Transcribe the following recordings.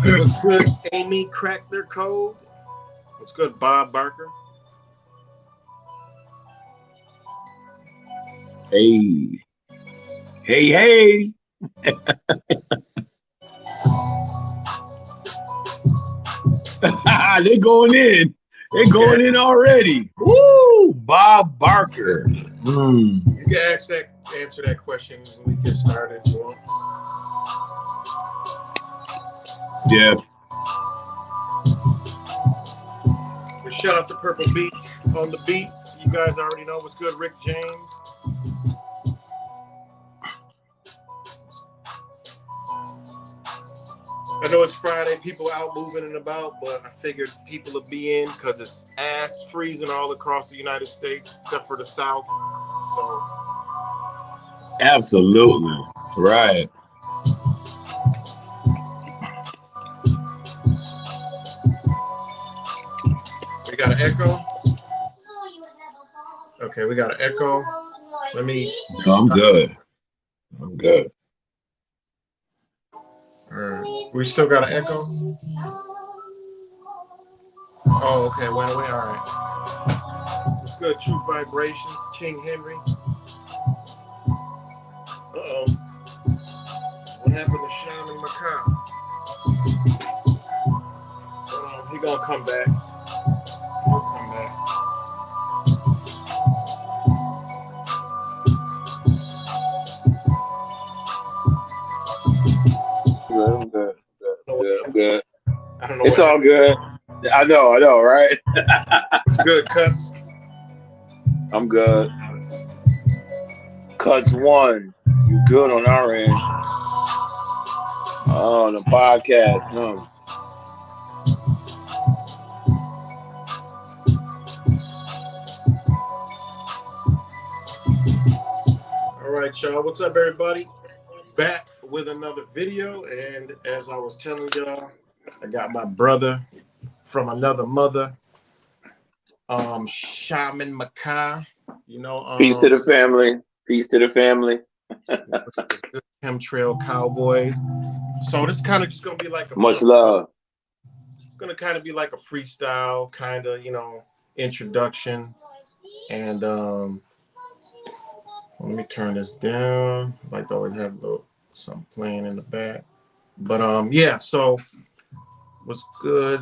What's good? Amy cracked their code. What's good, Bob Barker? Hey. Hey. They going in. They going in already. Woo! Bob Barker. You can answer that question when we get started. Yeah. Shout out to Purple Beats on the beats. You guys already know what's good, Rick James. I know it's Friday, people out moving and about, but I figured people will be in because it's ass freezing all across the United States, except for the South. So, absolutely right. We got an echo. Okay, we got an echo. Let me. No, I'm good. I'm good. All right. We still got an echo. Oh, okay. Wait. All right. It's good. True Vibrations. King Henry. Uh-oh. What happened to Shaman Mahka? Hold on. He gonna come back. He'll come back. I'm good. I'm good. I don't know. It's all good. I know, right? It's good, Cuts. I'm good. Cuts one. You good on our end? Oh, the podcast. No. All right, y'all. What's up, everybody? Back with another video, and as I was telling y'all, I got my brother from another mother, Shaman Mahka. You know, Peace to the family. Peace to the family. Chemtrail Cowboys. So this kind of just gonna be like much love. It's gonna kind of be like a freestyle kind of, introduction, and let me turn this down. I like to always have a little something playing in the back. But yeah, so what's good?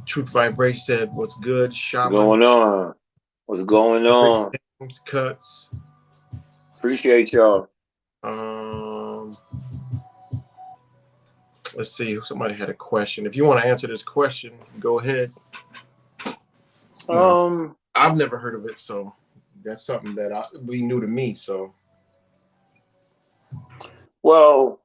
Truth Vibration said, what's good? Shaman. What's going on? Cuts. Appreciate y'all. Let's see. Somebody had a question. If you want to answer this question, go ahead. I've never heard of it, so that's something that be new to me. So, well,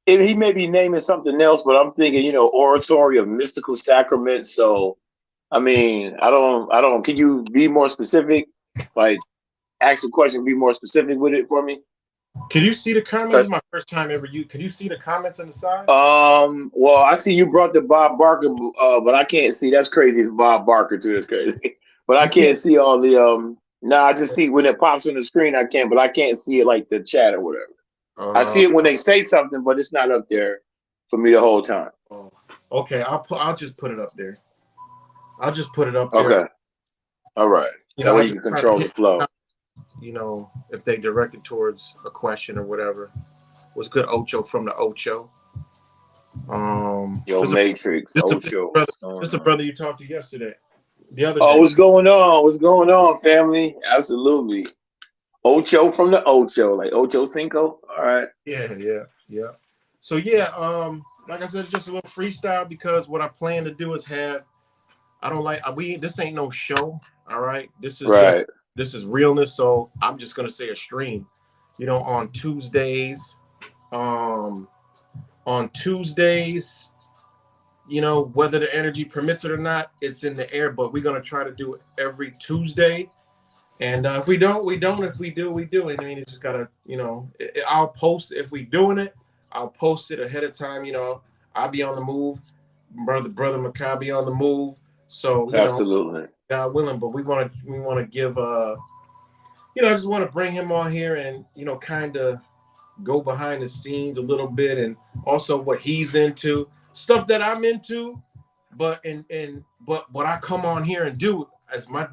he may be naming something else, but I'm thinking, oratory of mystical sacraments. So, I mean, I don't. Can you be more specific? Like, ask the question, be more specific with it for me. Can you see the comments? This is my first time ever. Can you see the comments on the side? Well, I see you brought the Bob Barker, but I can't see. That's crazy. It's Bob Barker too. It's crazy, but I can't see all the I just see when it pops on the screen. I can, but I can't see it like the chat or whatever. I see it when they say something, but it's not up there for me the whole time. Okay, I'll just put it up there. I'll just put it up there. Okay. All right. That way you can control the flow. If they direct it towards a question or whatever. What's good, Ocho from the Ocho? Yo, Matrix, Ocho. This is a brother you talked to yesterday. The other day. Oh, what's going on? What's going on, family? Absolutely. Ocho from the Ocho, like Ocho Cinco. All right. Yeah. So yeah, like I said, it's just a little freestyle because what I plan to do is this ain't no show. All right. This is right. This is realness. So I'm just gonna say a stream. On Tuesdays. On Tuesdays, whether the energy permits it or not, it's in the air. But we're gonna try to do it every Tuesday And if we don't, we don't. If we do, we do. And I mean, you just gotta, you know, I'll post if we doing it. I'll post it ahead of time. You know, I'll be on the move. Brother Maccabi on the move. So you know, Absolutely. God willing. But we want to give you know, I just want to bring him on here and you know, kind of go behind the scenes a little bit and also what he's into, stuff that I'm into, but what I come on here and do as my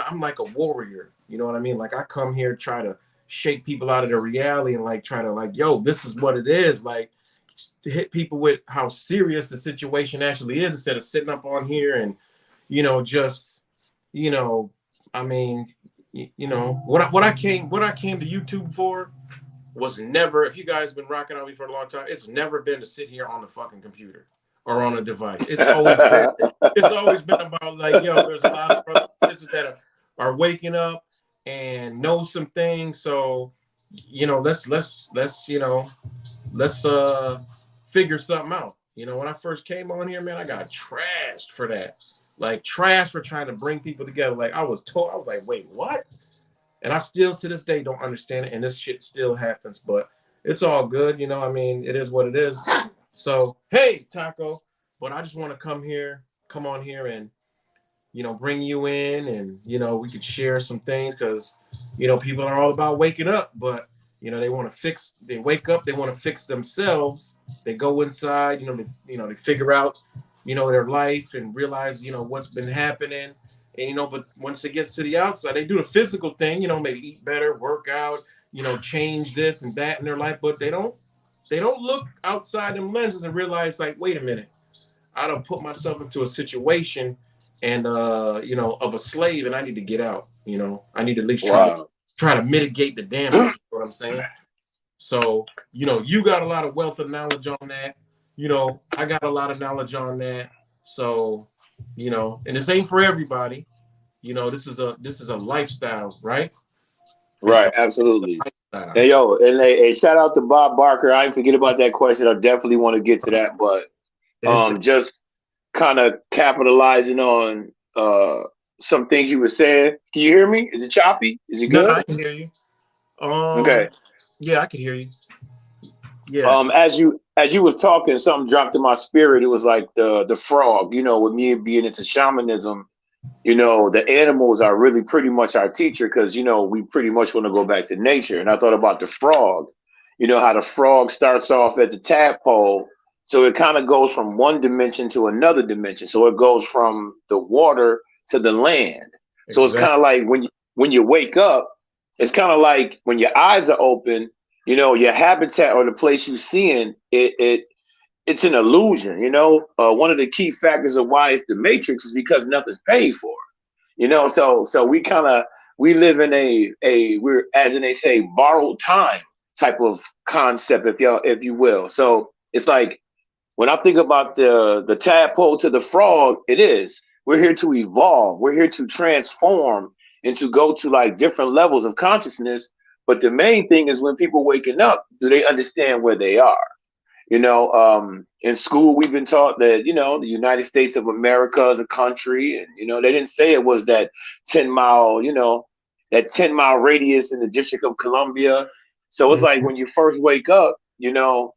I'm like a warrior, you know what I mean? Like I come here try to shake people out of their reality and like try to like, yo, this is what it is, like to hit people with how serious the situation actually is instead of sitting up on here and you know just you know I mean you know what I came to YouTube for was never, if you guys been rocking on me for a long time, it's never been to sit here on the fucking computer or on a device. It's always been about like, yo, there's a lot of brothers and sisters that are waking up and know some things. So, you know, let's you know, let's figure something out. You know, when I first came on here, man, I got trashed for that. Like trash for trying to bring people together. Like I was told, I was like, wait, what? And I still to this day don't understand it, and this shit still happens, but it's all good, you know. I mean, it is what it is. So, hey, Taco, but I just want to come on here, and you know, bring you in, and you know, we could share some things because you know, people are all about waking up, but you know, they wake up, they want to fix themselves. They go inside, they figure out, you know, their life and realize, you know, what's been happening and you know, but once it gets to the outside, they do the physical thing, you know, maybe eat better, work out, you know, change this and that in their life, but they don't look outside them lenses and realize like, wait a minute, I don't put myself into a situation and you know, of a slave and I need to get out, you know. I need to at least Wow. try to mitigate the damage, you know what I'm saying? So, you know, you got a lot of wealth of knowledge on that. You know, I got a lot of knowledge on that. So, you know, and this ain't for everybody. You know, this is a lifestyle, right? It's a Right. Absolutely. lifestyle. Hey yo, and hey, shout out to Bob Barker. I didn't forget about that question. I definitely want to get to that, but It's just kind of capitalizing on some things you were saying. Can you hear me? Is it choppy? Is it no, good? I can hear you. Um, Okay. yeah, I can hear you. Yeah. As you was talking, something dropped in my spirit. It was like the frog. You know, with me being into shamanism, you know, the animals are really pretty much our teacher because, you know, we pretty much want to go back to nature. And I thought about the frog, you know, how the frog starts off as a tadpole. So it kind of goes from one dimension to another dimension. So it goes from the water to the land. So it's kind Exactly. of like when you wake up, it's kind of like when your eyes are open, you know, your habitat or the place you see in it's an illusion, you know. One of the key factors of why it's the matrix is because nothing's paid for, you know. So we live in a we're, as in they say, borrowed time type of concept, if you will. So it's like when I think about the tadpole to the frog, it is, we're here to evolve, we're here to transform and to go to like different levels of consciousness. But the main thing is when people waking up, do they understand where they are? You know, in school, we've been taught that, you know, the United States of America is a country. And, you know, they didn't say it was that 10-mile, you know, that 10-mile radius in the District of Columbia. So it's like Mhm. when you first wake up, you know,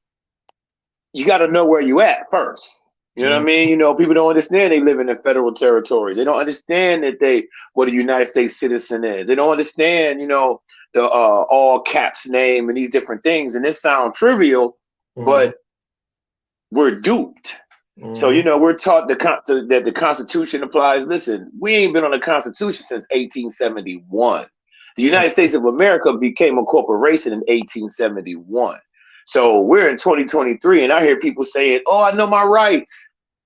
you got to know where you at first. You know what I Mhm. mean? You know, people don't understand they live in the federal territories. They don't understand that what a United States citizen is. They don't understand, you know, the all caps name and these different things. And this sound trivial, Mhm. but we're duped. So, you Mhm. know, we're taught that the Constitution applies. Listen, we ain't been on the Constitution since 1871. The United States of America became a corporation in 1871. So we're in 2023, and I hear people saying, "Oh, I know my rights."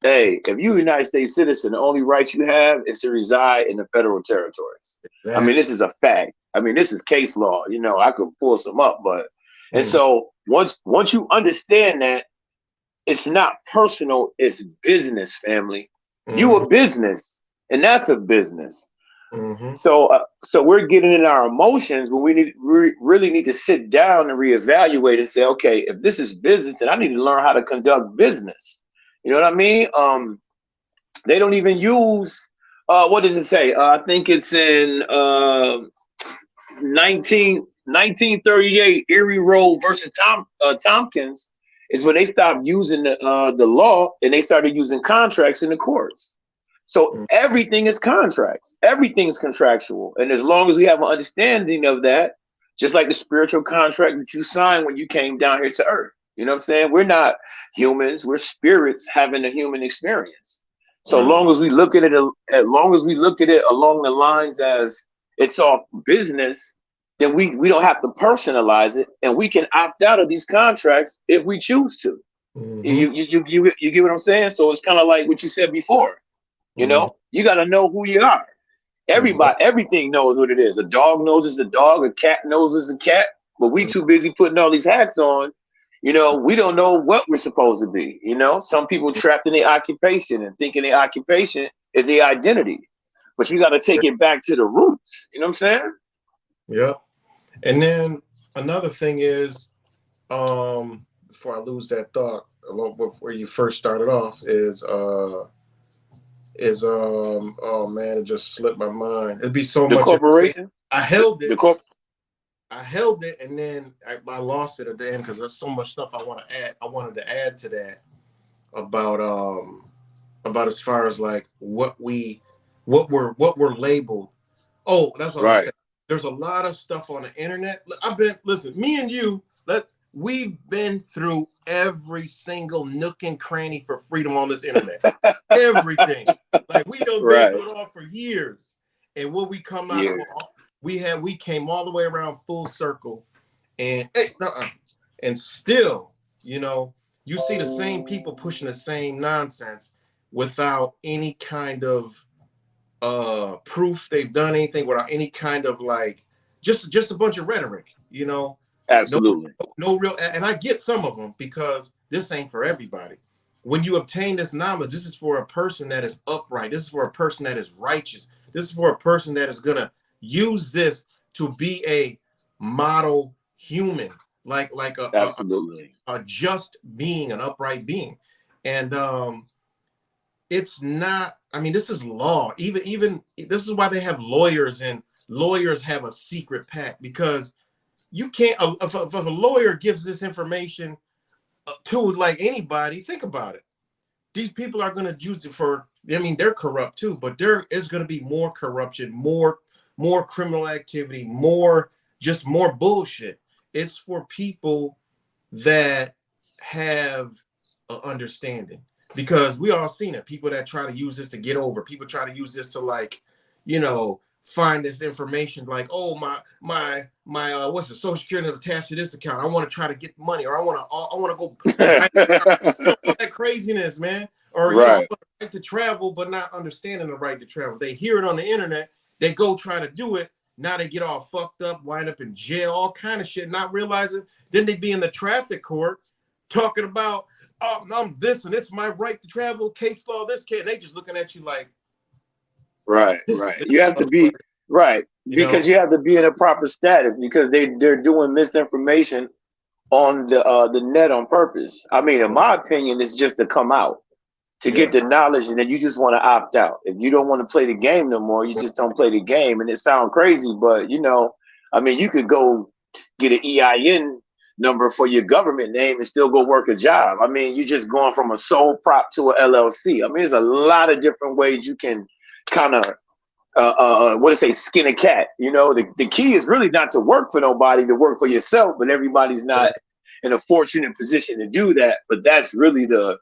Hey, if you're a United States citizen, the only rights you have is to reside in the federal territories. I mean, Exactly. this is a fact. I mean, this is case law. You know, I could pull some up, but and Mhm. so once you understand that, it's not personal, it's business, family. You Mhm. a business, and that's a business. Mhm. So we're getting in our emotions when we really need to sit down and reevaluate and say, okay, if this is business, then I need to learn how to conduct business. You know what I mean? They don't even use what does it say? I think it's in 1938 Erie Road versus Tompkins is when they stopped using the law and they started using contracts in the courts. So Mm. everything is contracts. Everything's contractual. And as long as we have an understanding of that, just like the spiritual contract that you signed when you came down here to earth. You know what I'm saying? We're not humans, we're spirits having a human experience. So Right. long as we look at it as long as we look at it along the lines as it's all business, then we don't have to personalize it and we can opt out of these contracts if we choose to. Mm-hmm. You get what I'm saying? So it's kind of like what you said before. You Mm-hmm. know, you got to know who you are. Exactly. Everything knows what it is. A dog knows it's a dog. A cat knows it's a cat. But we too busy putting all these hats on. You know, we don't know what we're supposed to be. You know, some people trapped in their occupation and thinking their occupation is their identity. But you got to take it back to the roots. You know what I'm saying? Yep. And then another thing is, before I lose that thought, along with where you first started off, oh man, it just slipped my mind. It'd be so The much information. corporation, I held the it, corp. and then I lost it at the end because there's so much stuff I want to add. I wanted to add to that about as far as like what we're labeled. Oh, that's what I was Right. saying. There's a lot of stuff on the internet. Listen, me and you, we've been through every single nook and cranny for freedom on this internet. Everything. Like we done been Right. through it all for years. And what we come out, Yeah. we came all the way around full circle. And and still, you see the same people pushing the same nonsense without any kind of proof they've done anything, without any kind of like just a bunch of rhetoric, no Absolutely. no real. And I get some of them because this ain't for everybody. When you obtain this knowledge, this is for a person that is upright, this is for a person that is righteous, this is for a person that is gonna use this to be a model human, like Absolutely. a just being, an upright being. And it's not, I mean, this is law. Even this is why they have lawyers, and lawyers have a secret pact, because you can't, if a lawyer gives this information to like anybody, think about it. These people are going to use it for, I mean, they're corrupt too, but there is going to be more corruption, more criminal activity, more bullshit. It's for people that have an understanding, because we all seen it. People that try to use this to get over, people try to use this to like, find this information like, oh, my what's the social security attached to this account, I want to try to get money, or I want to go buy all that craziness, man. Or I Right. want the right to travel, but not understanding the right to travel. They hear it on the internet, they go try to do it. Now they get all fucked up, wind up in jail, all kind of shit, not realizing. Then they be in the traffic court talking about, oh, I'm this and it's my right to travel, case law, this kid. And they just looking at you like, Right. this, Right. You have to be motherfucker, right you because know? you have to be in a proper status because they're doing misinformation on the net on purpose. I mean, in my opinion, it's just to come out to get Yeah. the knowledge, and then you just want to opt out. If you don't want to play the game no more, you just don't play the game. And it sounds crazy, but I mean, you could go get an EIN number for your government name and still go work a job. I mean, you're just going from a sole prop to a LLC. I mean, there's a lot of different ways you can kind of what to say, skin a cat. The key is really not to work for nobody, to work for yourself. But everybody's not in a fortunate position to do that. But that's really the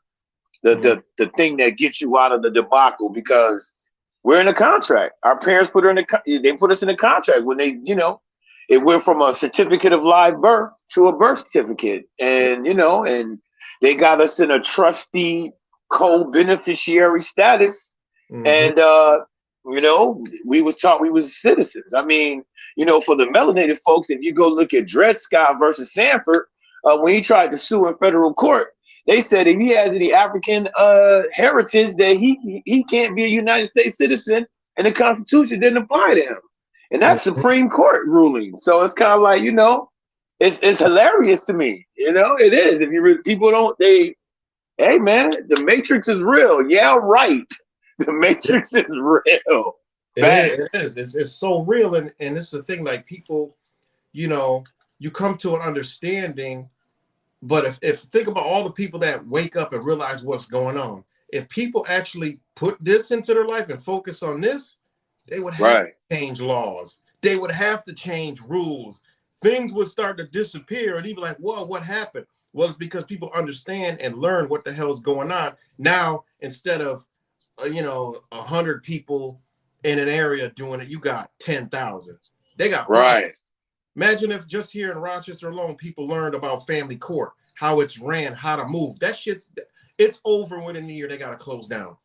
thing that gets you out of the debacle, because we're in a contract. Our parents they put us in a contract when it went from a certificate of live birth to a birth certificate, and they got us in a trustee co-beneficiary status, Mm-hmm. and we was taught we was citizens. I mean, for the melanated folks, if you go look at Dred Scott versus Sanford, when he tried to sue in federal court, they said if he has any African heritage, that he can't be a United States citizen, and the Constitution didn't apply to him. And that's Mm-hmm. Supreme Court ruling. So it's kind of like, it's hilarious to me. It is. If people don't, hey man, the Matrix is real. Yeah, right. The Yeah. Matrix is real. It is. It Facts. is. It's so real, and it's the thing. Like people, you know, you come to an understanding. But if think about all the people that wake up and realize what's going on, if people actually put this into their life and focus on this, they would have to Right. change laws. They would have to change rules. Things would start to disappear, and he'd be like, "Whoa, what happened?" Well, it's because people understand and learn what the hell's going on. Now, instead of 100 people in an area doing it, you got 10,000. They got problems. Right. Imagine if just here in Rochester alone, people learned about family court, how it's ran, how to move. That shit's it's over within a year. They got to close down.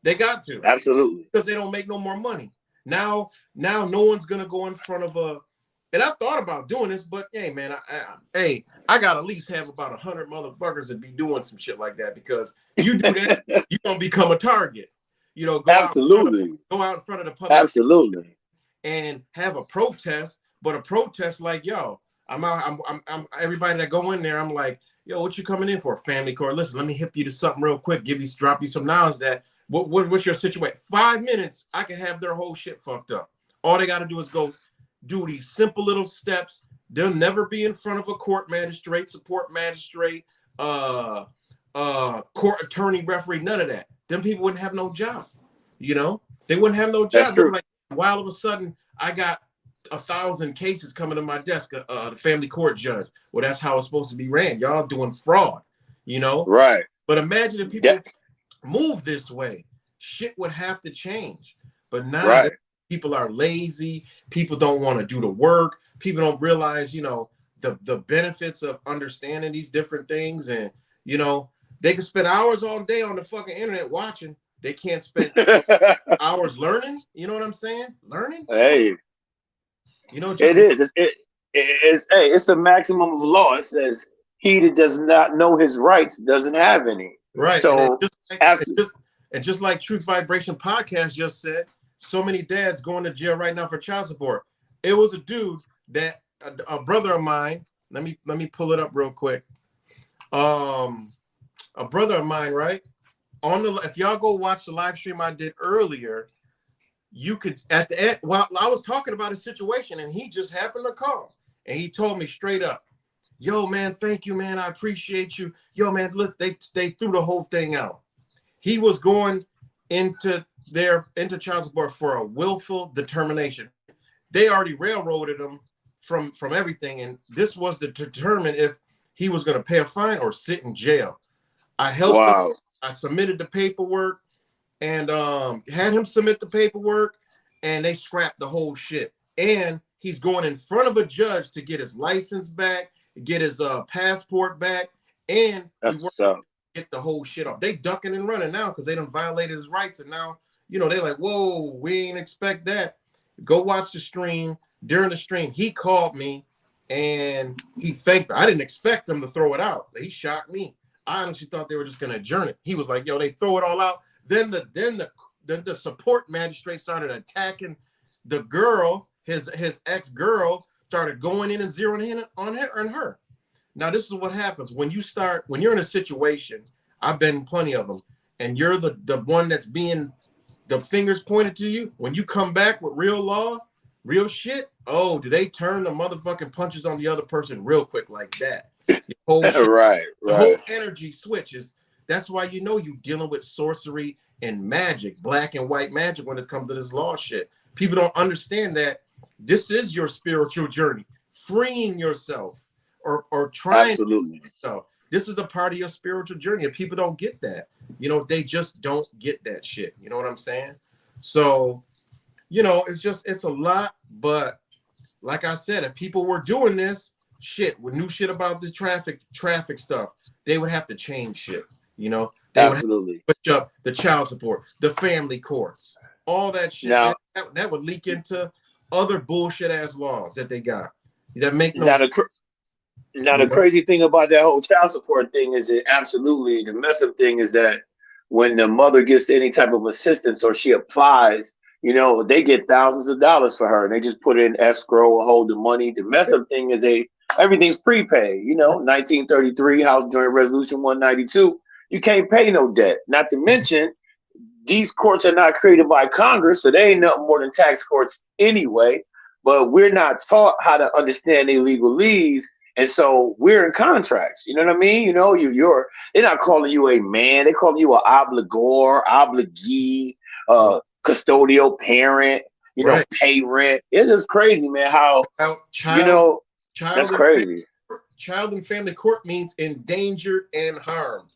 They got to, Absolutely. because they don't make no more money. Now no one's gonna go in front of a. And I thought about doing this, but hey, man, I got to at least have about 100 motherfuckers that be doing some shit like that, because you do that, you're gonna become a target. Absolutely. Go out in front of the public Absolutely. and have a protest. But a protest like, yo, I'm out. I'm everybody that go in there. I'm like, yo, what you coming in for? Family court. Listen, let me hip you to something real quick. Drop you some knowledge that what's your situation? 5 minutes, I can have their whole shit fucked up. All they got to do is go do these simple little steps. They'll never be in front of a court magistrate, support magistrate, court attorney, referee. None of that. Them people wouldn't have no job. They wouldn't have no job. They're like, while all of a sudden I got 1,000 cases coming to my desk, the family court judge. Well, that's how it's supposed to be ran. Y'all doing fraud, Right. But imagine if people move this way, shit would have to change. But now people are lazy. People don't want to do the work. People don't realize, the benefits of understanding these different things. And, they can spend hours all day on the fucking internet watching. They can't spend hours learning. You know what I'm saying? Learning. Hey. It is. It's a maximum of law. It says he that does not know his rights doesn't have any. Right. So and just like Truth Vibration Podcast just said, so many dads going to jail right now for child support. It was a dude that a brother of mine. Let me pull it up real quick. A brother of mine, right? If y'all go watch the live stream I did earlier, you could at the end, while I was talking about a situation, and he just happened to call, and he told me straight up, "Yo, man, thank you, man. I appreciate you. Yo, man, look, they threw the whole thing out. He was going into child support for a willful determination. They already railroaded him from everything, and this was to determine if he was going to pay a fine or sit in jail. I helped him. I submitted the paperwork. And had him submit the paperwork, and they scrapped the whole shit. And he's going in front of a judge to get his license back, get his passport back, and get the whole shit off. They ducking and running now because they done violated his rights. And now, they're like, whoa, we ain't expect that. Go watch the stream. During the stream, he called me, and he thanked me. I didn't expect them to throw it out. He shocked me. I honestly thought they were just going to adjourn it. He was like, yo, they throw it all out. Then the support magistrate started attacking the girl. His ex-girl started going in and zeroing in on her. Now, this is what happens when you're in a situation. I've been in plenty of them, and you're the one that's being the fingers pointed to you. When you come back with real law, real shit, do they turn the motherfucking punches on the other person real quick like that? The whole shit, the whole energy switches. That's why you're dealing with sorcery and magic, black and white magic when it comes to this law shit. People don't understand that this is your spiritual journey, freeing yourself or trying. Absolutely. So this is a part of your spiritual journey, and people don't get that. They just don't get that shit. You know what I'm saying? So, it's a lot. But like I said, if people were doing this shit with new shit about the traffic stuff, they would have to change shit. They absolutely would put up the child support, the family courts, all that shit. That would leak into other bullshit ass laws that they got that make no sense. Now the crazy thing about that whole child support thing is that absolutely the mess up thing is that when the mother gets any type of assistance or she applies, they get thousands of dollars for her and they just put it in escrow or hold the money. The mess up thing is everything's prepaid. 1933 House Joint Resolution 192. You can't pay no debt. Not to mention, these courts are not created by Congress, so they ain't nothing more than tax courts anyway. But we're not taught how to understand their legalese, and so we're in contracts. You know what I mean? You know, you're they're not calling you a man; they're calling you an obligor, obligee, custodial parent. You know, Right. pay rent. It's just crazy, man. How Child, you child, know that's child and family, crazy. child and family court means endangered and harmed.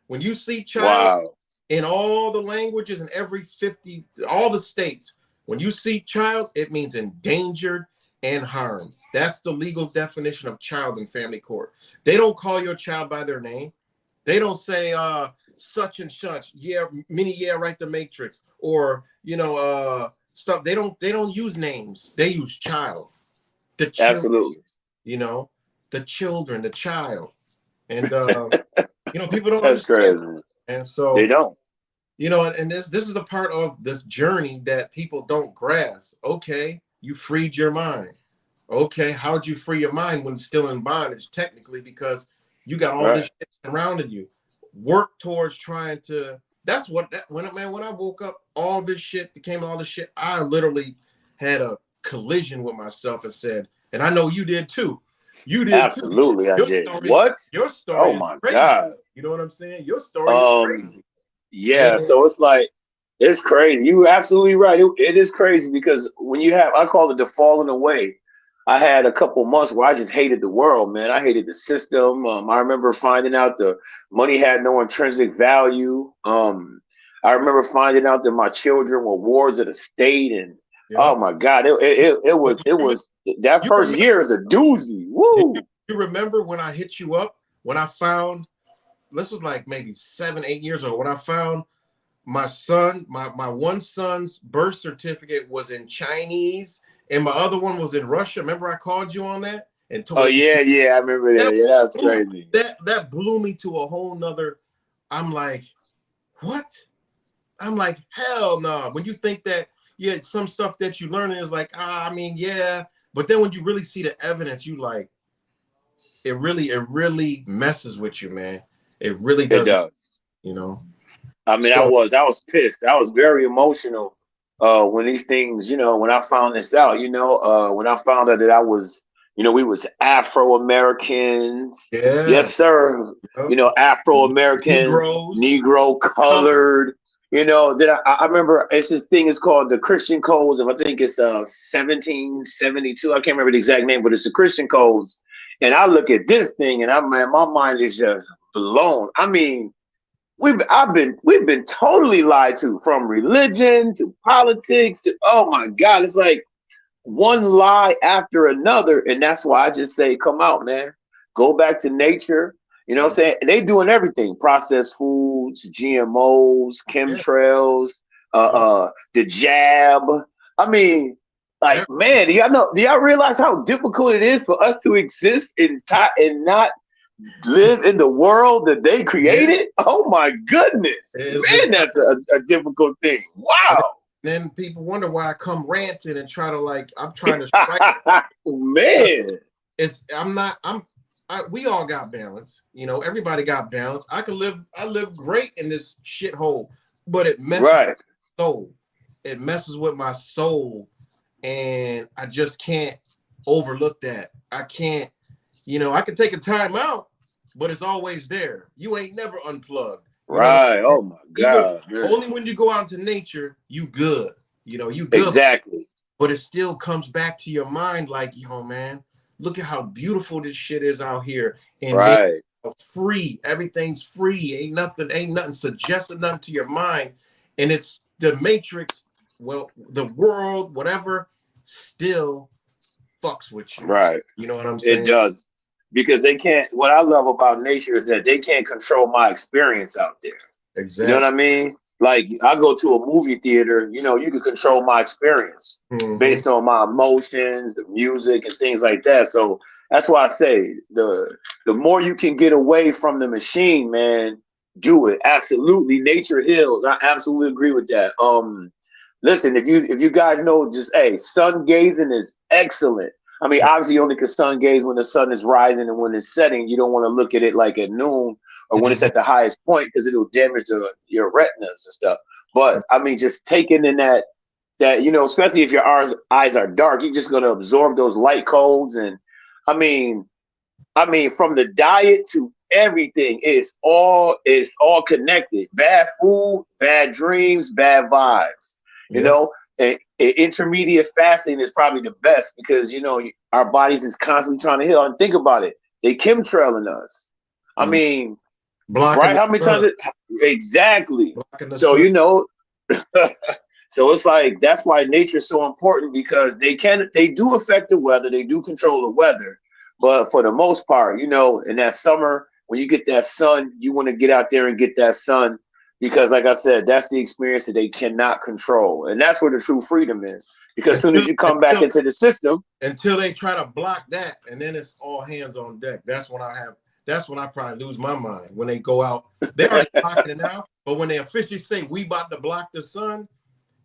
When you see child Wow. in all the languages in every 50, all the states, when you see child, it means endangered and harmed. That's the legal definition of child in family court. They don't call your child by their name. They don't say such and such, yeah, mini, yeah, right, the matrix, or stuff. They don't use names. They use child. The children, Absolutely. you know, the children, the child. And people don't That's understand. crazy. And They so, don't. and this is a part of this journey that people don't grasp. Okay, you freed your mind. Okay, how'd you free your mind when still in bondage? Technically, because you got all this Right. shit surrounding you. Work towards trying to. That's what that when I woke up, all this shit became all this shit. I literally had a collision with myself and said, and I know you did too. You did too. Absolutely, I Your did. story, What? your story Oh is my crazy. God. You know what I'm saying? Your story is Um, crazy. yeah, And so it's like it's crazy. You absolutely right. It is crazy because when you have I call it the falling away. I had a couple months where I just hated the world, man. I hated the system. I remember finding out the money had no intrinsic value. I remember finding out that my children were wards of the state, and yeah, oh my God, it was that you first remember? year is a doozy. Did you, Woo! you remember when I hit you up when I found this was like maybe 7, 8 years ago when I found my son, my one son's birth certificate was in Chinese and my other one was in Russia. Remember I called you on that and Oh told yeah, yeah, I remember that that. Yeah, that's blew, crazy. that blew me to a whole nother. I'm like, what? I'm like, hell no. When you think that, yeah, some stuff that you learn is like, I mean, yeah. But then when you really see the evidence, you like, it really messes with you, man. It really It does, does. you know. I mean, I So was, I was pissed. I was very emotional when these things, when I found this out. When I found out that I was, we was Afro Americans. Yes, yeah, sir. yep. Afro Americans, Negroes, Negro color, colored. Then I remember it's this thing is called the Christian Codes of I think it's 1772. I can't remember the exact name, but it's the Christian Codes. And I look at this thing and my mind is just blown. I mean, we've been totally lied to from religion to politics to oh my God, it's like one lie after another, and that's why I just say, come out, man, go back to nature. You know what I'm saying? They doing everything: processed foods, GMOs, yeah, chemtrails, yep. the jab. I mean, like, man, do y'all know? Do y'all realize how difficult it is for us to exist and not live in the world that they Yeah, created? Oh my goodness, it's man, that's a difficult thing. and Wow, then people wonder why I come ranting and try to like I'm trying to strike. man, I'm not. We all got balance. Everybody got balance. I live great in this shithole, but it messes with right, my soul. It messes with my soul, and I just can't overlook that. I can't. I can take a time out, but it's always there. You ain't never unplugged. You know what I'm right. saying? Oh my Even God, man. only when you go out into nature, you good. You good, Exactly. but it still comes back to your mind like, yo, man, look at how beautiful this shit is out here. And they Right, are free. Everything's free. Ain't nothing suggesting nothing to your mind. And it's the matrix, well, the world, whatever, still fucks with you. right. You know what I'm It saying? does because they can't. What I love about nature is that they can't control my experience out there. You know what I Exactly. mean? Like I go to a movie theater, you can control my experience Hmm. based on my emotions, the music and things like that. So that's why I say the more you can get away from the machine, man, do it. Absolutely. Nature heals. I absolutely agree with that. Listen, if you guys know, just hey, sun gazing is excellent. I mean, obviously you only can sun gaze when the sun is rising and when it's setting. You don't want to look at it like at noon or when it's Hmm. at the highest point because it'll damage your retinas and stuff. But I mean, just taking in that especially if your eyes are dark, you're just going to absorb those light codes. And I mean, from the diet to everything, it's all connected. Bad food, bad dreams, bad vibes. You Yep. know, and intermediate fasting is probably the best because our bodies is constantly trying to heal. And think about it, they chemtrailing us. I Mm. mean, Blocking right? the How many times? sun. Exactly. Blocking the So sun. so it's like that's why nature is so important because they do affect the weather, they do control the weather, but for the most part, in that summer when you get that sun, you want to get out there and get that sun because, like I said, that's the experience that they cannot control, and that's where the true freedom is. Because as soon Until, as you come back until into the system, until they try to block that, and then it's all hands on deck. That's when I probably lose my mind when they go out. They already blocking it now, but when they officially say we about to block the sun,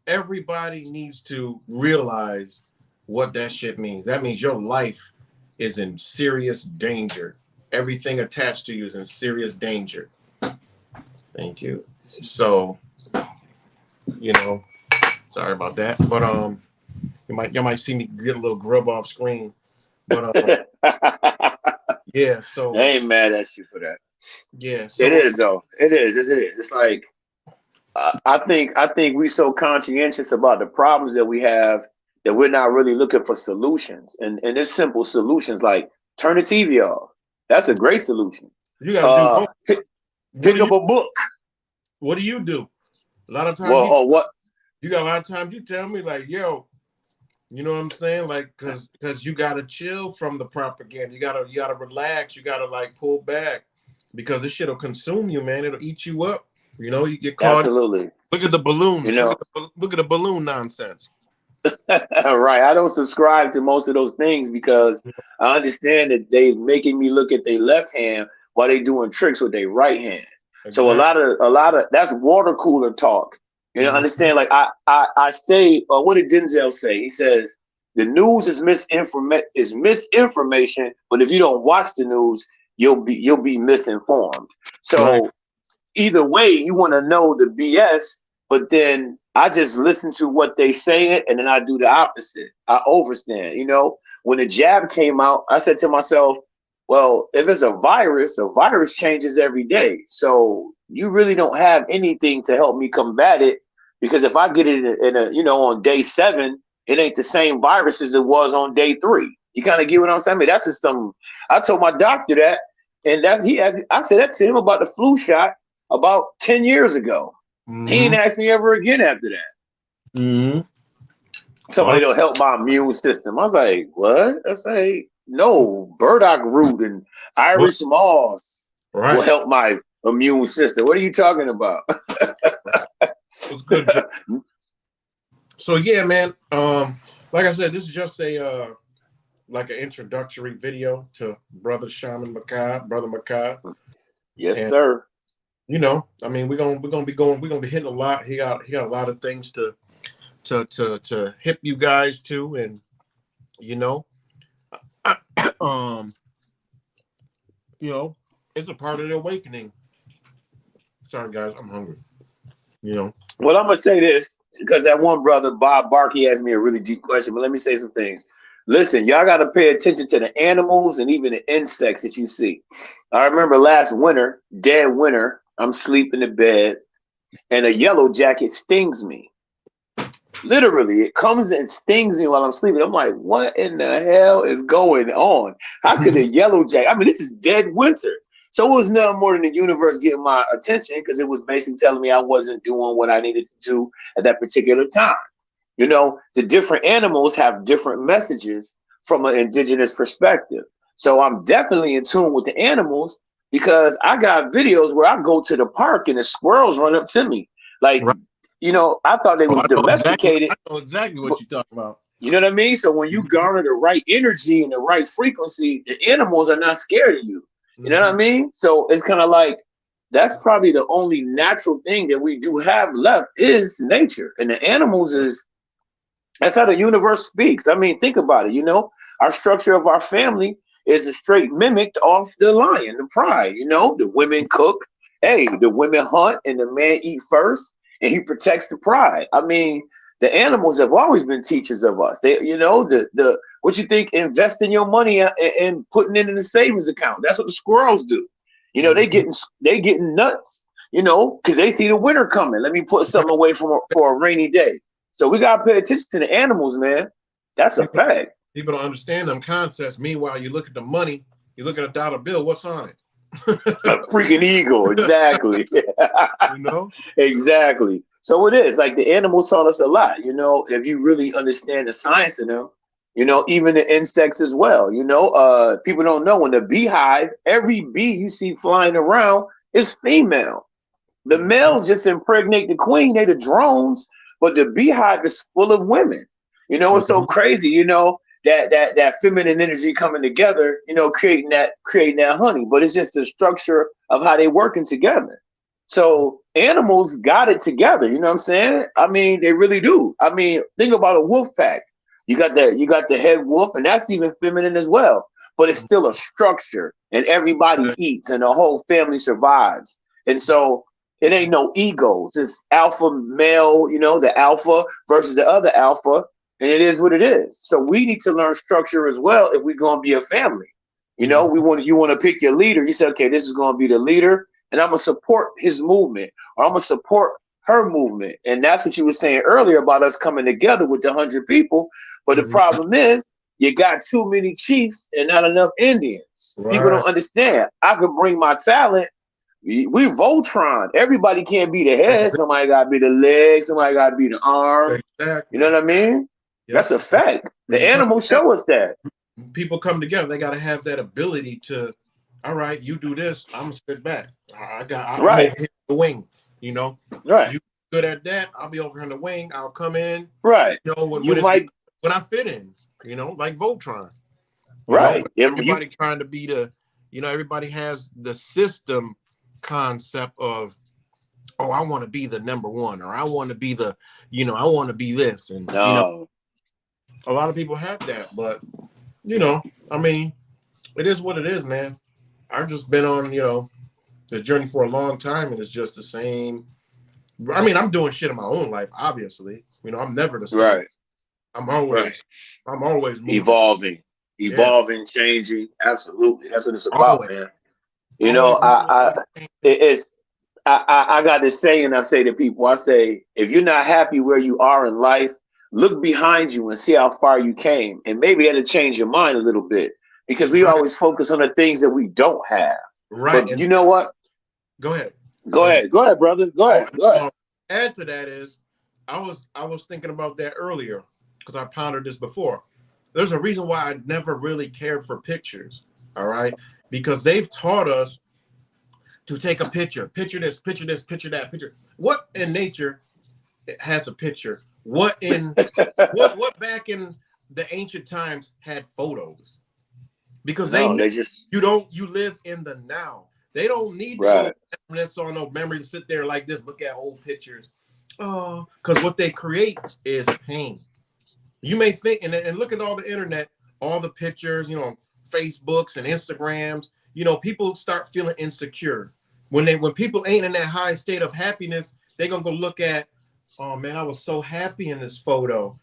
everybody needs to realize what that shit means. That means your life is in serious danger. Everything attached to you is in serious danger. Thank you. So, you know, sorry about that. But you might see me get a little grub off screen. But yeah, I so ain't mad at you for that. yeah, It so is though. It is. It is. It's like I think we so conscientious about the problems that we have that we're not really looking for solutions. And it's simple solutions like turn the TV off. That's a great solution. you got to do both. Pick, What pick do you up a book. What do you do? A lot of times Well, what? you got a lot of times you tell me like, yo, you know what I'm saying? Like, cause you gotta chill from the propaganda. You gotta relax. You gotta like pull back because this shit'll consume you, man. It'll eat you up. You get caught. Absolutely. Look at the balloon. You Look know, at the balloon nonsense. right. I don't subscribe to most of those things because I understand that they making me look at their left hand while they doing tricks with their right hand. So a Exactly. lot of that's water cooler talk. Mhm. Understand? Like I stay. What did Denzel say? He says the news is misinformation, but if you don't watch the news, you'll be misinformed. Right. So either way, you want to know the BS, but then I just listen to what they say and then I do the opposite. I overstand. When the jab came out, I said to myself, well, if it's a virus changes every day. So you really don't have anything to help me combat it because if I get it on day 7, it ain't the same virus as it was on day 3. You kind of get what I'm saying? I mean, that's just some. I told my doctor that, and I said that to him about the flu shot about 10 years ago. He Hmm. didn't ask me ever again after that. Hmm. Somebody don't help my immune system. I was like, what? I say, no, burdock root and What? Irish moss will Right. help my immune system. What are you talking about? Right. It's good, Joe. So yeah, man. Like I said, this is just a like an introductory video to brother Shaman Mahka, brother Mahka, Yes, and sir. I mean, we're gonna be hitting a lot. He got a lot of things to hip you guys to, and you know, um, you know, it's a part of the awakening. Sorry, guys, I'm hungry. You know, Well, I'm gonna say this because that one brother, Bob Barkey, asked me a really deep question. But let me say some things. Listen, y'all got to pay attention to the animals and even the insects that you see. I remember last winter, dead winter, I'm sleeping in bed, and a yellow jacket stings me. Literally, it comes and stings me while I'm sleeping. I'm like, what in the hell is going on? How could a yellow jacket? I mean, this is dead winter. So it was nothing more than the universe getting my attention because it was basically telling me I wasn't doing what I needed to do at that particular time. The different animals have different messages from an indigenous perspective. So I'm definitely in tune with the animals because I got videos where I go to the park and the squirrels run up to me. Like, right? I thought they Oh, was domesticated, I know exactly but what you're talking about. you know what I mean? So when you garner the right energy and the right frequency, the animals are not scared of you. You know what I Hmm. mean? So it's kind of like that's probably the only natural thing that we do have left is nature. And the animals Right. is that's how the universe speaks. I mean, think about it. Our structure of our family is a straight mimicked off the lion, the pride. The women cook. Hey, the women hunt and the man eat first. and he protects the pride. I mean, the animals have always been teachers of us. They, you know, the what you think investing your money and putting it in the savings account. That's what the squirrels do. You know, Mhm. they getting nuts. You know, because they see the winter coming. Let me put something away for a rainy day. So we gotta pay attention to the animals, man. That's a People, fact. people don't understand them concepts. Meanwhile, you look at the money, you look at a dollar bill, what's on it? A freaking eagle, exactly. You know? Exactly. So it is like the animals taught us a lot, you know, if you really understand the science of them, you know, even the insects as well. You know, people don't know when the beehive, every bee you see flying around is female. The Mhm. males just impregnate the queen, they the drones, but the beehive is full of women. You know, it's so Mhm. crazy, you know, that feminine energy coming together, you know, creating that honey. But it's just the structure of how they working together. So animals got it together, you know what I'm saying? I mean, they really do. I mean, think about a wolf pack. You got the head wolf, and that's even feminine as well. But it's still a structure, and everybody eats, and the whole family survives. And so it ain't no egos. It's alpha male, you know, the alpha versus the other alpha, and it is what it is. So we need to learn structure as well if we're gonna be a family. You know, Mhm. you want to pick your leader. You say, okay, this is gonna be the leader, and I'm gonna support his movement, or I'm gonna support her movement. And that's what you were saying earlier about us coming together with the 100 people. But the Mhm. problem is you got too many chiefs and not enough Indians. People Right. don't understand. I could bring my talent, we Voltron. Everybody can't be the head. Somebody got to be the leg. Somebody got to be the arm. You know Exactly. what I mean? That's Yep. a fact. When The you come animals together, show us that. people come together, they got to have that ability to, all right, you do this, I'm gonna sit back. I'm Right. over here in the wing. You know, Right. you good at that, I'll be over here in the wing. I'll come in. Right. You know, You might. when I fit in. You know, like Voltron. You know, Right. but If you. everybody trying to be the, you know, everybody has the system concept of, oh, I want to be the number one, or I want to be the, you know, I want to be this, and you know, No. a lot of people have that, but you know, I mean, it is what it is, man. I've just been on, you know, the journey for a long time, and it's just the same. I mean, I'm doing shit in my own life, obviously. You know, I'm never the same. Right. I'm Right. always, I'm always moving. Evolving. Yeah, Evolving. Changing. Absolutely. That's what it's about, always, man. You know, always moving, always changing. it's I got this saying I say to people. I say, if you're not happy where you are in life, look behind you and see how far you came. And maybe that'll change your mind a little bit because we Right, always focus on the things that we don't have. right. But And you know what? go ahead, Go go ahead. ahead. Go ahead, brother. Go Oh, ahead. Go ahead. add to that is, I was thinking about that earlier because I pondered this before. There's a reason why I never really cared for pictures. All right, because they've taught us to take a picture, picture this, picture this, picture that, picture. What in nature has a picture? What back in the ancient times had photos? Because they No, know they just you live in the now. They don't need to go right. reminisce on no memories and sit there like this, look at old pictures. Oh, because what they create is pain. You may think, and look at all the internet, all the pictures, you know, Facebooks and Instagrams. You know, people start feeling insecure when people ain't in that high state of happiness. They're gonna go look at, oh man, I was so happy in this photo.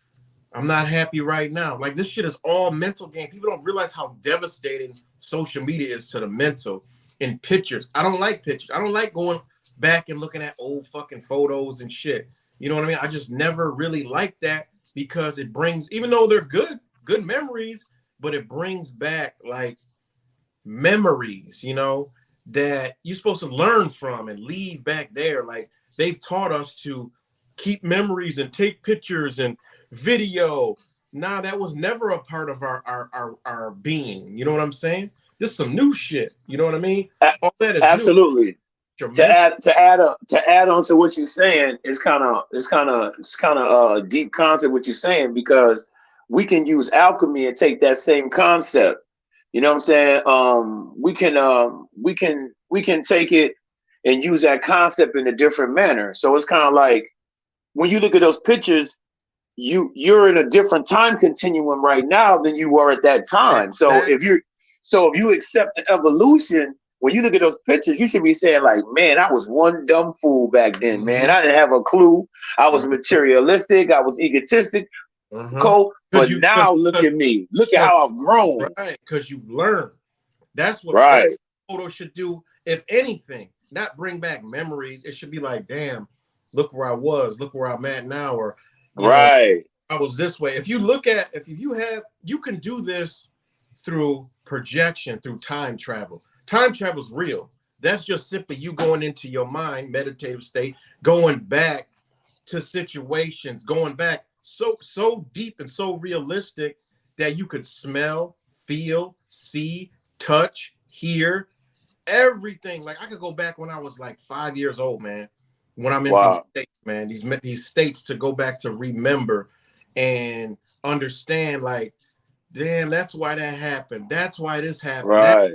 I'm not happy right now. Like this shit is all mental game. People don't realize how devastating social media is to the mental in pictures. I don't like pictures. I don't like going back and looking at old fucking photos and shit. You know what I mean? I just never really liked that because it brings, even though they're good memories, but it brings back like memories, you know, that you're supposed to learn from and leave back there. Like they've taught us to keep memories and take pictures and video. Nah, that was never a part of our being. You know what I'm saying? Just some new shit. You know what I mean? A- All that is new. Absolutely. Your To mental. add on to what you're saying, it's kind of a deep concept what you're saying because we can use alchemy and take that same concept. You know what I'm saying? We can take it and use that concept in a different manner. So it's kind of like when you look at those pictures, you're in a different time continuum right now than you were at that time. So Exactly. if you accept the evolution, when you look at those pictures, you should be saying like, man, I was one dumb fool back then, man. Mm-hmm. I didn't have a clue. I was Mm-hmm. materialistic. I was egotistic, Cole. Because But you, now look at me. Look at because how I've grown. right, because you've learned. That's what Right, every photo should do. If anything, not bring back memories. It should be like, damn, look where I was, look where I'm at now, or you know, right, I was this way. If you look at, if you have, you can do this through projection, through time travel. Time travel is real. That's just simply you going into your mind, meditative state, going back to situations, going back so deep and so realistic that you could smell, feel, see, touch, hear everything. Like I could go back when I was like 5 years old, man. When I'm in these wow, states, man, these states to go back to remember and understand, like, damn, that's why that happened. That's why this happened. That right,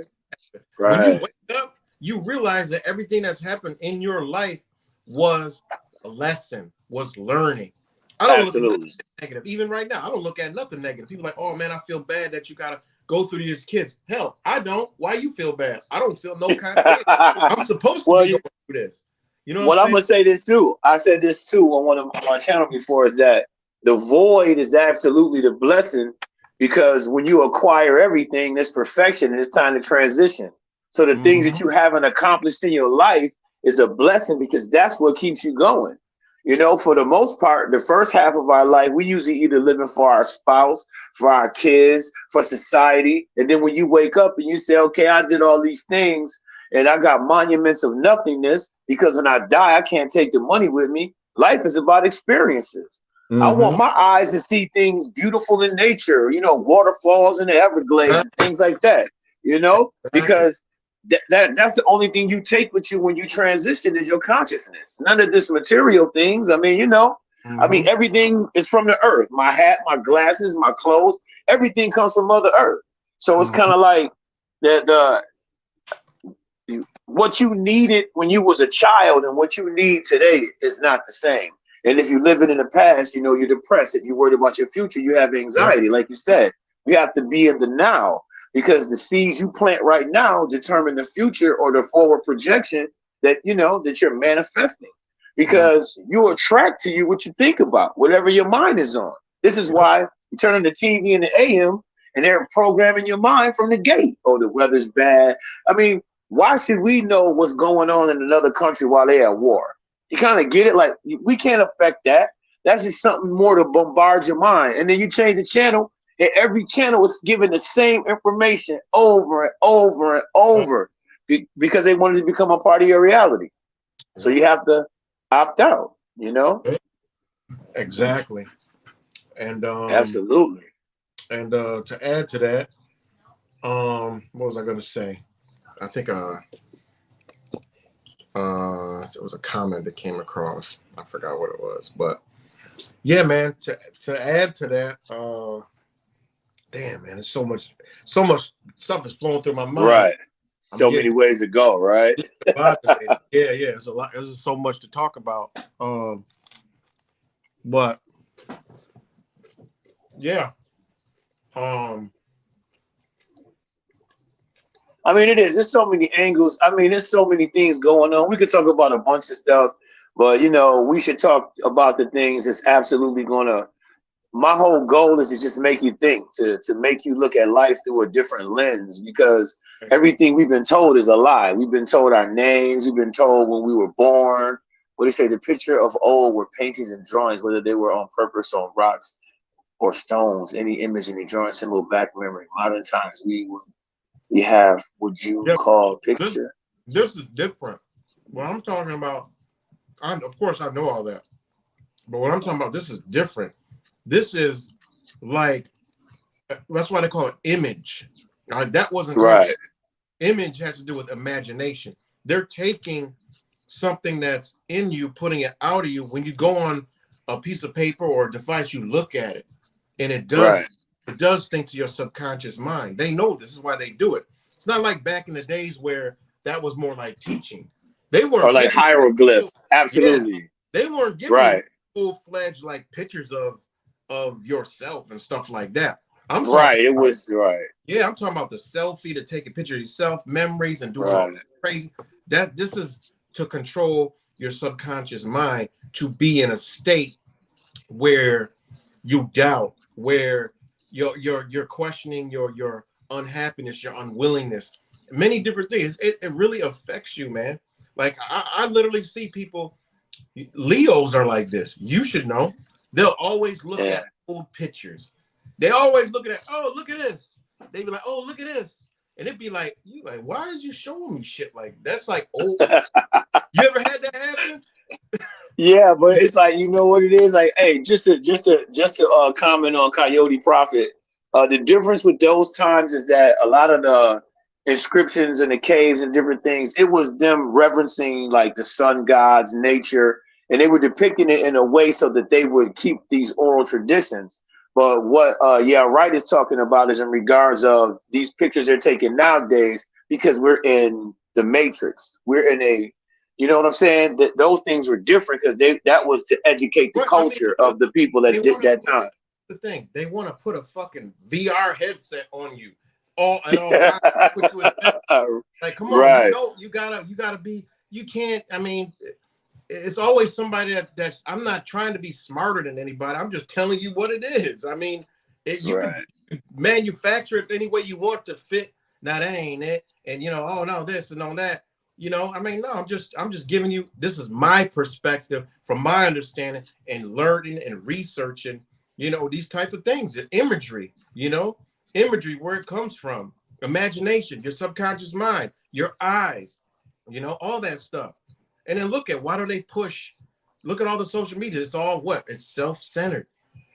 when you right. wake up, you realize that everything that's happened in your life was a lesson, was learning. I don't look at nothing Absolutely. negative. Even right now, I don't look at nothing negative. People are like, oh man, I feel bad that you gotta go through these kids. Hell, I don't. Why you feel bad? I don't feel no kind of way. I'm supposed to Well, be going through this. You know what I'm well, I'm saying? gonna say this too. I said this too on one of my channel before is that the void is absolutely the blessing because when you acquire everything, there's perfection and it's time to transition. So the things that Mm-hmm. you haven't accomplished in your life is a blessing because that's what keeps you going. You know, for the most part, the first half of our life, we usually either living for our spouse, for our kids, for society. And then when you wake up and you say, okay, I did all these things and I got monuments of nothingness because when I die, I can't take the money with me. Life is about experiences. I want Mm-hmm. my eyes to see things beautiful in nature, you know, waterfalls in the Everglades and things like that, you know, Exactly. because that's the only thing you take with you when you transition is your consciousness. None of this material things. I mean, you know, I mean, Mm-hmm. everything is from the earth. My hat, my glasses, my clothes, everything comes from Mother Earth. So it's kind Mm-hmm. of like what you needed when you was a child and what you need today is not the same. And if you live it in the past, you know, you're depressed. If you're worried about your future, you have Yep. anxiety. Like you said, you have to be in the now because the seeds you plant right now determine the future or the forward projection that, you know, that you're manifesting Mm-hmm. because you attract to you what you think about, whatever your mind is on. This is Yep. why you turn on the TV in the AM and they're programming your mind from the gate. Oh, the weather's bad. I mean, why should we know what's going on in another country while they're at war? You kind of get it? Like, we can't affect that. That's just something more to bombard your mind. And then you change the channel, and every channel is giving the same information over and over and Yep. over because they wanted to become a part of your reality. So Yep. you have to opt out, you know? Yep. Exactly. And Absolutely. to add to that, what was I gonna say? I think it was a comment that came across. I forgot what it was, but yeah, man. To add to that, damn, man, there's so much stuff is flowing through my mind. Right. I'm So many getting ways to go, right? discombobulated. Yeah, yeah. It's a lot. There's so much to talk about. But yeah, um, I mean, it is. There's so many angles. I mean, there's so many things going on. We could talk about a bunch of stuff, but you know, we should talk about the things that's absolutely gonna. My whole goal is to just make you think, to make you look at life through a different lens, because everything we've been told is a lie. We've been told our names. We've been told when we were born. What do you say? The picture of old were paintings and drawings, whether they were on purpose on rocks or stones. Any image, any drawing symbol, back memory. Modern times, we have what you yeah. call This picture. this is different. What I'm talking about, of course I know all that, but what I'm talking about, this is different. This is like that's why they call it image. That wasn't conscious. Right, Image has to do with imagination. They're taking something that's in you, putting it out of you. When you go on a piece of paper or a device, you look at it, and right. it does think to your subconscious mind. They know this is why they do it. It's not like back in the days where that was more like teaching. They Or weren't like giving you full, hieroglyphs. yeah, Absolutely. they weren't giving you Right, full-fledged like pictures of yourself and stuff like that. I'm talking Right. It about, was right. yeah, I'm talking about the selfie to take a picture of yourself, memories, and doing all Right. crazy. That this is to control your subconscious mind to be in a state where you doubt, where you're questioning your unhappiness, your unwillingness, many different things. It really affects you, man. Like I literally see people, Leos are like this. You should know. They'll always look Yeah. at old pictures. They always look at, oh, look at this. They be like, oh, look at this. And it'd be like, you like, why is you showing me shit like that's like old? You ever had that happen? Yeah, but it's like you know what it is. Like, hey, just to comment on Coyote Prophet. The difference with those times is that a lot of the inscriptions in the caves and different things, it was them reverencing like the sun gods, nature, and they were depicting it in a way so that they would keep these oral traditions. But what yeah, Wright is talking about is in regards of these pictures they're taking nowadays because we're in the matrix. We're in a you know what I'm saying? That those things were different because they that was to educate the But I mean, culture of the people they that did want to that put time. the thing. They want to put a fucking VR headset on you all at all times. Put you in like, come on, you Right, know, you gotta be. You can't. I mean, it's always somebody that's. I'm not trying to be smarter than anybody. I'm just telling you what it is. I mean, you can right, manufacture it any way you want to fit. Now that ain't it. And you know, oh no, this and on that. You know, I mean, no, I'm just giving you. This is my perspective from my understanding and learning and researching. You know, these type of things, the imagery. You know, imagery where it comes from, imagination, your subconscious mind, your eyes. You know, all that stuff. And then look at why do they push? Look at all the social media. It's all what? It's self-centered.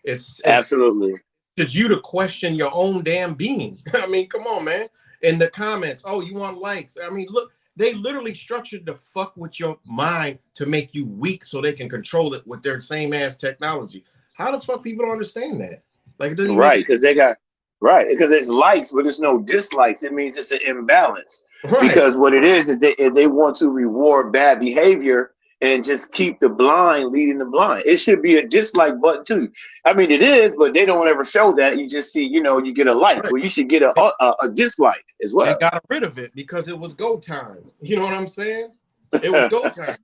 It's absolutely. to you to question your own damn being. I mean, come on, man. In the comments, oh, you want likes? I mean, look, they literally structured to fuck with your mind to make you weak so they can control it with their same ass technology. How the fuck people don't understand that? Like it doesn't even make Right, because they got right because it's likes, but there's no dislikes. It means it's an imbalance. it right. Because what it is they want to reward bad behavior and just keep the blind leading the blind. It should be a dislike button too. I mean, it is, but they don't ever show that. You just see, you know, you get a like. Right. Well, you should get a dislike as They well. got rid of it because it was go time. You know what I'm saying? It was go time.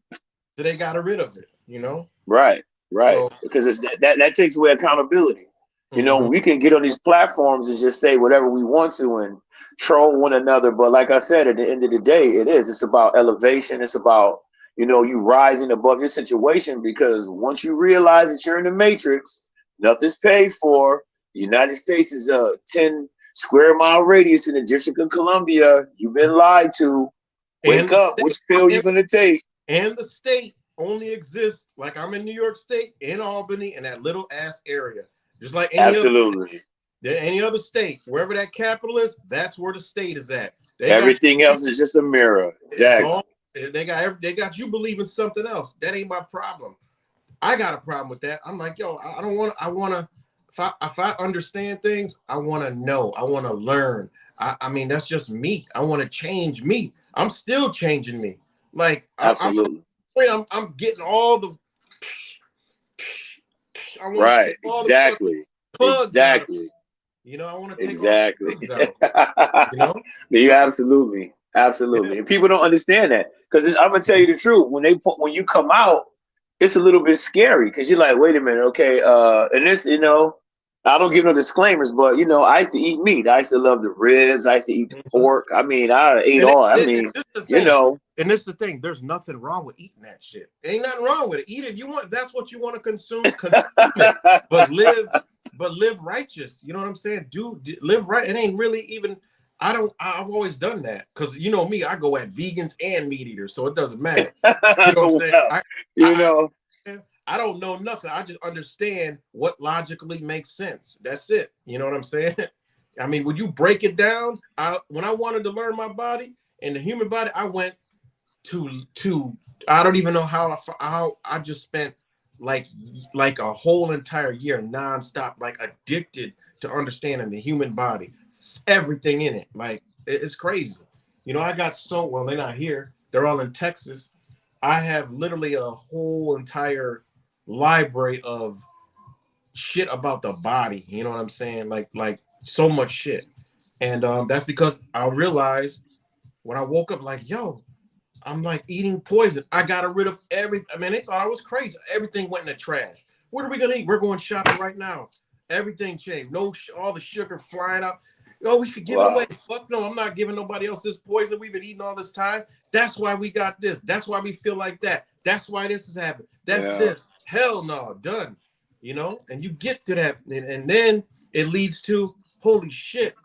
So they got rid of it, you know? Right, right. So Because it's that takes away accountability. You know, mhm. we can get on these platforms and just say whatever we want to and troll one another. But like I said, at the end of the day, it is. It's about elevation. It's about, you know, you rising above your situation because once you realize that you're in the matrix, nothing's paid for. The United States is a 10 square mile radius in the District of Columbia. You've been lied to. and Wake the up. state Which pill you and, gonna take? and the state only exists like I'm in New York State, in Albany, in that little ass area. Just like Absolutely. any other state, wherever that capital is, that's where the state is at. They got Everything else is just a mirror. it's Exactly. all they got you believing something else. That ain't my problem. I got a problem with that. I'm like, yo, I don't want. I want to. If I understand things, I want to know. I want to learn. I mean, that's just me. I want to change me. I'm still changing me. Like Absolutely. I'm getting all the. I want to Right. take all the fucking Exactly. plugs out of. Exactly. You know, I want to take all the Exactly. plugs out. You know. You absolutely, Yeah. absolutely, and people don't understand that because I'm gonna tell you the truth. When you come out, it's a little bit scary because you're like, wait a minute, okay, and this, you know, I don't give no disclaimers, but you know, I used to eat meat. I used to love the ribs. I used to eat the Mhm. pork. I mean, I ate And all. I and mean, this the you thing. know, And this the thing. There's nothing wrong with eating that shit. Ain't nothing wrong with it. Eat it if you want. If that's what you want to consume. Consume it. But live righteous. You know what I'm saying? Live right. It ain't really even. I don't. I've always done that because you know me. I go at vegans and meat eaters, so it doesn't matter. You know what I'm saying? well, you I know, I don't know nothing. I just understand what logically makes sense. That's it. You know what I'm saying? I mean, would you break it down? When I wanted to learn my body and the human body, I went to I don't even know how I just spent like like a whole entire year nonstop, like addicted to understanding the human body, everything in it. Like it's crazy. You know, I got so well. They're not here. They're all in Texas. I have literally a whole entire library of shit about the body. You know what I'm saying? Like so much shit. And that's because I realized when I woke up, like, yo, I'm like eating poison. I got rid of everything. I mean, they thought I was crazy. Everything went in the trash. What are we gonna eat? We're going shopping right now. Everything changed. No, all the sugar flying out. Oh, we could give it away. Wow. Fuck no, I'm not giving nobody else this poison we've been eating all this time. That's why we got this. That's why we feel like that. That's why this has happened. That's Yeah. this. Hell no, done. You know, and you get to that, and then it leads to holy shit.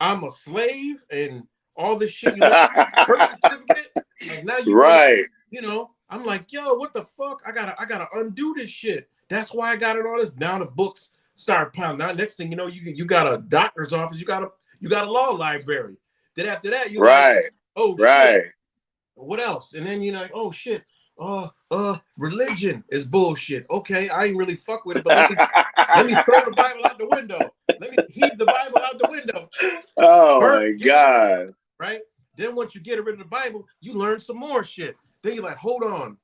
I'm a slave and all this shit you learn birth certificate. Like now you want to, Right. you know, I'm like, yo, what the fuck? I gotta undo this shit. That's why I got it all this. Now the books start pounding. Now next thing you know, you got a doctor's office, you got a law library. Then after that, you're like, Right. oh shit, Right. what else? And then you're like, oh shit, religion is bullshit. Okay, I ain't really fuck with it, but let me throw the Bible out the window. Let me heave the Bible out the window. Oh Burn, my get rid of it, God. right? Then once you get rid of the Bible, you learn some more shit. Then you're like, hold on,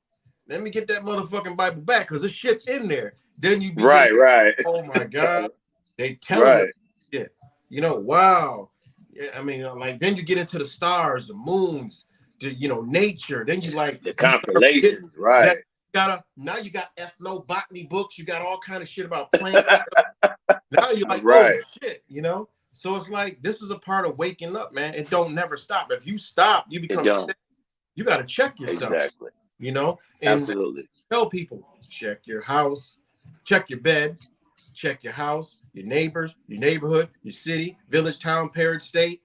let me get that motherfucking Bible back because this shit's in there. Then you begin, Right. Right. oh my God, they telling us Right. shit. You know, wow. Yeah, I mean, like then you get into the stars, the moons, nature. Then you like The you start getting constellations. that Right. now you got ethnobotany books, you got all kind of shit about plants. Now you're like, oh Right. shit. So it's like this is a part of waking up, man. It don't never stop. If you stop, you It become don't. sick. You got to check yourself, Exactly. and Absolutely. tell people, check your house, check your bed, check your house, your neighbors, your neighborhood, your city, village, town, parish, state,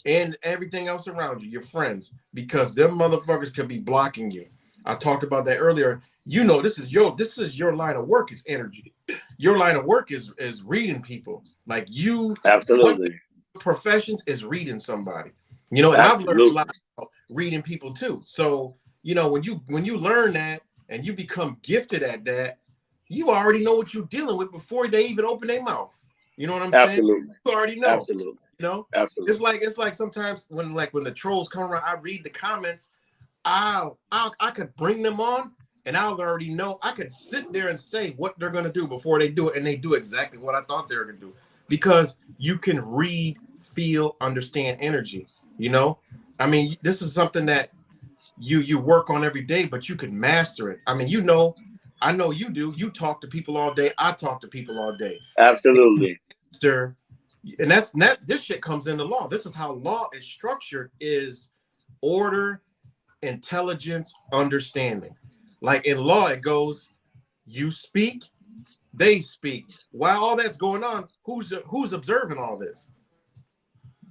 and everything else around you, your friends, because them motherfuckers could be blocking you. I talked about that earlier. This is your line of work is energy. Your line of work is reading people. Like one Absolutely. professions is reading somebody. And I've learned a lot Absolutely. about reading people too. So, when you learn that and you become gifted at that, you already know what you're dealing with before they even open their mouth. You know what I'm saying? Absolutely. You already know. Absolutely. You know, it's Absolutely. like sometimes when the trolls come around, I read the comments. I could bring them on, and I'll already know. I could sit there and say what they're gonna do before they do it, and they do exactly what I thought they were gonna do because you can read, feel, understand energy. You know, I mean, this is something that you work on every day, but you can master it. I mean, I know you do. You talk to people all day. I talk to people all day. Absolutely. Master, and that's not this shit comes into law. This is how law is structured: is order, intelligence, understanding. Like in law, it goes, you speak, they speak. While all that's going on, who's observing all this?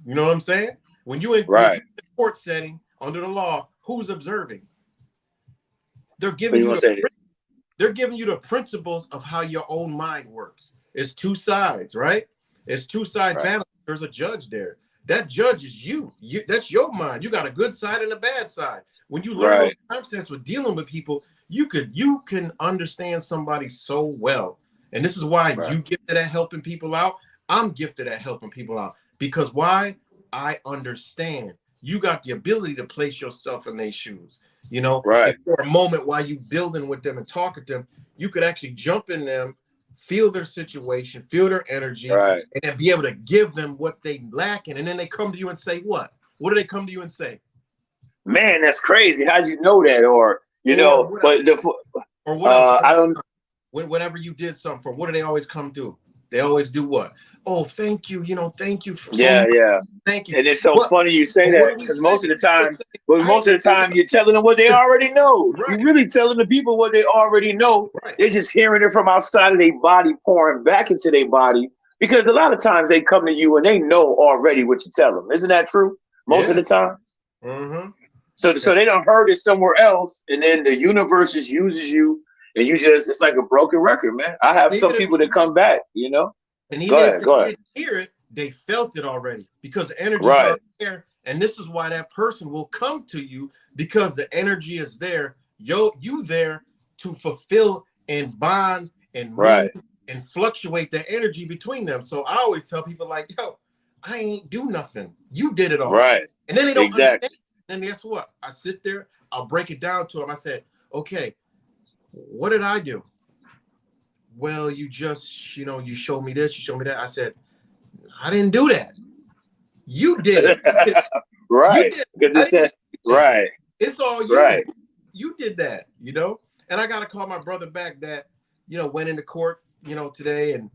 You know what I'm saying? When you Right. in a court setting under the law, who's observing? They're What giving you you want the to say? they're giving you the principles of how your own mind works. It's two sides, right? It's two side Right. battle. There's a judge there. That judge is that's your mind. You got a good side and a bad side. When you learn those Right. concepts with dealing with people, you can understand somebody so well. And this is why Right. you gifted at helping people out. I'm gifted at helping people out. Because why? I understand. You got the ability to place yourself in their shoes. And Right. for a moment while you building with them and talking to them, you could actually jump in them, feel their situation, feel their energy, Right. and then be able to give them what they lacking. And then they come to you and say, what? What do they come to you and say? Man, that's crazy. How'd you know that? Or Or what but else? Or what else? I don't. Whenever you did something for them, what do they always come do? They always do what? Oh, thank you. Thank you for so Yeah. much. Yeah. Thank you. And it's so But funny you say but what that do we because say? most of the They time, say, but I most ain't of the do time you're telling them what they already know. You're right, really telling the people what they already know. right. They're just hearing it from outside of their body, pouring back into their body. Because a lot of times they come to you and they know already what you tell them. Isn't that true? Most of Yeah. the time. Mm-hmm. So they don't heard it somewhere else, and then the universe just uses you, and it's like a broken record, man. I have some Even if people that come back. And Go even if ahead, they go ahead. didn't hear it, they felt it already because the energy's Right, already there. And this is why that person will come to you because the energy is there. You there to fulfill and bond and move right, and fluctuate the energy between them. So I always tell people like, yo, I ain't do nothing. You did it all. right. And then they don't understand. Exactly. And guess what? I sit there, I'll break it down to them. I said, okay, what did I do? Well, you just, you showed me this, you showed me that. I said, I didn't do that. You did it. You Right. did. Because I it didn't says, do it. right, It's all you. right, You did that, you know? And I got to call my brother back that, went into court, today. And,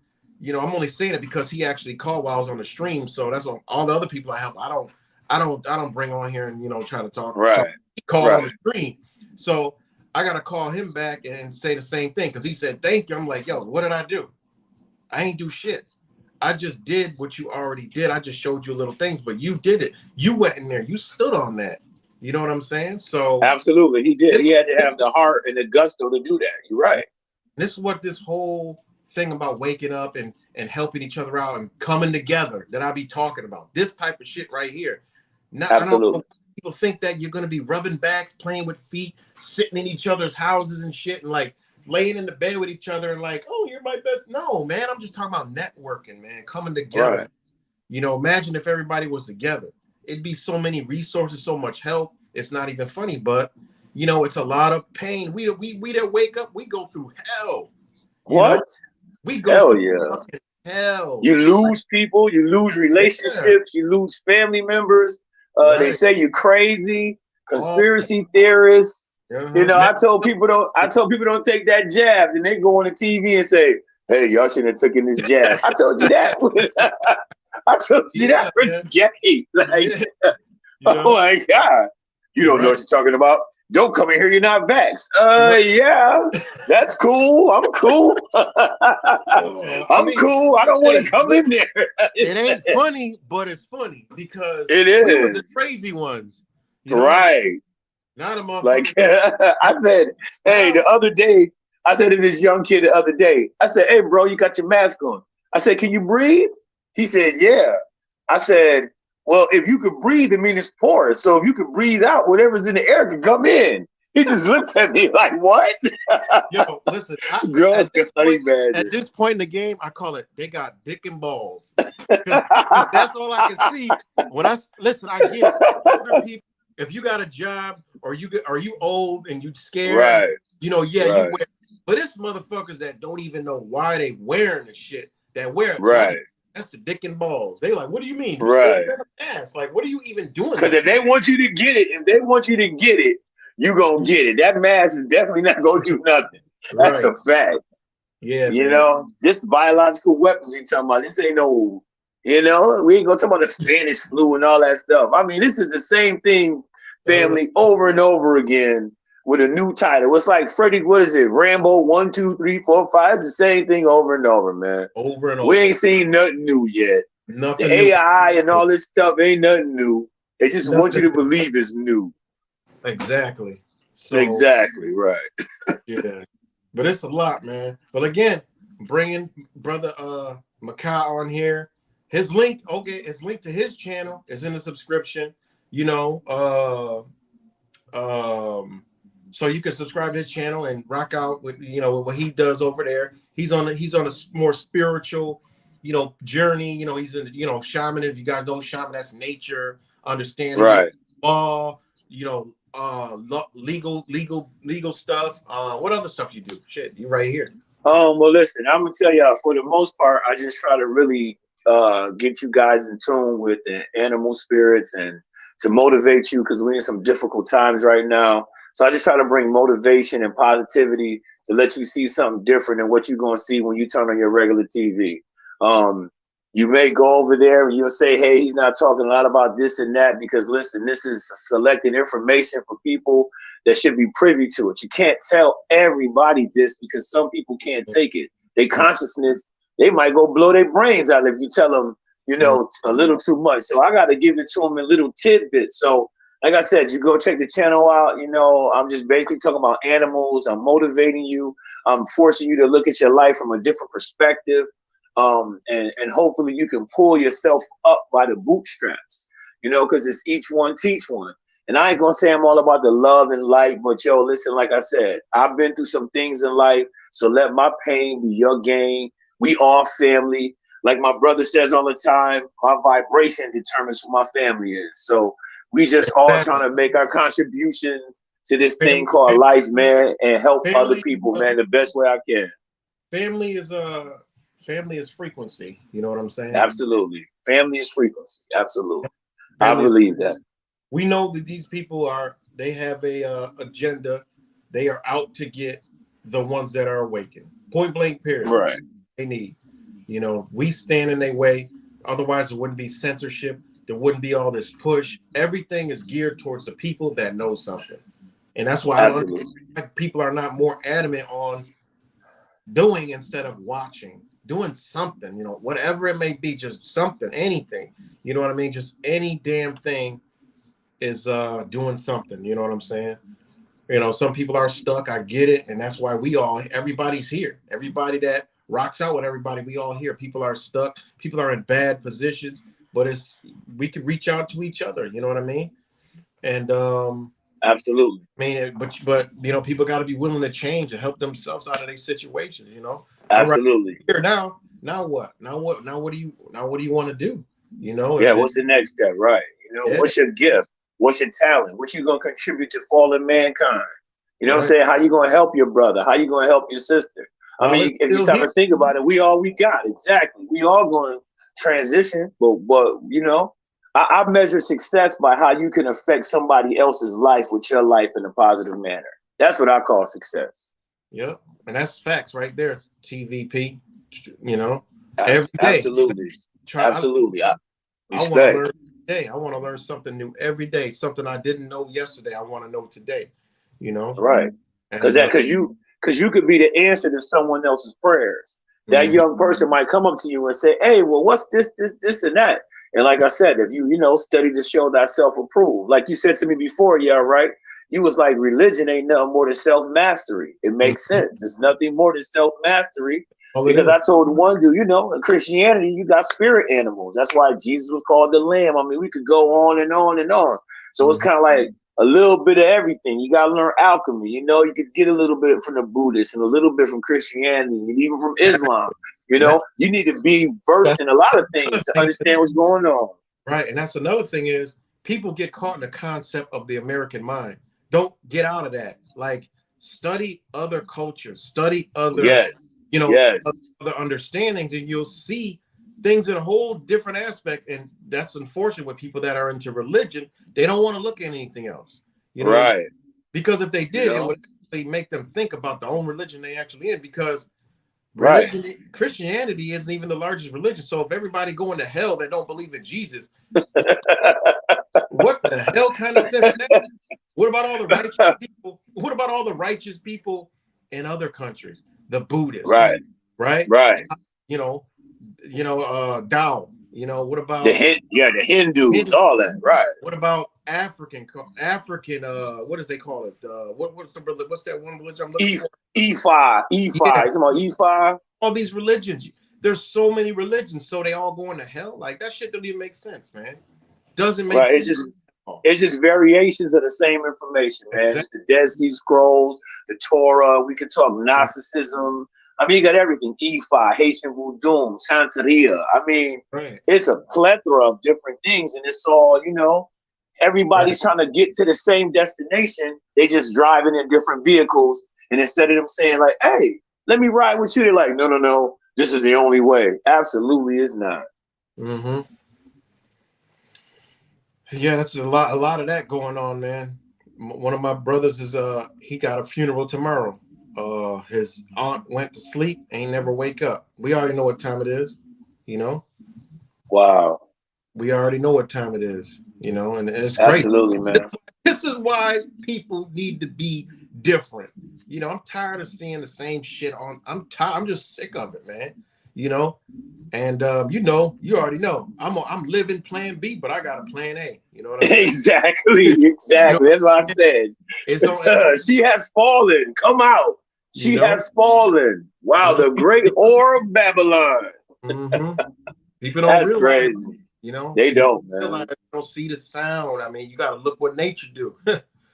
I'm only saying it because he actually called while I was on the stream. So that's all the other people I help. I don't bring on here and, try to talk. right, He called on right. the stream. So I got to call him back and say the same thing. Cause he said, thank you. I'm like, yo, what did I do? I ain't do shit. I just did what you already did. I just showed you little things, but you did it. You went in there. You stood on that. You know what I'm saying? So Absolutely. He did. He this, had to this, have the heart and the gusto to do that. You're right. this is what this whole thing about waking up and helping each other out and coming together that I be talking about. This type of shit right here. Now I don't know. Absolutely. People think that you're gonna be rubbing backs, playing with feet, sitting in each other's houses and shit, and like laying in the bed with each other and like, oh, you're my best. No, man, I'm just talking about networking, man, coming together. Right. Imagine if everybody was together. It'd be so many resources, so much help. It's not even funny, but it's a lot of pain. We that wake up, we go through hell. What? We go Hell through yeah. fucking hell. You lose people, you lose Yeah, relationships, you lose family members. They right. say you're crazy, All that. conspiracy theorists. Uh-huh. I told people don't take that jab, and they go on the TV and say, "Hey, y'all shouldn't have taken this jab." I told you that. I told you that Yeah, for man. decades. Like, Yeah, oh my God, you don't know right. what you're talking about. Don't come in here. You're not vaxxed. Right. Yeah, that's cool. I'm cool. I I'm mean, cool. I don't want to hey, come look, in there. it ain't funny, but it's funny because It we was the is. crazy ones, Right. Not a Like motherfucker. I said, hey, Now, the other day, I said to this young kid the other day, I said, hey, bro, you got your mask on. I said, can you breathe? He said, yeah. I said, well, if you could breathe, it means it's porous. So if you could breathe out, whatever's in the air can come in. He just looked at me like, what? yo, listen. Girl, At this honey point, badger. in the game, I call it they got dick and balls because that's all I can see. When I listen, I get it. Older people, if you got a job or are you old and you scared, Right, yeah, you right, wear. But it's motherfuckers that don't even know why they wearing the shit that wear it. So right, that's the dick and balls. They like, what do you mean? You still right. wear a mask? Like, what are you even doing Because that if for? they want you to get it, you gonna get it. That mask is definitely not gonna do nothing. That's Right. a fact. Yeah, man. This biological weapons we talking about. This ain't no, we ain't gonna talk about the Spanish flu and all that stuff. I mean, this is the same thing, Uh, family, over and over again with a new title. It's like Freddy, what is it? Rambo 1, 2, 3, 4, 5. It's the same thing over and over, man. over and We over. ain't seen nothing new yet. The Nothing new. AI and all this stuff ain't nothing new. They just want you Nothing to new. believe it's new. Exactly. So Exactly, right. yeah, but it's a lot, man. But again, bringing brother Mahka on here, his link, okay, it's linked to his channel. It's in the subscription. You know, so you can subscribe to his channel and rock out with with what he does over there. He's on a more spiritual, journey. He's in shaman. If you guys know shaman, that's nature, understanding Right. law, legal stuff. What other stuff you do? Shit, you right here. Well, listen, I'm gonna tell y'all. For the most part, I just try to really get you guys in tune with the animal spirits and to motivate you because we're in some difficult times right now. So I just try to bring motivation and positivity to let you see something different than what you're gonna see when you turn on your regular TV. Um, you may go over there and you'll say, "Hey, he's not talking a lot about this and that," because listen, this is selected information for people that should be privy to it. You can't tell everybody this because some people can't take it. Their consciousness, they might go blow their brains out if you tell them, a little too much. So I got to give it to them in little tidbits. So, like I said, you go check the channel out. I'm just basically talking about animals. I'm motivating you. I'm forcing you to look at your life from a different perspective. And hopefully you can pull yourself up by the bootstraps, because it's each one teach one. And I ain't gonna say I'm all about the love and light, but yo, listen, like I said, I've been through some things in life, so let my pain be your gain. We all family. Like my brother says all the time, my vibration determines who my family is. So we just all Exactly. trying to make our contributions to this thing Family, called life, man, and help other family, people, man, the best way I can. family is family is frequency. You know what I'm saying? Absolutely. Family is frequency. Absolutely. I Family is, believe that. we know that these people they have a agenda. They are out to get the ones that are awakened. Point blank, period. Right. They need. You know, we stand in their way. Otherwise, there wouldn't be censorship. There wouldn't be all this push. Everything is geared towards the people that know something. And that's why I don't Absolutely. like people are not more adamant on doing instead of watching, doing something, you know, whatever it may be, just something, anything. You know what I mean? Just any damn thing is doing something. You know what I'm saying? You know, some people are stuck. I get it. And that's why everybody's here. Everybody that rocks out with everybody, we all here. People are stuck. People are in bad positions, but we can reach out to each other. You know what I mean? And Absolutely. I mean, but you know, people got to be willing to change and help themselves out of these situations. You know, all right, Absolutely. here now. Now what? Now what do you want to do? You know, Yeah, what's the next step? Right. You know, yeah, what's your gift? What's your talent? What you gonna contribute to fallen mankind? You know what I'm right. saying? How you gonna help your brother? How you gonna help your sister? I While it's mean, if you still stop here, and think about it, we all we got. Exactly. We all going to transition, but you know, I measure success by how you can affect somebody else's life with your life in a positive manner. That's what I call success. yep, and that's facts right there. TVP, you know, every day. Absolutely. Try. Absolutely. I want to Respect. learn today. I want to learn something new every day. Something I didn't know yesterday. I want to know today. You know, Right. Because and because you could be the answer to someone else's prayers. That mhm. young person might come up to you and say, "Hey, well, what's this, and that?" And like I said, if you study to show thyself approved, like you said to me before, yeah, right. You was like, religion ain't nothing more than self mastery. It makes Mhm. sense. It's nothing more than self mastery. All it Because is. I told one dude, in Christianity, you got spirit animals. That's why Jesus was called the Lamb. I mean, we could go on and on and on. So it's Mhm. kind of like a little bit of everything. You got to learn alchemy. You could get a little bit from the Buddhists and a little bit from Christianity and even from Islam. And that, You need to be versed that's in a lot of another things to thing, understand what's going on. right? And that's another thing is people get caught in the concept of the American mind. Don't get out of that. Like study other cultures, study other, Yes. you know, Yes. other understandings, and you'll see things in a whole different aspect. And that's unfortunate with people that are into religion. They don't want to look at anything else. You know what I'm saying? Right. Because if they You did, it know? would actually make them think about the own religion they actually in. Because Right. religion, Christianity isn't even the largest religion. So if everybody going to hell that don't believe in Jesus, what the hell kind of sense that? What about all the righteous people? What about all the righteous people in other countries? The Buddhists, Right. right? Right. You know, Tao. You know, what The about the Hindus, Hindu? all that. Right. What about African? What does they call it? What's that one religion I'm looking E for? E5, Yeah, E5. It's about E5. all these religions. There's so many religions, so they all going to hell. Like that shit don't even make sense, man. Doesn't make Right. sense. It's just variations of the same information, man. It's Exactly. the Dead Sea Scrolls, the Torah. We could talk Gnosticism. I mean, you got everything. Ifa, Haitian Voodoo, Santeria. I mean, Right. it's a plethora of different things, and it's all, Right. everybody's trying to get to the same destination. They just driving in different vehicles, and instead of them saying like, "Hey, let me ride with you," they're like, "No, no, no. This is the only way." Absolutely, is not. Mm-hmm. Yeah, that's a lot of that going on, man. One of my brothers is he got a funeral tomorrow. His aunt went to sleep, ain't never wake up. We already know what time it is, you know. Wow. We already know what time it is, and it's crazy. Absolutely, man. This is why people need to be different. I'm tired of seeing the same shit on. I'm tired. I'm just sick of it, man. You know, and you already know. I'm living Plan B, but I got a Plan A. You know what I'm saying? Exactly, You know, exactly. That's what I said. it's on. She has fallen. Come out. You She know, has fallen. Wow, the great whore of Babylon. mm-hmm. People don't That's realize. crazy. You know, They people don't, don't realize. man. They don't see the sound. I mean, you got to look what nature do.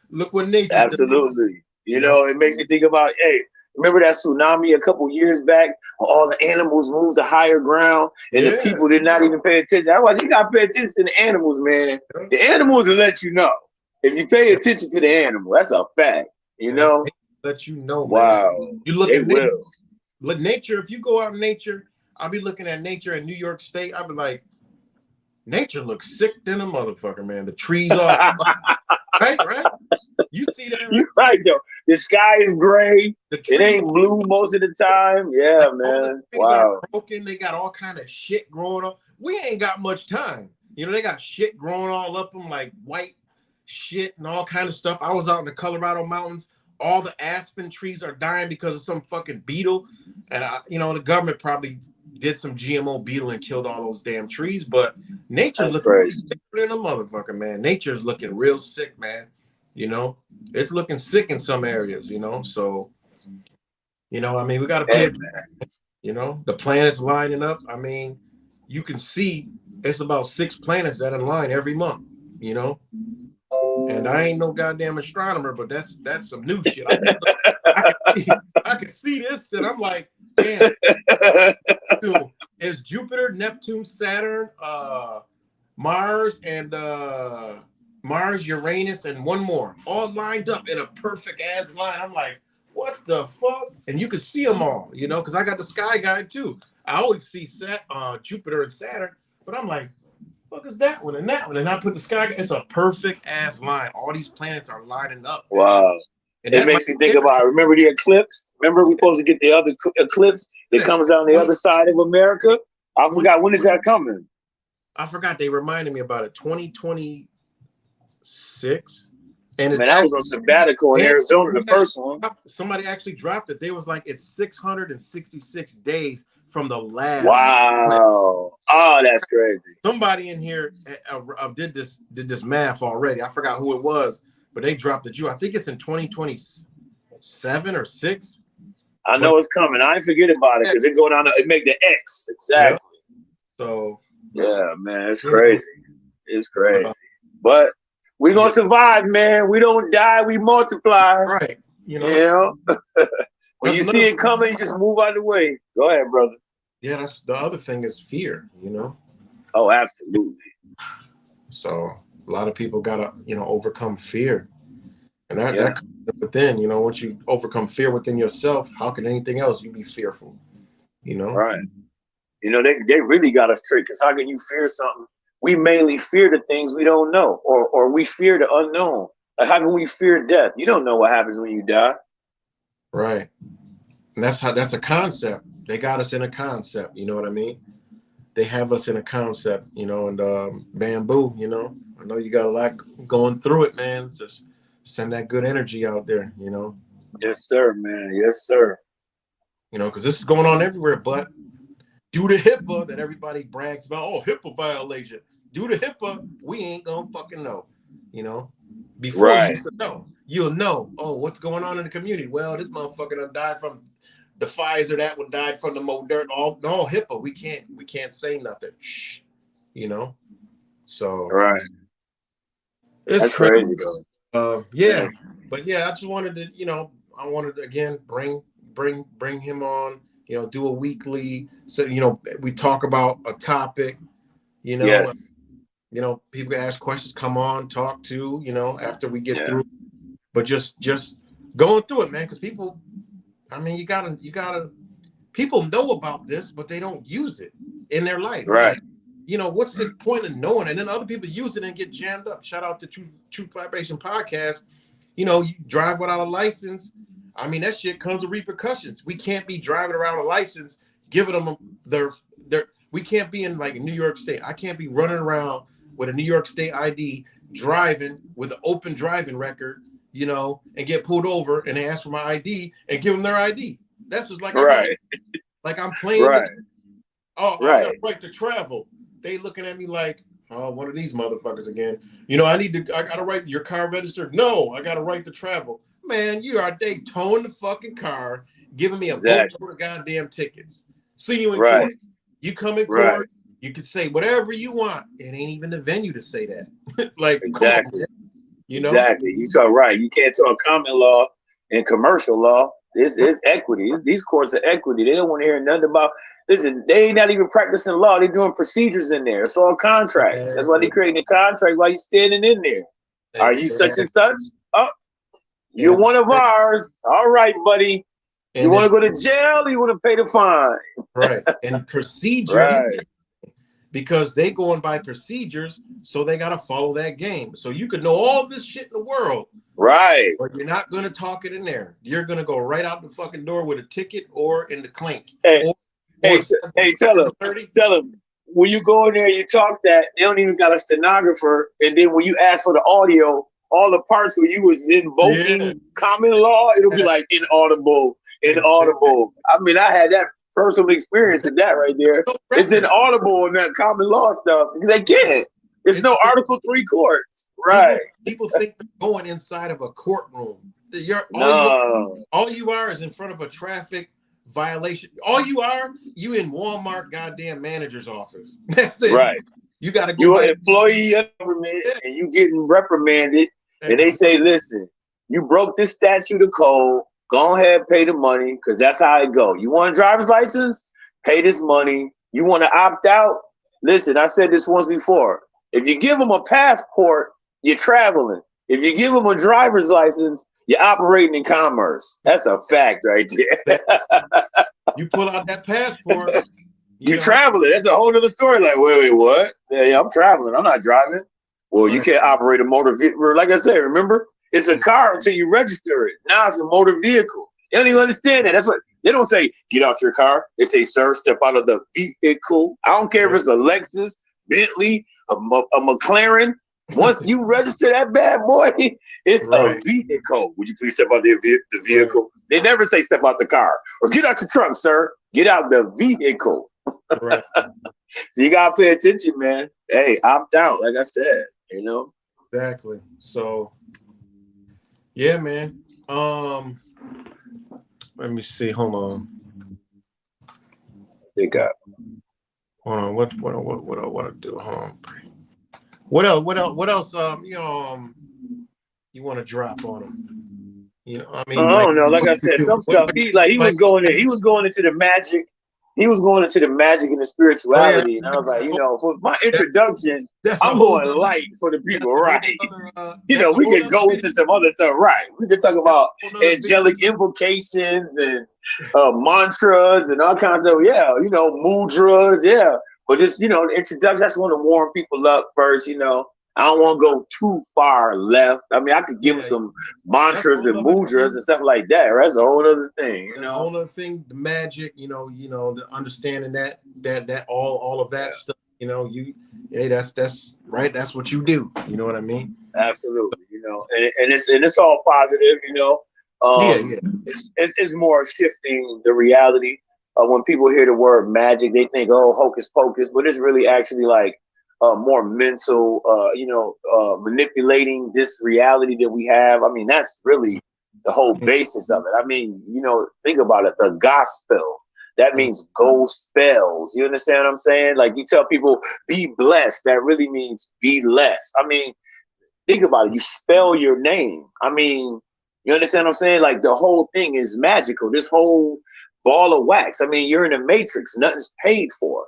Look what nature does. Absolutely. You know. It makes me think about, hey, remember that tsunami a couple years back when all the animals moved to higher ground and the Yeah. people did not even pay attention? I was, you got to pay attention to the animals, man. The animals will let you know. If you pay attention to the animal, that's a fact, you Yeah. know? Let you know, man. Wow. You look They at nature. will. Look, nature. If you go out in nature, I'll be looking at nature in New York State. I'll be like, nature looks sick than a motherfucker, man. The trees are right. You see that, right? You're right, though. The sky is gray. The trees It ain't blue most of the time. Yeah, like, man. all the trees are broken. They got all kind of shit growing up. We ain't got much time. You know, they got shit growing all up them, like white shit and all kind of stuff. I was out in the Colorado mountains. All the aspen trees are dying because of some fucking beetle. And, the government probably did some GMO beetle and killed all those damn trees. But nature's looking sick than a motherfucker, man. Nature's looking real sick, man. You know, it's looking sick in some areas, So, we got to pay attention. The planets lining up. I mean, you can see it's about 6 planets that align every month, And I ain't no goddamn astronomer, but that's some new shit. I can see this, and I'm like, damn. It's Jupiter, Neptune, Saturn, Mars, and Mars, Uranus, and one more, all lined up in a perfect ass line. I'm like, what the fuck? And you can see them all, because I got the sky guide too. I always see Jupiter and Saturn, but I'm like, fuck is that one and that one? And I put the sky guide. It's a perfect ass line. All these planets are lining up. Wow. And it makes me think about, remember the eclipse? Remember we're supposed to get the other eclipse that comes on the other side of America? I forgot, when is that coming? I forgot. They reminded me about it. 2026. And I was on sabbatical in Arizona, the first one. Somebody actually dropped it. They was like, it's 666 days from the last. Wow. Oh, that's crazy. Somebody in here did this math already. I forgot who it was, but they dropped it. I think it's in 2027 or 6. I know it's coming. I ain't forget about it because it go down. It make the X exactly. Yeah. So yeah, man, it's crazy. It's crazy, but we're gonna survive, man. We don't die. We multiply. Right. When you see it coming, you just move out of the way. Go ahead, brother. Yeah, that's the other thing is fear. Oh, absolutely. So a lot of people gotta overcome fear. And that comes within, once you overcome fear within yourself, how can anything else you be fearful? Right. They really got us tricked, because how can you fear something? We mainly fear the things we don't know, or we fear the unknown. Like, how can we fear death? You don't know what happens when you die. Right. And that's a concept. They got us in a concept, you know what I mean? They have us in a concept, and bamboo, I know you got a lot going through it, man. Just send that good energy out there, Yes, sir, man. Yes, sir. Because this is going on everywhere, but due to HIPAA that everybody brags about, oh, HIPAA violation. Due to HIPAA, we ain't gonna fucking know, Before you know, you'll know, oh, what's going on in the community? Well, this motherfucker done died from the Pfizer, that one died from the Moderna. No, HIPAA, we can't say nothing. Shh, So right. It's That's crazy though. Yeah. But yeah, I just wanted to, I wanted to again bring him on, do a weekly, so we talk about a topic, Yes. People ask questions, come on, talk to, after we get through. But just going through it, man, because people, you gotta people know about this, but they don't use it in their life. Right. Like, what's the point of knowing? And then other people use it and get jammed up. Shout out to Truth Vibration Podcast. You drive without a license. That shit comes with repercussions. We can't be driving around a license, giving them their. We can't be in like New York State. I can't be running around with a New York State ID, driving with an open driving record, and get pulled over and they ask for my ID and give them their ID. That's just like like I'm playing. Right. I got a right to travel. They looking at me like, oh, one of these motherfuckers again. I got to write your car registered. No, I got a right to travel. Man, they towing the fucking car, giving me a boatload of goddamn tickets. See you in court. You come in court, you can say whatever you want. It ain't even the venue to say that. Like, exactly. Exactly. You talk right. You can't talk common law and commercial law. This is equity. These courts are equity. They don't want to hear nothing about. Listen, they ain't not even practicing law. They're doing procedures in there. It's all contracts. That's why they creating a contract while you're standing in there. Are you such and such? Oh, you're one of ours. All right, buddy. You And want to then, go to jail? Or you want to pay the fine? right. And procedure, Right. because they going by procedures, so they got to follow that game. So you could know all this shit in the world, Right. but you're not going to talk it in there. You're going to go right out the fucking door with a ticket or in the clink. Hey, Or hey, tell him. When you go in there, you talk that they don't even got a stenographer, and then when you ask for the audio, all the parts where you was invoking common law, it'll be like inaudible, inaudible. I mean, I had that personal experience of that right there. It's inaudible in that common law stuff because they can't. It's no Article 3 courts, right? People think they're going inside of a courtroom. All you are is in front of a traffic violation. All you are, you in Walmart goddamn manager's office. That's it. Right. You got to go. You're an employee of government and you getting reprimanded, and they say, "Listen, you broke this statute of code. Go ahead, pay the money, because that's how it go. You want a driver's license? Pay this money. You want to opt out? Listen, I said this once before. If you give them a passport, you're traveling. If you give them a driver's license, you're operating in commerce. That's a fact right there. You pull out that passport. You're traveling. That's a whole other story. Like, wait, what? Yeah, I'm traveling. I'm not driving. Well, you can't operate a motor vehicle. Like I said, remember, it's a car until you register it. Now it's a motor vehicle. They don't even understand that. That's what they don't say. Get out your car. They say, sir, step out of the vehicle. I don't care if it's a Lexus, Bentley, a McLaren. Once you register that bad boy, it's a vehicle. Would you please step out the vehicle? They never say step out the car or get out your trunk, sir. Get out the vehicle. Right. So you gotta pay attention, man. Hey, opt out, like I said, Exactly. So yeah, man. Let me see. Hold on. Pick up. Hold on. What I want to do? Hold on. What else? You want to drop on him? I mean, I don't know. Like I said, some stuff. He was going into the magic. He was going into the magic and the spirituality, and I was like, for my introduction, I'm going light for the people, right? We could go into some other stuff, right? We could talk about angelic invocations and mantras and all kinds of, mudras, yeah. But just, the introduction, I just want to warm people up first, I don't want to go too far left. I mean, I could give them some mantras and mudras and stuff like that. Right? That's a whole other thing. That's a whole other thing. The magic, the understanding that all of that stuff. That's right. That's what you do. You know what I mean? Absolutely. And it's all positive. It's more shifting the reality. When people hear the word magic, they think, oh, hocus pocus, but it's really actually like more mental, manipulating this reality that we have. I mean, that's really the whole basis of it. I mean, think about it. The gospel, that means go spells. You understand what I'm saying? Like you tell people, be blessed. That really means be less. I mean, think about it. You spell your name. I mean, you understand what I'm saying? Like the whole thing is magical. This whole ball of wax. I mean, you're in a matrix. Nothing's paid for.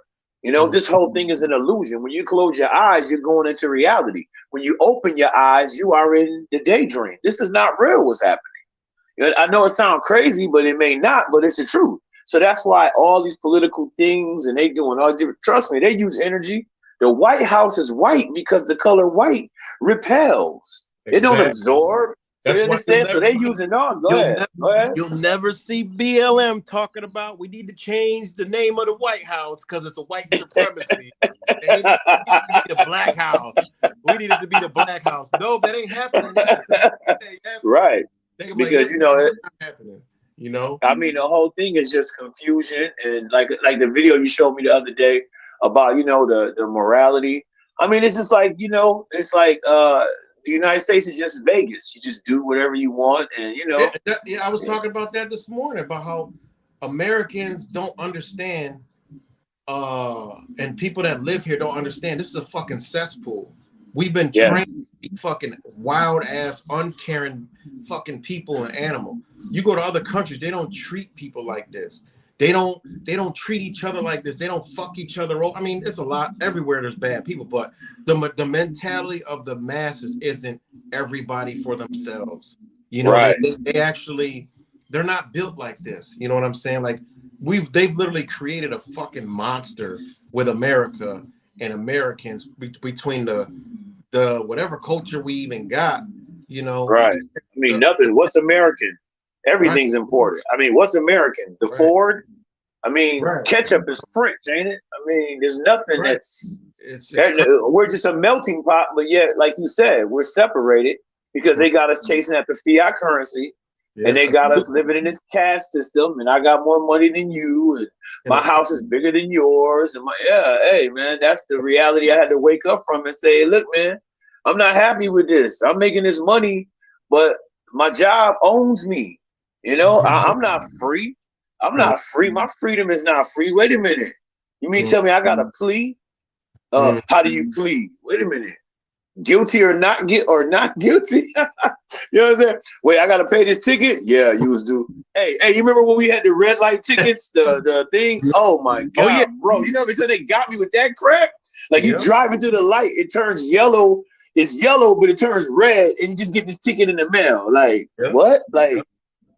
This whole thing is an illusion. When you close your eyes, you're going into reality. When you open your eyes, you are in the daydream. This is not real what's happening. I know it sounds crazy, but it may not, but it's the truth. So that's why all these political things and they doing all different, trust me, they use energy. The White House is white because the color white repels. Exactly. It don't absorb. So you understand? So they using on. Go ahead. You'll never see BLM talking about we need to change the name of the White House because it's a white supremacy. It needs to be the Black House. We need it to be the Black House. No, that ain't happening. Right. Because it's happening. I mean, the whole thing is just confusion, and like the video you showed me the other day about the morality. I mean, it's just like it's like the United States is just Vegas. You just do whatever you want, and I was talking about that this morning about how Americans don't understand, and people that live here don't understand. This is a fucking cesspool. We've been trained to be fucking wild ass, uncaring fucking people and animal. You go to other countries, they don't treat people like this. They don't treat each other like this. They don't fuck each other over. I mean, there's a lot everywhere. There's bad people, but the mentality of the masses isn't everybody for themselves. Right. They actually they're not built like this. You know what I'm saying? Like they've literally created a fucking monster with America and Americans between the whatever culture we even got. You know, Right. I mean, the nothing. What's American? right, Everything's important. I mean, what's American? The right, Ford? I mean, right. ketchup is French, ain't it? I mean, there's nothing Right. that's It's crazy. we're just a melting pot, but yet, like you said, we're separated because they got us chasing at the fiat currency and Yeah. they got us living in this caste system. And I got more money than you, and And my house is bigger than yours. And hey, man, that's the reality I had to wake up from and say, look, man, I'm not happy with this. I'm making this money, but my job owns me. You know, I'm not free. I'm not free. My freedom is not free. Wait a minute. You mean tell me I got a plea? How do you plead? Wait a minute. Guilty or not guilty? You know what I'm saying? Wait, I gotta pay this ticket? Yeah, you was due. Hey, you remember when we had the red light tickets, the things? Oh my oh yeah, god, bro. You know what I'm saying? They got me with that crap. Like you yeah, driving through the light, it turns yellow. It's yellow, but it turns red, and you just get this ticket in the mail. Like yeah, what? yeah. Like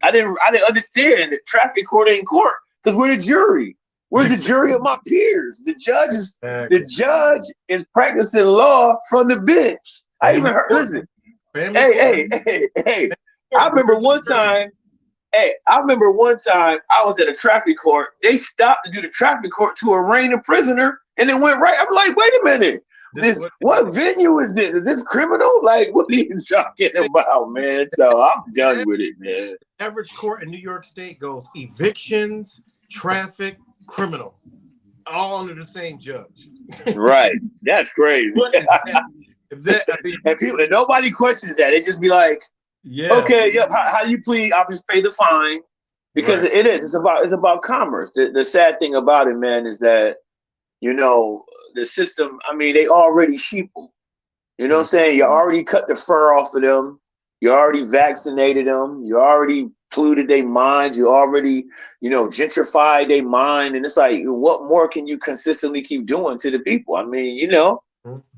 I didn't understand that traffic court ain't court because we're the jury. Where's the jury of my peers? The Exactly. judge is practicing law from the bench. I even Family heard. court. Listen, Family court. hey. I Court. remember Where's the one jury? time. Hey, I remember one time I was at a traffic court. They stopped to do the traffic court to arraign a prisoner, and it went right. I'm like, wait a minute. This is What venue is this? Is this criminal? Like, what are you talking about, man? So I'm done with it, man. average court in New York State goes evictions, traffic, criminal, all under the same judge. Right. That's crazy. What is that? If that, I mean, And nobody questions that. They just be like, yeah, okay, yep, how you plead, I'll just pay the fine. Because right. it's about commerce. The sad thing about it, man, is that, you know, the system, I mean, they already sheeple. You know what I'm saying? You already cut the fur off of them. You already vaccinated them. You already polluted their minds. You already, gentrified their mind. And it's like, what more can you consistently keep doing to the people? I mean,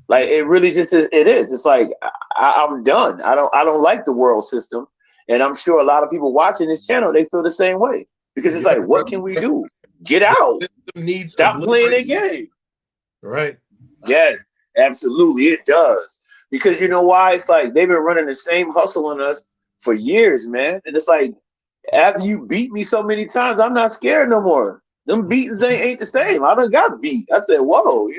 like it really just is. It is. It's like I'm done. I don't like the world system, and I'm sure a lot of people watching this channel they feel the same way because it's Yeah, like, what can we do? Get out. system needs Stop playing obliterate. their game. Right. Yes, absolutely, it does. Because you know why? It's like they've been running the same hustle on us for years, man. And it's like after you beat me so many times, I'm not scared no more. Them beatings they ain't the same. I done got beat. I said, whoa,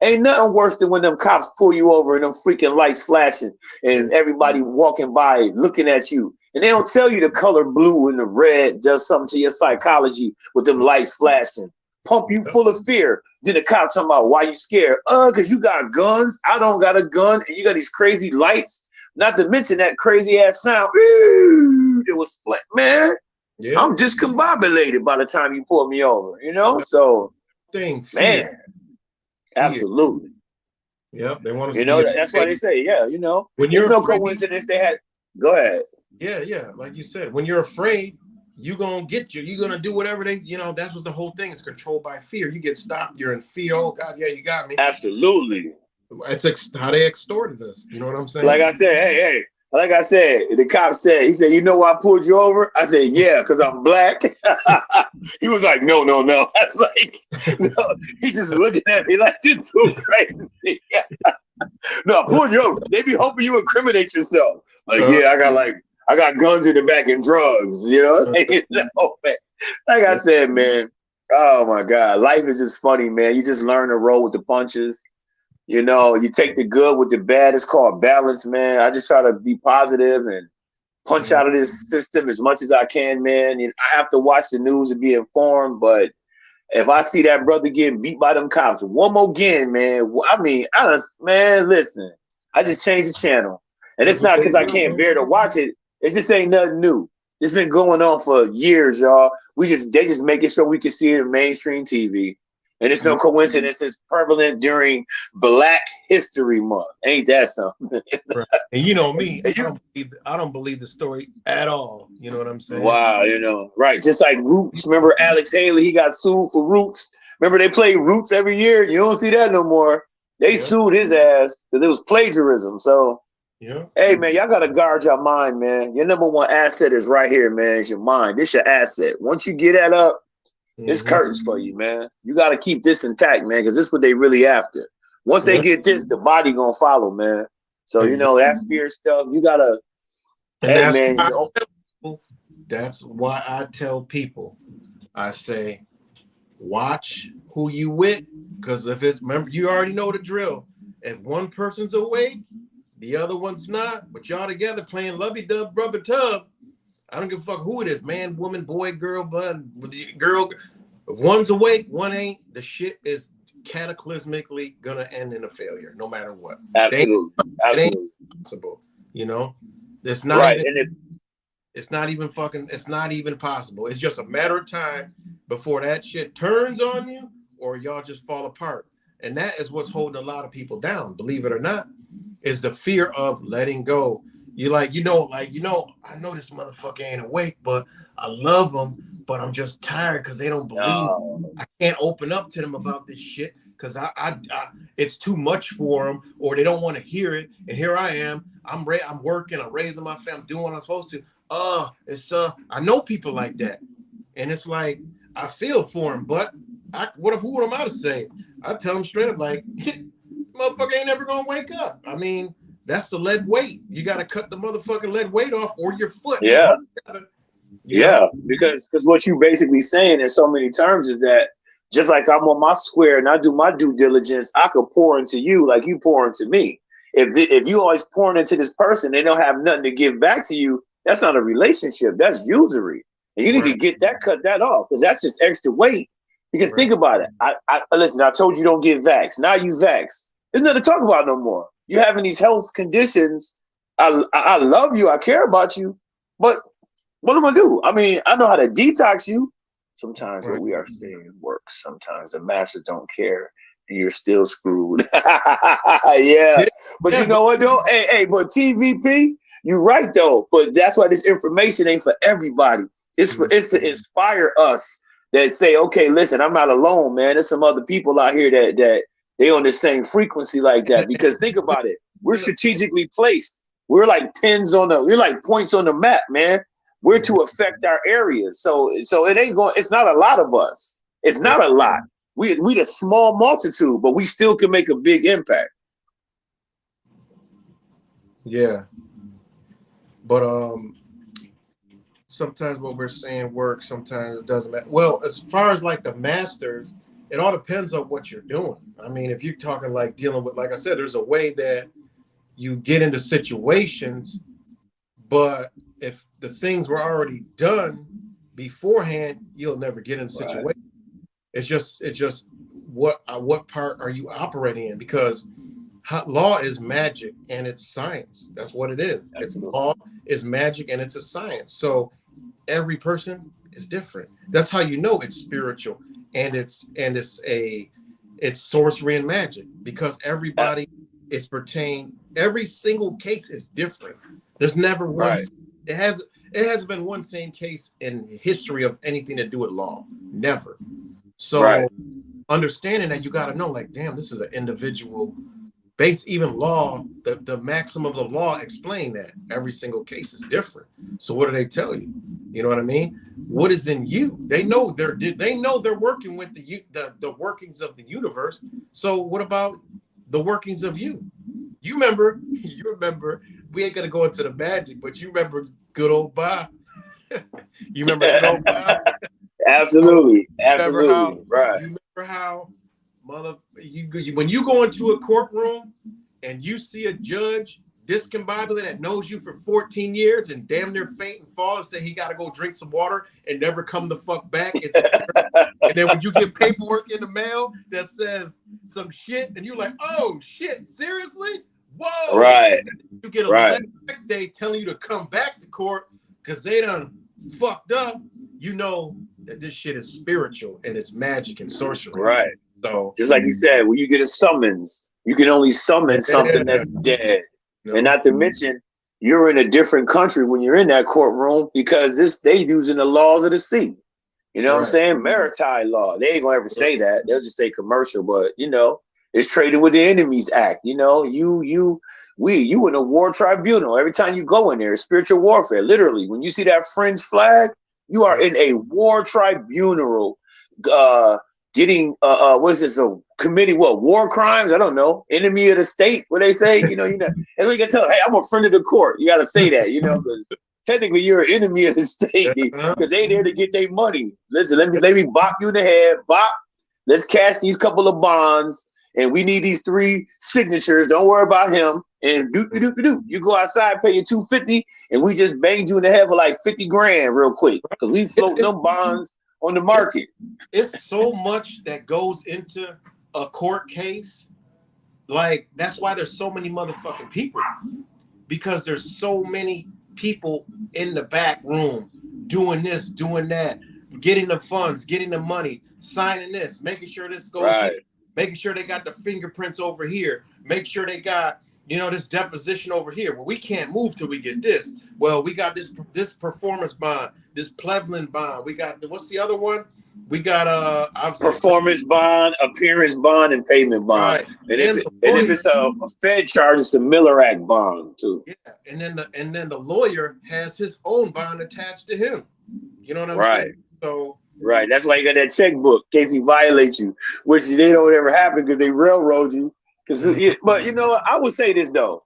ain't nothing worse than when them cops pull you over and them freaking lights flashing Yeah. and everybody walking by looking at you. And they don't tell you the color blue and the red does something to your psychology with them lights flashing. Pump you full of fear. Then the cop talking about why you scared. Because you got guns. I don't got a gun. And you got these crazy lights. Not to mention that crazy ass sound. It was like, man, Yeah. I'm discombobulated by the time you pull me over, So, Thing fear. man, absolutely. Yep. They want us to be That's why they say, yeah, when it's you're no afraid. coincidence they had. Go ahead. Yeah, yeah. Like you said, when you're afraid, you're gonna get you. You're gonna do whatever they, that's what the whole thing is controlled by fear. You get stopped, you're in fear. Oh God, yeah, you got me. Absolutely. It's how they extorted us. You know what I'm saying? Like I said, hey. Like I said, the cop said, he said, you know why I pulled you over? I said, yeah, because I'm black. He was like, no. I was like, no. He just looking at me like, this dude crazy. No, I pulled you over. They be hoping you incriminate yourself. Like, yeah, I got guns in the back and drugs, man. Like I said, man, oh my God, life is just funny, man. You just learn to roll with the punches. You take the good with the bad. It's called balance, man. I just try to be positive and punch out of this system as much as I can, man. I have to watch the news and be informed, but if I see that brother getting beat by them cops one more again, man, I mean, man, listen, I just changed the channel. And it's not because I can't bear to watch it. It just ain't nothing new. It's been going on for years, y'all. They just making sure we can see it in mainstream TV. And it's no coincidence it's prevalent during Black History Month. Ain't that something? Right. And you know me, I don't believe the story at all. You know what I'm saying? Wow, right. Just like Roots. Remember Alex Haley, he got sued for Roots. Remember they play Roots every year? You don't see that no more. They sued his ass because it was plagiarism. So Yeah. Hey man, y'all gotta guard your mind, man. Your number one asset is right here, man. It's your mind. This your asset. Once you get that up, it's Mm-hmm. curtains for you, man. You gotta keep this intact, man, because this is what they really after. Once they Yeah. get this, the body gonna follow, man. So you know that fear stuff. You gotta, And hey man. that's why I tell people, I say, watch who you with, because if it's, remember, you already know the drill. If one person's awake, the other one's not, but y'all together playing lovey dub rubber tub, I don't give a fuck who it is, man, woman, boy, girl, bud, girl. If one's awake, one ain't, the shit is cataclysmically gonna end in a failure, no matter what. Absolutely, It ain't absolutely. possible, you know. It's not Right, even. and if It's not even fucking. It's not even possible. It's just a matter of time before that shit turns on you, or y'all just fall apart. And that is what's holding a lot of people down. Believe it or not, is the fear of letting go. You like, I know this motherfucker ain't awake, but I love him, but I'm just tired because they don't believe me. I can't open up to them about this shit because I it's too much for them, or they don't want to hear it. And here I am. I'm working. I'm raising my family. I'm doing what I'm supposed to. I know people like that, and it's like I feel for them, but who am I to say? I tell them straight up, like, motherfucker ain't never gonna wake up. I mean, that's the lead weight. You got to cut the motherfucking lead weight off, or your foot. yeah, You know? because what you basically saying in so many terms is that just like I'm on my square and I do my due diligence, I could pour into you like you pour into me. If you always pouring into this person, they don't have nothing to give back to you. That's not a relationship. That's usury, and you need to Right. get that, cut that off, because that's just extra weight. Because Right. think about it. I listen. I told you don't get vaxxed. Now you vaxxed. There's nothing to talk about no more. You having these health conditions. I love you. I care about you, but what am I do? I mean, I know how to detox you. Sometimes what Right. we are saying works. Sometimes the masters don't care, and you're still screwed. Yeah, Yeah. but Yeah. you But know what though? Hey, but TVP, you're right though. But that's why this information ain't for everybody. It's to inspire us that say, okay, listen, I'm not alone, man. There's some other people out here that they on the same frequency like that. Because think about it, we're strategically placed. We're like points on the map, man. We're to affect our areas. So it ain't going, it's not a lot of us. It's right. not a lot. We the small multitude, but we still can make a big impact. Yeah. But sometimes what we're saying works, sometimes it doesn't matter. Well, as far as like the masters, it all depends on what you're doing. I mean, if you're talking like dealing with, like I said, there's a way that you get into situations, but if the things were already done beforehand, you'll never get in a Right. situation. It's just what part are you operating in? Because law is magic and it's science. That's what it is. It's Absolutely. law is magic and it's a science. So every person is different. That's how you know it's spiritual and it's sorcery and magic because everybody is pertained. Every single case is different. There's never one. Right. It has it has been one same case in history of anything to do with law. Never. Right. So understanding that you got to know, like, damn, this is an individual base. Even law, the maximum of the law explain that every single case is different. So what do they tell you? You know what I mean? What is in you? They know they're working with the workings of the universe. So what about the workings of you? You remember we ain't gonna go into the magic, but you remember good old Bob. You remember good old Bob? Oh, Absolutely. remember how Absolutely. Right. you remember how when you go into a courtroom and you see a judge discombobulated that knows you for 14 years and damn near faint and fall and say he got to go drink some water and never come the fuck back. And then when you get paperwork in the mail that says some shit and you're like, oh shit, seriously? Whoa. Right. And you get a Right. letter the next day telling you to come back to court because they done fucked up. You know that this shit is spiritual and it's magic and sorcery. Right. So Just like you said, when you get a summons, you can only summon something yeah, that's dead. And no, not to mention, you're in a different country when you're in that courtroom because they using the laws of the sea. You know what I'm right. saying? Maritime law. They ain't gonna ever say that. They'll just say commercial, but It's Trading with the Enemies Act. You know, you in a war tribunal. Every time you go in there, it's spiritual warfare. Literally, when you see that fringe flag, you are in a war tribunal. Uh, Getting what is this? A committing what war crimes? I don't know. Enemy of the state. What they say? And we can tell. Hey, I'm a friend of the court. You got to say that. Because technically you're an enemy of the state because they there to get their money. Listen, let me bop you in the head. Bop. Let's cash these couple of bonds, and we need these 3 signatures. Don't worry about him. And do. You go outside, pay your $250, and we just banged you in the head for like 50 grand real quick because we float them bonds on the market. It's so much that goes into a court case. Like, that's why there's so many motherfucking people, because there's so many people in the back room doing this, doing that, getting the funds, getting the money, signing this, making sure this goes here, making sure they got the fingerprints over here, make sure they got, this deposition over here. Well, we can't move till we get this. Well, we got this performance bond, this Plevlin bond. We got what's the other one? We got performance bond, appearance bond, and payment bond. Right. And if it's a Fed charge, it's a Miller Act bond too. Yeah, and then the lawyer has his own bond attached to him. You know what I'm saying? So right, that's why you got that checkbook in case he violates you, which they don't ever happen because they railroad you. But I would say this though.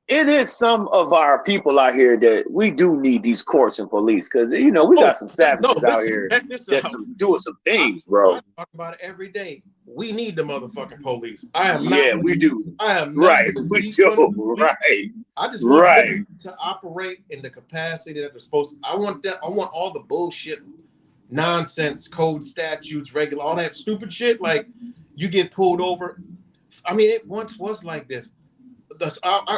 It is some of our people out here that we do need these courts and police because we got some savages out here that's doing some things, bro. I talk about it every day. We need the motherfucking police. I am not. Yeah, we do. I am not. Right, we do. Right. I just want them to operate in the capacity that they're supposed to. I want all the bullshit, nonsense, code statutes, regular, all that stupid shit. Like, you get pulled over. I mean, it once was like this.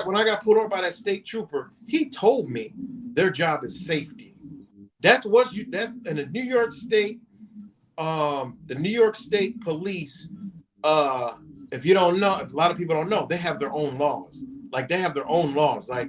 When I got pulled over by that state trooper, he told me their job is safety. That's in the New York State, the New York State Police. If you don't know, if a lot of people don't know, they have their own laws. Like, they have their own laws. Like,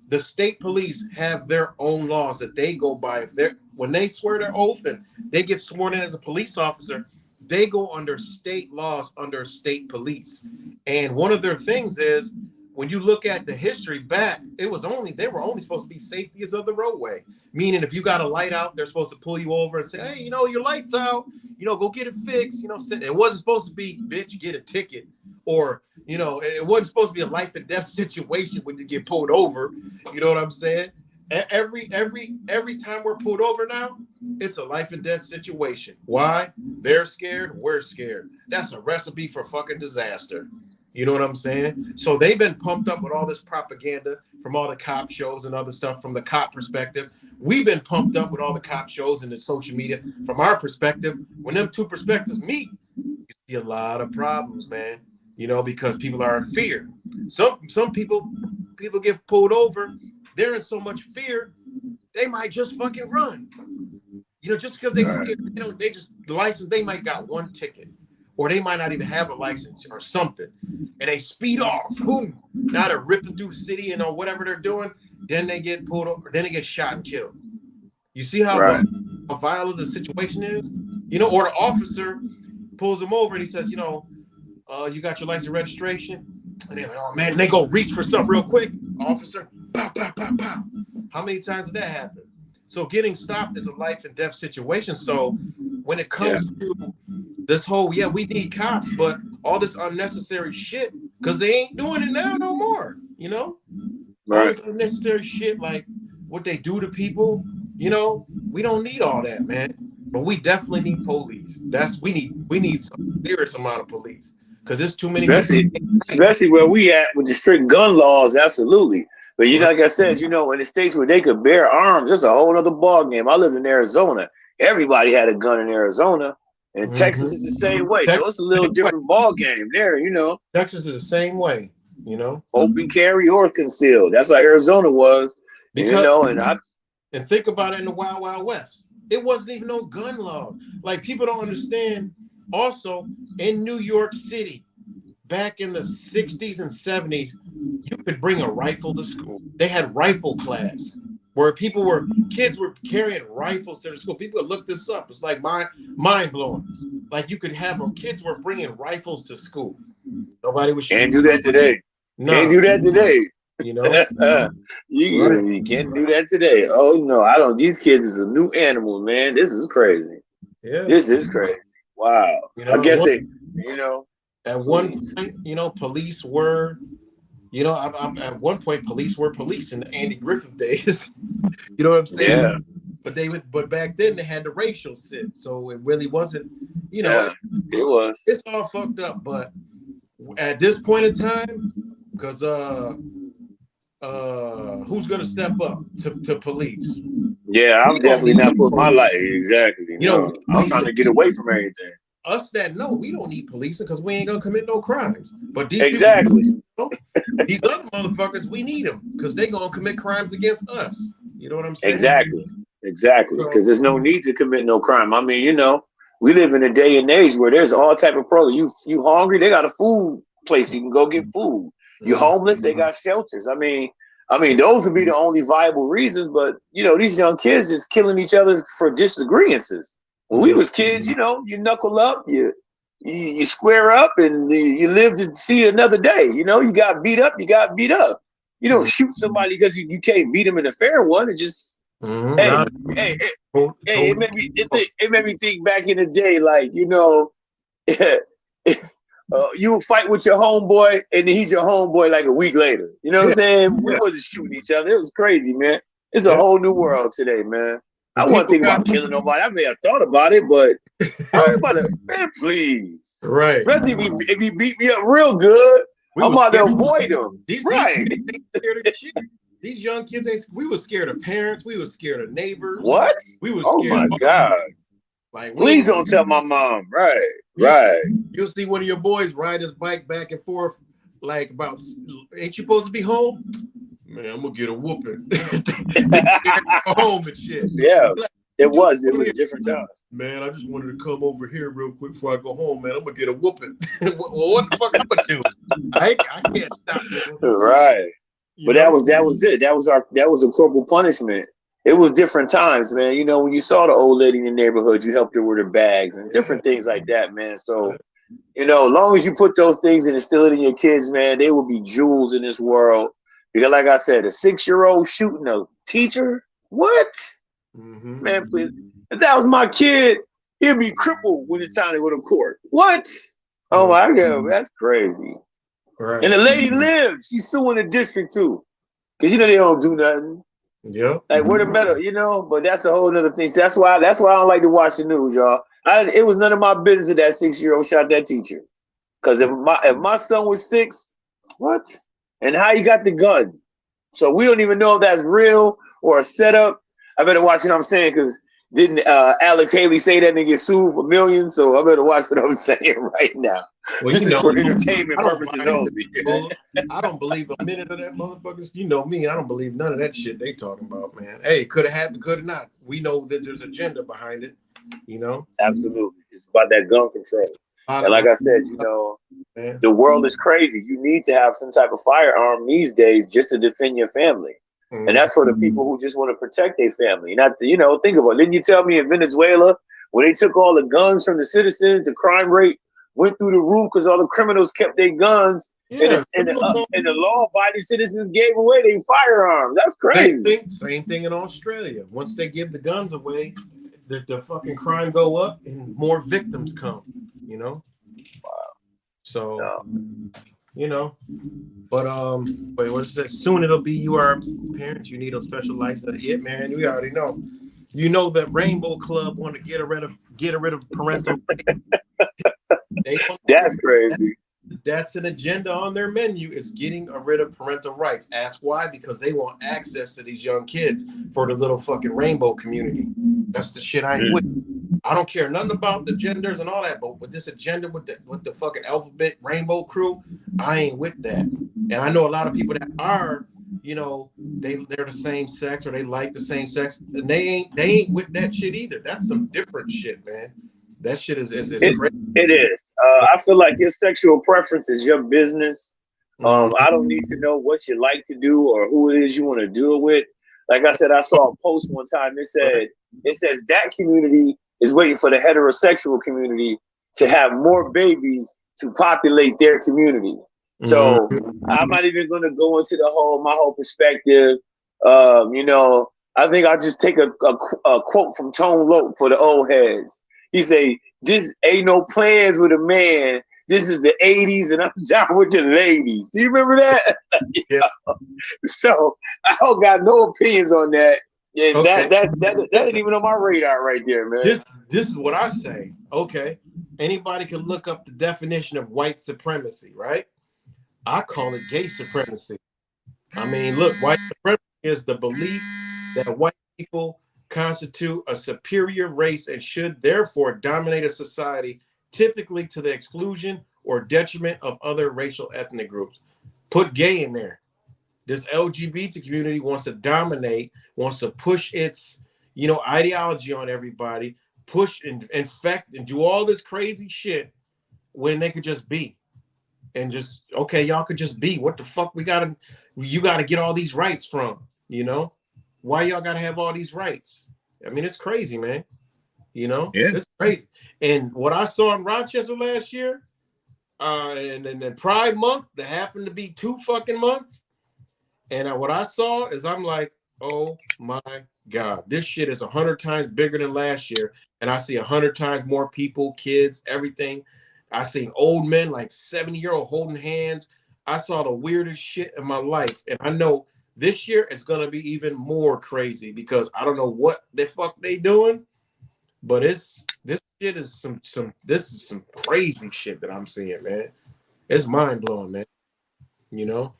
the state police have their own laws that they go by. When they swear their oath and they get sworn in as a police officer, they go under state laws, under state police. And one of their things is, when you look at the history back, they were only supposed to be safeties of the roadway. Meaning, if you got a light out, they're supposed to pull you over and say, hey, your light's out, go get it fixed. It wasn't supposed to be, bitch, get a ticket. Or, it wasn't supposed to be a life and death situation when you get pulled over. You know what I'm saying? Every time we're pulled over now, it's a life and death situation. Why? They're scared, we're scared. That's a recipe for fucking disaster. You know what I'm saying? So they've been pumped up with all this propaganda from all the cop shows and other stuff from the cop perspective. We've been pumped up with all the cop shows and the social media from our perspective. When them two perspectives meet, you see a lot of problems, man. Because people are in fear. Some people get pulled over. They're in so much fear, they might just fucking run. Just because they scared, they just the license, they might got one ticket. Or they might not even have a license or something. And they speed off. Boom. Now they're ripping through the city and whatever they're doing. Then they get pulled over. Then they get shot and killed. You see how violent the situation is? Or the officer pulls them over and he says, you got your license and registration? And they're like, oh, man. And they go reach for something real quick. Officer, pow, pow, pow, pow. How many times did that happen? So getting stopped is a life and death situation. So when it comes to this whole, we need cops, but all this unnecessary shit, because they ain't doing it now no more, All this unnecessary shit, like what they do to people, we don't need all that, man. But we definitely need police. We need some serious amount of police, because there's too many. Especially where we at with the strict gun laws, absolutely. But like I said, in the states where they could bear arms, it's a whole other ball game. I lived in Arizona. Everybody had a gun in Arizona. And Texas is the same way. So it's a little different ball game there, Texas is the same way, Open carry or concealed. That's how Arizona was. And think about it in the Wild Wild West. It wasn't even no gun law. Like, people don't understand. Also, in New York City, back in the 60s and 70s, you could bring a rifle to school. They had rifle class where kids were carrying rifles to the school. People would look this up. It's like mind blowing. Like, you could have kids were bringing rifles to school. Nobody was Can't shooting. do that today. Can't No, do that today. you know. You can't do that today. Oh no, I don't. These kids is a new animal, man. This is crazy. Yeah. This is crazy. Wow. You I know, guess it. You know. at one Please. point, police were, at one point, police were police in the Andy Griffith days. You know what I'm saying? Yeah. But back then they had the racial sit, so it really wasn't. Yeah. It was. It's all fucked up. But at this point in time, because who's gonna step up to police? Yeah, I'm definitely not putting my life exactly. No, I'm trying to get away from everything. Us that know we don't need policing because we ain't gonna commit no crimes. But these exactly. people, these other motherfuckers, we need them because they gonna commit crimes against us. You know what I'm saying? Exactly. Because there's no need to commit no crime. I mean, we live in a day and age where there's all type of programs. You hungry? They got a food place you can go get food. You homeless? They got shelters. I mean, those would be the only viable reasons. But these young kids just killing each other for disagreements. When we was kids, you knuckle up, you square up, and you live to see another day. You got beat up, you got beat up. You don't shoot somebody because you can't beat them in a fair one. It just it made me think back in the day, like you would fight with your homeboy, and then he's your homeboy like a week later. You know what I'm saying? We wasn't shooting each other. It was crazy, man. It's a whole new world today, man. I wasn't thinking about killing nobody. I may have thought about it, but man, please. Right. Especially if he beat me up real good, I'm about to avoid him. These young kids, we were scared of parents. We were scared of neighbors. What? We were scared. Oh, my God. Like, please don't tell my mom. Right. You'll see one of your boys ride his bike back and forth, like about, ain't you supposed to be home? Man, I'm gonna get a whooping. Home and shit. Yeah, it was a different time. Man, I just wanted to come over here real quick before I go home, man. I'm gonna get a whooping. Well, what the fuck I'm gonna do? I can't stop you. Right. But that was it. That was a corporal punishment. It was different times, man. When you saw the old lady in the neighborhood, you helped her with her bags and different things like that, man. So, as long as you put those things and instill it in your kids, man, they will be jewels in this world. Because, like I said, a 6-year-old shooting a teacher? What? Man, please. If that was my kid, he'd be crippled when it's time to go to court. What? Oh, my God. That's crazy. Right. And the lady lives. She's suing the district, too. Because, they don't do nothing. Yeah. Like, we're the better, But that's a whole other thing. So that's why I don't like to watch the news, y'all. It was none of my business that 6-year-old shot that teacher. Because if my son was 6, what? And how he got the gun. So we don't even know if that's real or a setup. I better watch what I'm saying, because didn't Alex Haley say that and get sued for millions? So I better watch what I'm saying right now. Well, this is for entertainment purposes only. I don't believe a minute of that, motherfuckers. You know me, I don't believe none of that shit they talking about, man. Hey, could have happened, could have not. We know that there's agenda behind it, Absolutely. It's about that gun control. And like I said, the world is crazy. You need to have some type of firearm these days just to defend your family. And that's for the people who just want to protect their family. Not to, think about it. Didn't you tell me in Venezuela, when they took all the guns from the citizens, the crime rate went through the roof because all the criminals kept their guns, and the law-abiding citizens gave away their firearms. That's crazy. Same thing in Australia. Once they give the guns away, the fucking crime go up and more victims come. Wow. So, but wait, what's that? Soon it'll be you are parents. You need a special license. Yeah, man, we already know. That Rainbow Club want to get rid of parental. That's crazy. That's an agenda on their menu, is getting rid of parental rights. Ask why? Because they want access to these young kids for the little fucking rainbow community. That's the shit I ain't with. I don't care nothing about the genders and all that, but with this agenda with the fucking alphabet rainbow crew, I ain't with that. And I know a lot of people that are, they're the same sex or they like the same sex, and they ain't with that shit either. That's some different shit, man. That shit is crazy. It is. I feel like your sexual preference is your business. I don't need to know what you like to do or who it is you want to do it with. Like I said, I saw a post one time. It says that community is waiting for the heterosexual community to have more babies to populate their community. So Mm-hmm. I'm not even going to go into my whole perspective. I think I'll just take a quote from Tone Loc for the old heads. He say, "This ain't no plans with a man. This is the '80s, and I'm down with the ladies." Do you remember that? Yeah. So I don't got no opinions on that. Yeah, Okay. that ain't Listen, even on my radar right there, man. this is what I say. Okay. Anybody can look up the definition of white supremacy, right? I call it gay supremacy. I mean, look, white supremacy is the belief that white people constitute a superior race and should therefore dominate a society, typically to the exclusion or detriment of other racial ethnic groups. Put gay in there. This LGBT community wants to dominate, wants to push its, ideology on everybody, push and infect and do all this crazy shit when they could just be. And just, okay, y'all could just be. What the fuck you gotta get all these rights from, Why y'all gotta have all these rights? I mean, it's crazy, man. Yeah. It's crazy. And what I saw in Rochester last year, and then Pride Month, that happened to be 2 fucking months. And what I saw is I'm like, oh my God, this shit is 100 times bigger than last year. And I see 100 times more people, kids, everything. I seen old men, like 70-year-old holding hands. I saw the weirdest shit in my life. And I know this year is going to be even more crazy because I don't know what the fuck they doing, but this shit is some crazy shit that I'm seeing, man. It's mind blowing, man. You know?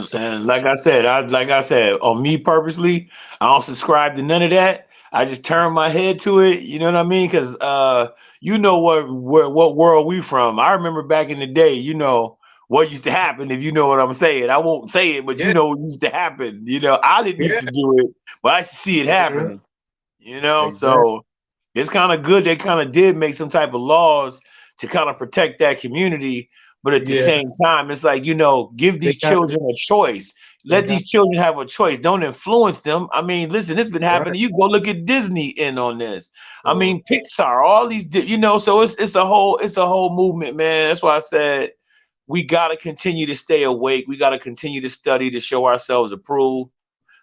So, And like I said, on me purposely, I don't subscribe to none of that. I just turn my head to it. You know what I mean? Because what world we from. I remember back in the day. What used to happen, if you know what I'm saying. I won't say it, but you yeah, know what used to happen. I didn't used yeah. to do it, but I used to see it Mhm. happening. Exactly. So it's kind of good they kind of did make some type of laws to kind of protect that community. But at the Yeah, same time, it's like, give they these got children a choice. they Let got these children have a choice. Don't influence them. I mean, listen, it's been right. happening. You go look at Disney in on this. I Mm, mean, Pixar, all these, so it's a whole movement, man. That's why I said we got to continue to stay awake. We got to continue to study to show ourselves approved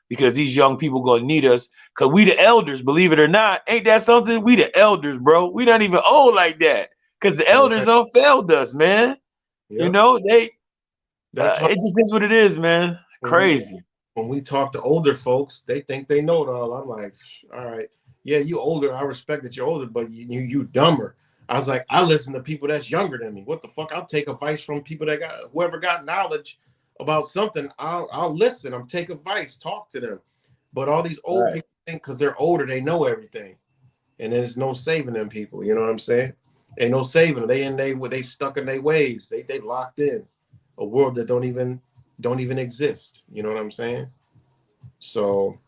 because these young people gonna need us. Cause we the elders, believe it or not. Ain't that something? We the elders, bro. We not even old like that. Cause the elders right. don't failed us, man. Yep. They That's why it just is what it is, man. It's when we crazy. when we talk to older folks, they think they know it all. I'm like, all right, yeah, you older. I respect that you're older, but you dumber. I was like, I listen to people that's younger than me. What the fuck? I'll take advice from people that got whoever got knowledge about something. I'll listen. I'm take advice, talk to them. But all these old Right. people think because they're older, they know everything, and there's no saving them people. You know what I'm saying? Ain't no saving them. They stuck in their ways. They locked in a world that don't even exist. You know what I'm saying? So,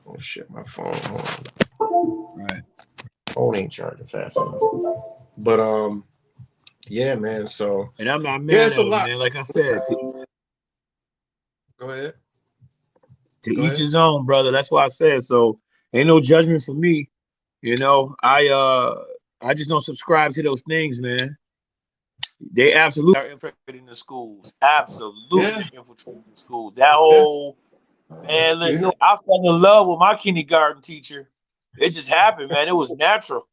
oh shit, my phone. Right. Phone ain't charging fast enough. But yeah, man. So And I'm not yeah, mad it's a at them, lot. man. Like I said, Go ahead. to Go each ahead. his own, brother. That's why I said so. Ain't no judgment for me. I just don't subscribe to those things, man. They absolutely are infiltrating the schools. Yeah, Absolutely infiltrating the schools. That yeah. whole man, You know, listen, I fell in love with my kindergarten teacher. It just happened, man. It was natural.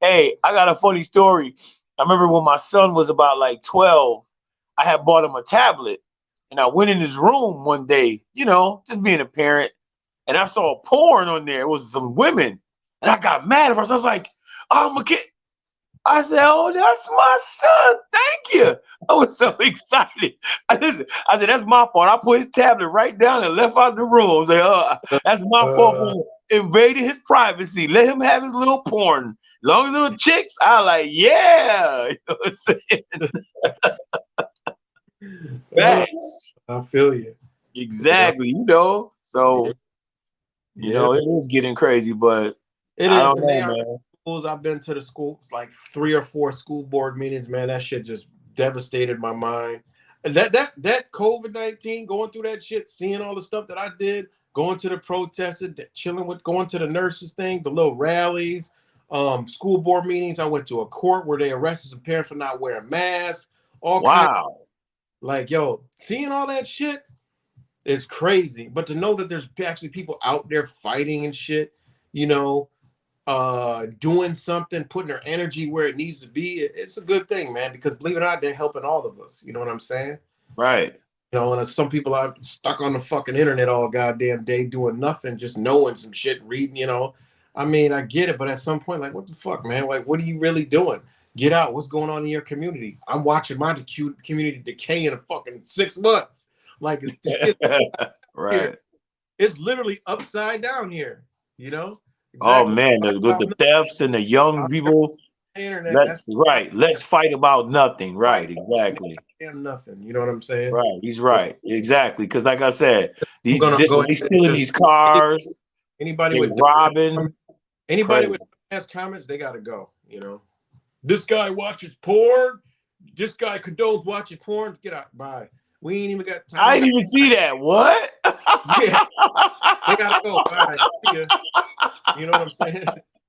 Hey, I got a funny story. I remember when my son was about like 12, I had bought him a tablet. And I went in his room one day, just being a parent, and I saw porn on there. It was some women. And I got mad at first. I was like, oh, my kid. I said, "Oh, that's my son. Thank you." I was so excited. I said, "That's my fault." I put his tablet right down and left out the room. I was like, that's my fault uh, for invading his privacy. Let him have his little porn. As long as it was chicks, I like, yeah." You know what I'm saying? uh, Facts. I feel you. Yeah, Exactly. yeah, So, yeah. it is getting crazy, but It I is, don't and they know, are the man. schools. I've been to the schools like 3 or 4 school board meetings. Man, that shit just devastated my mind. And that COVID-19, going through that shit, seeing all the stuff that I did, going to the protests, chilling with, going to the nurses thing, the little rallies, school board meetings. I went to a court where they arrested some parents for not wearing masks. all kinds. Wow. Like, yo, seeing all that shit is crazy. But to know that there's actually people out there fighting and shit, you know, doing something, putting their energy where it needs to be, it's a good thing, man. Because believe it or not, they're helping all of us. You know what I'm saying? Right. You know, and some people are stuck on the fucking internet all goddamn day doing nothing, just knowing some shit, reading, you know. I mean, I get it, but at some point, like, what the fuck, man? Like, what are you really doing? Get out. What's going on in your community? I'm watching my community decay in a fucking 6 months. Like, it's shit here. Right. It's literally upside down here, you know? Oh Exactly. man, Fight about the thefts and the young nothing out people. there on the internet. That's Let's right. Let's fight about nothing. fight Right. about Exactly. nothing. You know what I'm saying? Right. He's So right. Exactly. Because like I said, I'm gonna go ahead they and stealing just these cars. anybody They with robbing. anybody with Crazy. ass comments, they gotta go. You know, this guy watches porn. This guy condones watching porn. Get out. Bye. We ain't even got time. I We got didn't even see that. What? yeah. They gotta go. Bye. See ya. You know what I'm saying?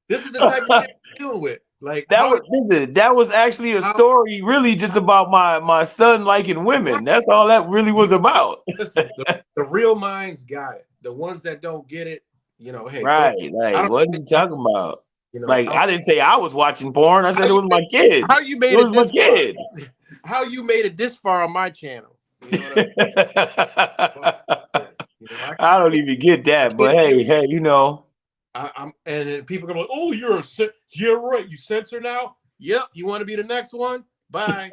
This is the type of shit we're dealing with. Like That was listen, that was actually a story really just about my son liking women. That's all that really you was about. listen. The real minds got it. The ones that don't get it, you know, hey, go. Right. Like, I don't. what are you talking about? You know, Like, I didn't say I was watching porn. I said it was my kid. how you It made it was my this far? kid. How you made it this far on my channel? You know what I mean? You know, I don't even get I that, but can't hey, do. hey, you know. I'm and then people are gonna be like, oh, you're right. You censor now? Yep. You want to be the next one? Bye.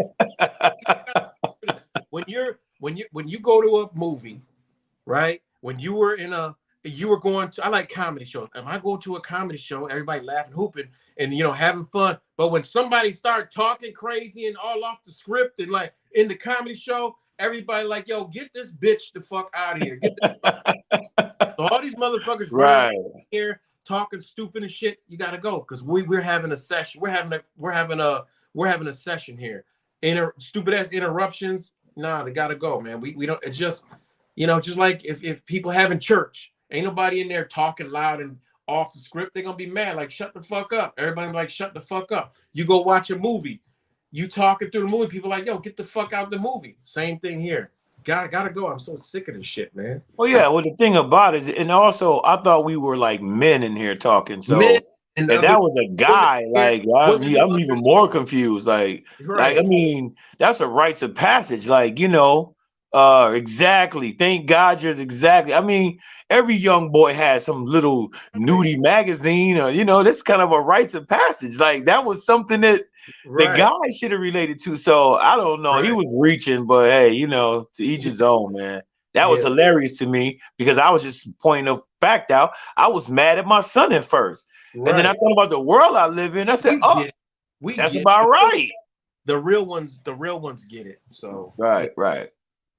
When you go to a movie, right? When you were going to, I like comedy shows. If I go to a comedy show, everybody laughing, hooping, and you know, having fun. But when somebody start talking crazy and all off the script and like in the comedy show, everybody like, yo, get this bitch the fuck out of here. Get this fuck out. So all these motherfuckers running around Right. here talking stupid and shit, you gotta go. Because we're having a session. We're having a session here. Stupid ass interruptions. Nah, they gotta go, man. We don't, it's just, you know, just like if people having church, ain't nobody in there talking loud and off the script, they're gonna be mad. Like, shut the fuck up. Everybody like, shut the fuck up. You go watch a movie, you talking through the movie, people like, yo, get the fuck out the movie. Same thing here. Gotta go. I'm so sick of this shit, man. Well, yeah. Well, the thing about it is, and also, I thought we were like men in here talking. Men So and if other that was a women guy, here, like women who I'm even understand. more confused. Like Right, I mean, that's a rites of passage. Like exactly. Thank God you're exactly. I mean, every young boy has some little right, nudie magazine, or that's kind of a rites of passage. Like that was something that the right, guy should have related to. So I don't know. He right. was reaching, but hey, to each Yeah, his own, man. That was yeah, hilarious to me because I was just pointing a fact out. I was mad at my son at first. And then I right. thought about the world I live in. I said, We oh, get it. We that's get about it. right. The real ones get it. So yeah, Right, right.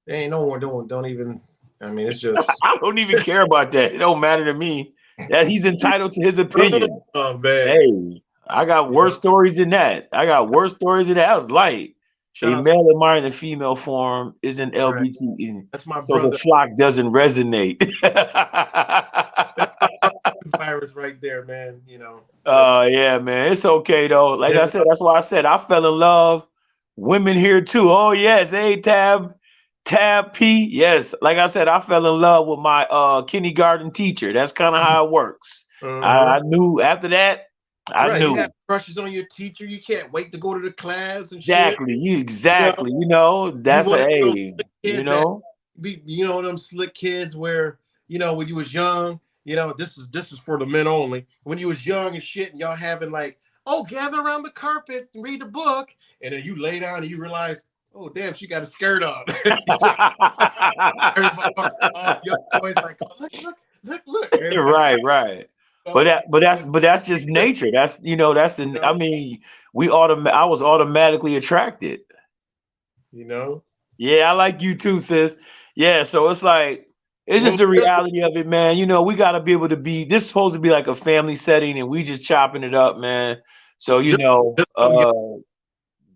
there ain't no one don't even. I mean, it's just. I don't even care about that. It don't matter to me. That he's entitled to his opinion. Oh man, Hey, I got you worse know. stories than that. I got worse stories than that. I was light. Shout A out to male admiring the female form isn't right. LBT, That's my so the brother. flock doesn't resonate. That's my brother virus right there, man. You know. That's Yeah, man. It's okay though. Like I there's said, that's why I said I fell in love. Women here too. Oh yes, hey Tab P. Yes. Like I said, I fell in love with my kindergarten teacher. That's kind of how it works. I knew after that, I right. You have knew. crushes on your teacher. You can't wait to go to the class and shit. Exactly. You know, Exactly. you That's one a of those hey, slick you kids that know. be, them slick kids where when you was young, this is for the men only. When you was young and shit, and y'all having like, oh, gather around the carpet and read the book, and then you lay down and you realize, oh damn, she got a skirt on. Everybody, young boys like, oh, look. Everybody Right, clap. right. So, But that's just nature. I mean, I was automatically attracted. you know, Yeah, I like you too, sis. Yeah, so it's like it's when just the we're, reality of it, man. We got to be able to be this is supposed to be like a family setting and we just chopping it up, man. So, just so young that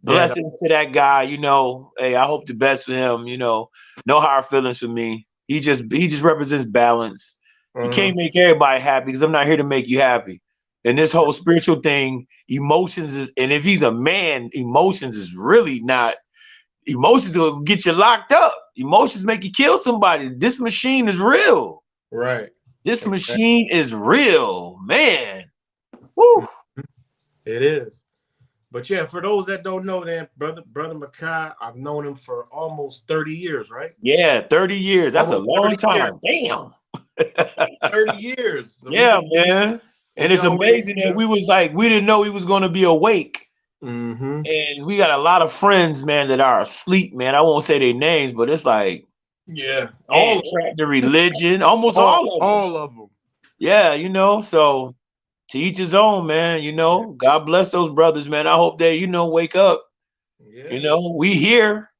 blessings to that guy, hey, I hope the best for him, no hard feelings for me. He just represents balance. You uh-huh. can't make everybody happy because I'm not here to make you happy. And this whole spiritual thing, emotions is, and if he's a man, emotions is really not emotions will get you locked up. Emotions make you kill somebody. This machine is real. Right. This Exactly. machine is real, man. Woo. It is. But yeah, for those that don't know, that brother Makai, I've known him for almost 30 years, right? Yeah, 30 years. That's a Almost long 30 years. time. Damn. 30 years. So we've Yeah, been, man. And we it's always, amazing that we was like, we didn't know he was going to be awake. mm-hmm. And we got a lot of friends, man, that are asleep, man. I won't say their names, but it's like, Yeah, man, trapped to religion, almost all of them. all of them. Yeah, so to each his own, man, Yeah, God bless those brothers, man. I hope they, wake up. yeah, We here.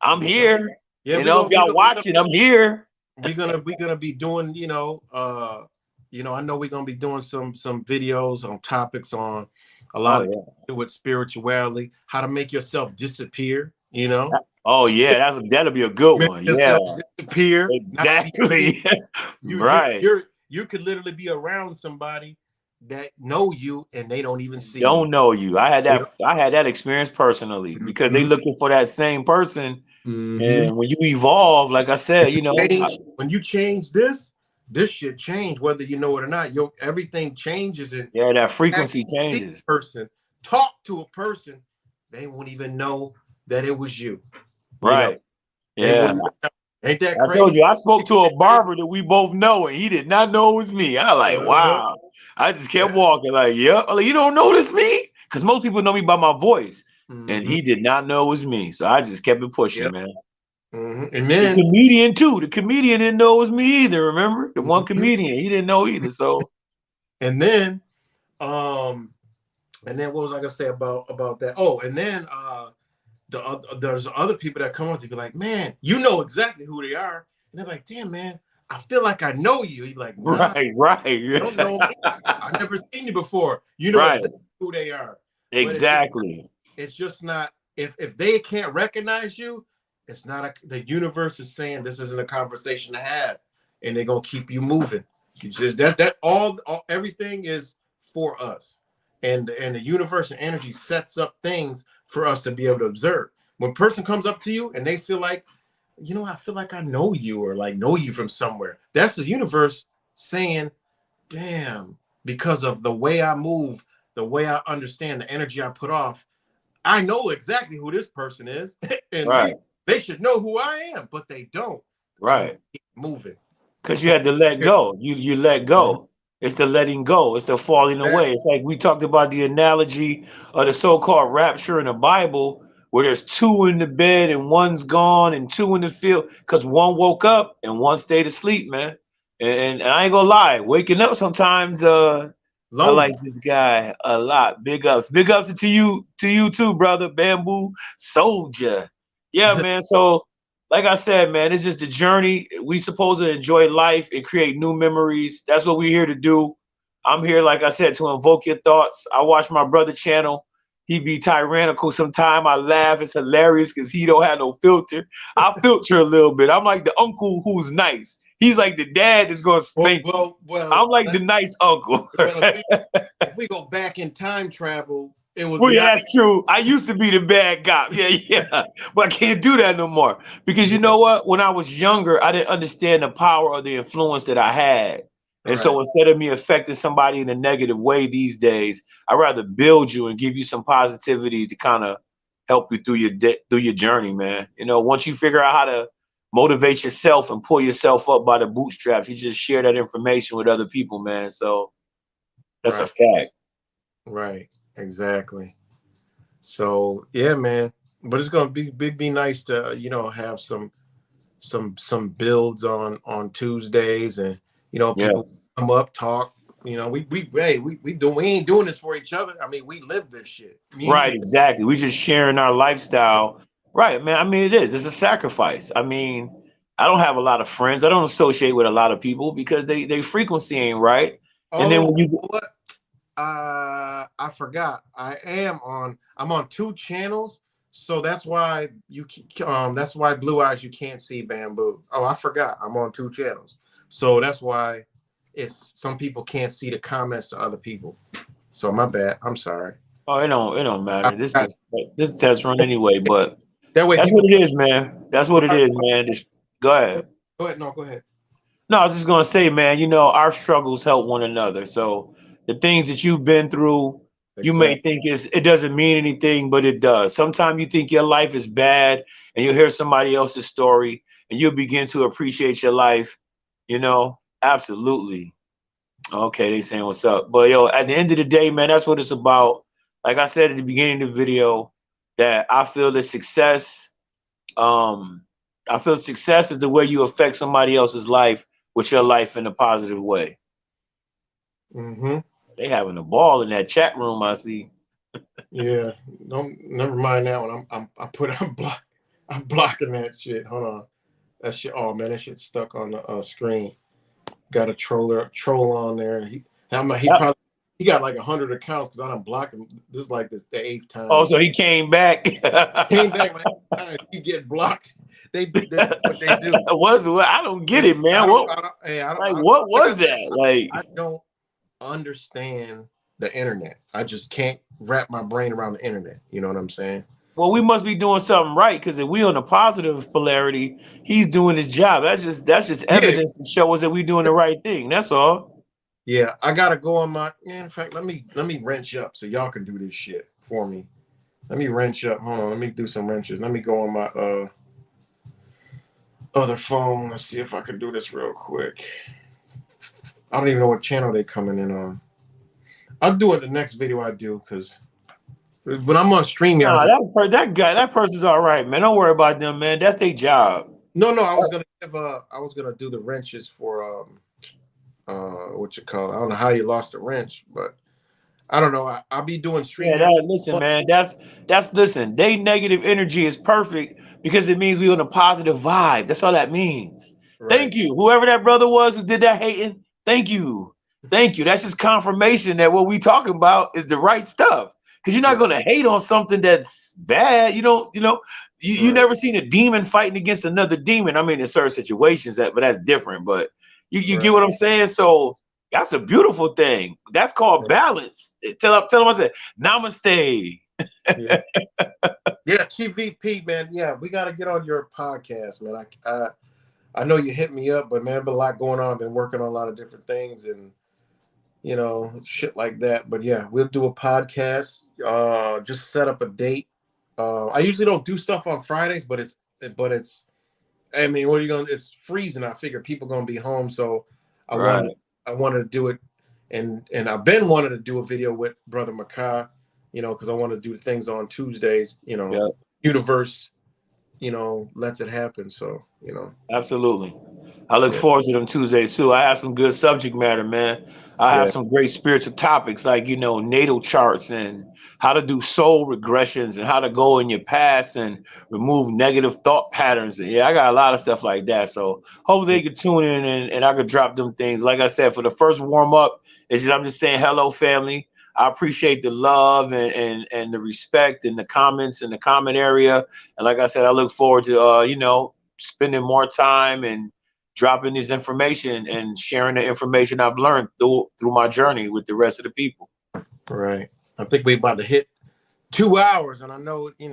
I'm yeah, here. yeah. If y'all watching, I'm here. We're gonna be doing, I know we're gonna be doing some videos on topics on a lot Oh of yeah. to do with spirituality, how to make yourself disappear, Oh yeah, that'll be a good make one. Yeah, yourself disappear, not be seen. exactly. You Right. you could literally be around somebody that know you and they don't even see you. Don't know you. They don't. I had that experience personally because they Mhm. looking for that same person. Mhm. And when you evolve, like I said, When you change this should change whether you know it or not. Your everything changes, and yeah, that actually frequency see changes. a person, talk to a person, they won't even know that it was you. Right. They Yeah. wouldn't even know. Ain't that I told crazy? you, I spoke to a barber that we both know, and he did not know it was me. I like, Uh-huh. wow. I just kept Yeah. walking, like, yeah. I'm like, you don't notice me? Because most people know me by my voice, and Mm-hmm. he did not know it was me. So I just kept it pushing, Yep. man. Mm-hmm. And The then comedian too. The comedian didn't know it was me either. Remember the one mhm. comedian? He didn't know either. So and then um and then what was I gonna say about that? Oh, and then there's other people that come up to you like, man, you know exactly who they are. And they're like, damn, man, I feel like I know you. You're like, nah, you don't right, know me. I never seen you before. You know right, exactly who they are. But exactly, it's just not if they can't recognize you, it's not the universe is saying this isn't a conversation to have, and they're gonna keep you moving. You just that all everything is for us, and the universe and energy sets up things for us to be able to observe. When a person comes up to you and they feel like, I feel like I know you or like know you from somewhere, that's the universe saying, damn, because of the way I move, the way I understand the energy I put off, I know exactly who this person is, and right, they should know who I am, but they don't. I'm gonna right. keep moving. Because you had to let go. You let Mhm. go. It's the letting go. It's the falling away. Exactly. It's like we talked about the analogy of the so-called rapture in the Bible, where there's two in the bed and one's gone and two in the field, because one woke up and one stayed asleep, man. And I ain't gonna lie, waking up sometimes, I like Lonely. this guy a lot. Big ups to you too, brother. Bamboo Soldier. Yeah, man. So like I said, man, it's just a journey. We supposed to enjoy life and create new memories. That's what we're here to do. I'm here, like I said, to invoke your thoughts. I watch my brother channel. He be tyrannical sometime. I laugh. It's hilarious because he don't have no filter. I filter a little bit. I'm like the uncle who's nice. He's like the dad that's gonna well, spank you. well, well, I'm like the nice uncle. well. If we go back in time travel, it was Well, the yeah, that's true. I used to be the bad cop. Yeah, yeah. But I can't do that no more. Because you yeah, know what? When I was younger, I didn't understand the power or the influence that I had. And right, so instead of me affecting somebody in a negative way these days, I'd rather build you and give you some positivity to kind of help you through through your journey, man. Once you figure out how to motivate yourself and pull yourself up by the bootstraps, you just share that information with other people, man. So that's a right, fact. right, exactly. So yeah, man. But it's gonna be nice to have some builds on Tuesdays, and people Yes. come up talk. We ain't doing this for each other. I mean, we live this shit. Right, exactly. We just sharing our lifestyle. Right, man. I mean, it is. It's a sacrifice. I mean, I don't have a lot of friends. I don't associate with a lot of people because they frequency ain't right. And then Oh, when you you know what? I forgot. I'm on two channels, so that's why that's why Blue Eyes you can't see Bamboo. Oh, I forgot. I'm on two channels, so that's why it's some people can't see the comments to other people. So my bad. I'm sorry. it don't I, matter. This I, is this test run anyway, but That way That's what people. it is, man. That's what it Right, is, man. Just go ahead. go ahead. No, go ahead. No, I was just gonna say, man, our struggles help one another. So the things that you've been through, you may Exactly. think it doesn't mean anything, but it does. Sometimes you think your life is bad and you hear somebody else's story and you'll begin to appreciate your life, Absolutely. Okay, they saying what's up. But yo, at the end of the day, man, that's what it's about. Like I said at the beginning of the video, that um, I feel success is the way you affect somebody else's life with your life in a positive way. Mm-hmm. They having a ball in that chat room, I see. Yeah. Don't never mind that one. I'm blocking that shit. Hold on. That shit. Oh man, that shit's stuck on the screen. Got a troll on there. He Yep. probably he got like 100 accounts because I don't block him. This is like the eighth Oh, time. so he came back. Came back like time you get blocked. They what they do. What? I don't get it, It's man. What? I don't hey Like, what like I was said, that? Like, I don't understand the internet. I just can't wrap my brain around the internet. You know what I'm saying? well, we must be doing something right because if we on the positive polarity, he's doing his job. That's just Yeah, evidence to show us that we doing the right thing. That's all. yeah. I gotta go on my. In fact, let me wrench up so y'all can do this shit for me. Let me wrench up. Hold on. Let me do some wrenches. Let me go on my other phone. Let's see if I can do this real quick. I don't even know what channel they coming in on. I'll do it the next video I do because when I'm on StreamYard, Nah, that person's all right, man. Don't worry about them, man. That's their job. no, I was gonna do the wrenches for what you call it. I don't know how you lost the wrench, but I don't know. I'll be doing Yeah, StreamYard. listen, man. That's listen. They negative energy is perfect because it means we on a positive vibe. That's all that means. Right, Thank you, whoever that brother was who did that hating. Thank you. That's just confirmation that what we talking about is the right stuff. Because you're not right, gonna hate on something that's bad. You don't. You right, never seen a demon fighting against another demon. I mean, in certain situations but that's different. But you get right. what I'm saying. So that's a beautiful thing. That's called Right. balance. Tell them I said. Namaste. Yeah, yeah. TVP, man. Yeah, we got to get on your podcast, man. I know you hit me up, but man, been a lot going on. I've been working on a lot of different things and shit like that. But yeah, we'll do a podcast. Just set up a date. I usually don't do stuff on Fridays, but it's. I mean, what are you going? It's freezing. I figure people gonna be home, so I wanted Right. I wanted to do it, and I've been wanting to do a video with Brother Mahka, because I want to do things on Tuesdays. Yeah. Universe, lets it happen. So Absolutely. I look yeah, forward to them Tuesdays too. I have some good subject matter, man. I have yeah, some great spiritual topics like, natal charts and how to do soul regressions and how to go in your past and remove negative thought patterns. And yeah, I got a lot of stuff like that. So hopefully they can tune in and I could drop them things. Like I said, for the first warm up, I'm just saying hello, family. I appreciate the love and the respect and the comments in the comment area. And like I said, I look forward to spending more time and dropping this information and sharing the information I've learned through my journey with the rest of the people. right. I think we about to hit 2 hours, and I know you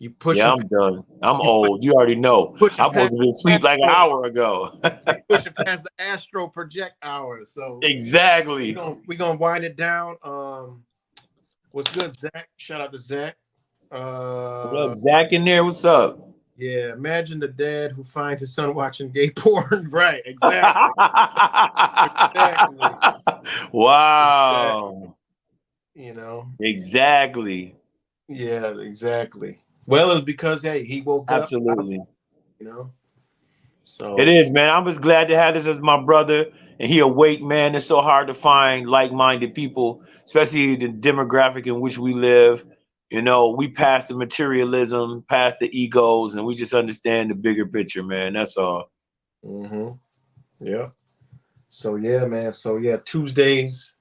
Yeah, pushing I'm done. I'm you old. You already know. pushing I'm supposed past to be the asleep like an astro, hour ago. pushing past the astro project hours. So we Exactly. gonna we gonna wind it down. What's good, Zach? Shout out to Zach. What Uh, up, Zach in there? What's up? yeah. Imagine the dad who finds his son watching gay porn. Right. Exactly. Exactly. Exactly. Wow. You know. Exactly. Yeah. Exactly. Well, it's because hey, he woke up. Absolutely. You know. It So is, man. I'm just glad to have this as my brother, and he awake, man. It's so hard to find like-minded people, especially the demographic in which we live. We pass the materialism, past the egos, and we just understand the bigger picture, man. That's all. hmm yeah. So yeah, man. So yeah, Tuesdays.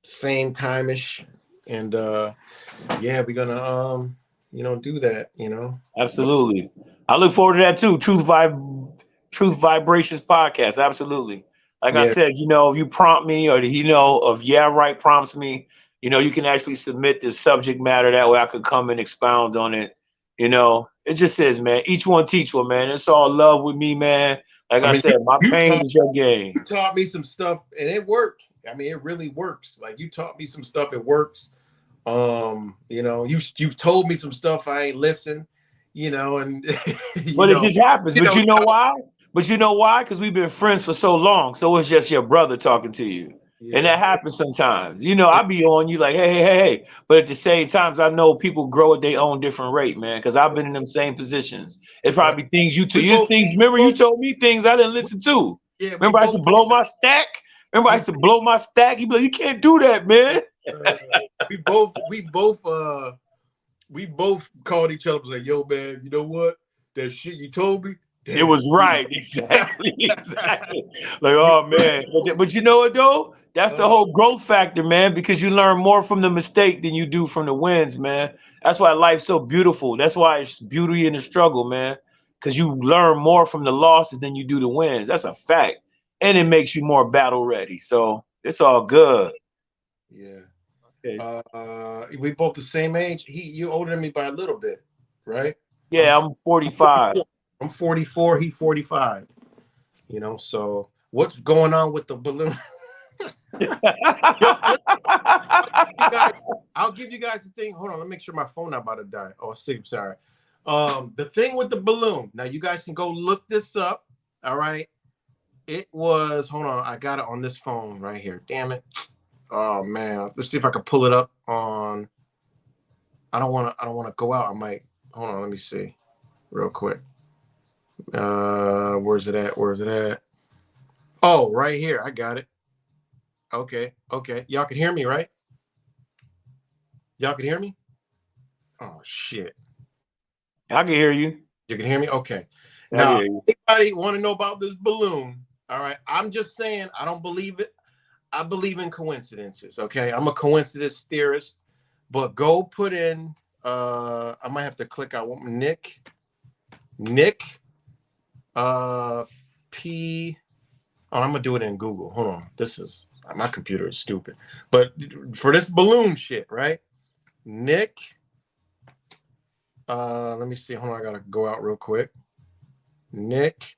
Same time ish, and yeah, we're gonna do that. But Absolutely. I look forward to that too. Truth Vibrations podcast. Absolutely. Like I yeah, said, if you prompt me or if Yeah Right prompts me, You can actually submit the subject matter that way I could come and expound on it. It just says, man, each one teach one, man. It's all love with me, man. Like I I mean, said, my you pain taught, is your gain. you taught me some stuff, and it worked. I mean, it really works. Like you taught me some stuff, it works. You've told me some stuff I ain't listened. And But it just happens. you But know, you know why? Because we've been friends for so long. So it's just your brother talking to you. And yeah, that happens sometimes. I be on you like, hey, hey, hey, hey. But at the same times, I know people grow at their own different rate, man. Because I've been in them same positions. It's right. probably things We both, Remember, we you both, told me things I didn't listen to. yeah, we Remember, I used both to blow my stack. Remember, I we used to blow my stack. You be like, you can't do that, man. uh, we both called each other and said, "Yo, man, you know what? That shit you told me, It damn, was right, exactly, exactly. Like, you oh man, but you know what though? That's the uh, whole growth factor, man. Because you learn more from the mistake than you do from the wins, man. That's why life's so beautiful. That's why it's beauty in the struggle, man. Because you learn more from the losses than you do the wins. That's a fact, and it makes you more battle ready. So it's all good. yeah." Okay. We both the same age. You older than me by a little bit, right? I'm Yeah, I'm 45. 44. I'm 44. He 45. So what's going on with the balloon? Yo, listen, you guys, I'll give you guys the thing. Hold on, let me make sure my phone not about to die. Oh, sorry. The thing with the balloon. Now you guys can go look this up. All right. It was. Hold on, I got it on this phone right here. Damn it. Oh man, let's see if I can pull it up on. I don't want to. I don't want to go out. I might. Hold on. Let me see, real quick. Where's it at? Where's it at? Oh, right here. I got it. Okay. Okay. Y'all can hear me, right? Y'all can hear me? Oh shit. I can hear you. You can hear me? Okay. I can Now, hear you. anybody want to know about this balloon? All right. I'm just saying I don't believe it. I believe in coincidences. Okay. I'm a coincidence theorist. But go put in I might have to click out Nick uh P oh, I'm gonna do it in Google. Hold on. This is my computer is stupid. But for this balloon shit, right? Nick let me see. Hold on, I gotta go out real quick. Nick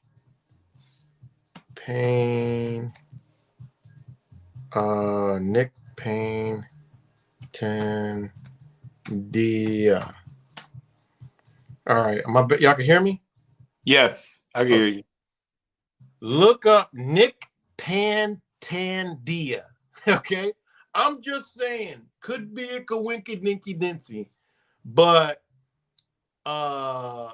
Payne Nick Payne 10 D all right. Y'all can hear me? Yes, I can Okay. hear you. Look up Nick Pantandia. Okay. I'm just saying, could be a coinky but uh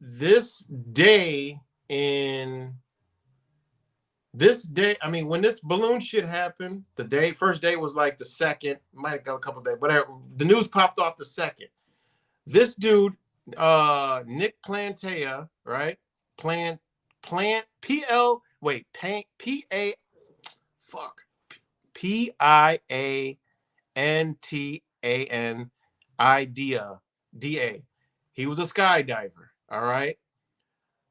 this day in this day, I mean, when this balloon shit happened, first day was like the second, might have got a couple days, whatever. The news popped off the second. This dude, Nick Plantea, right? Plant P A fuck Piantanidea DA. He was a skydiver. All right.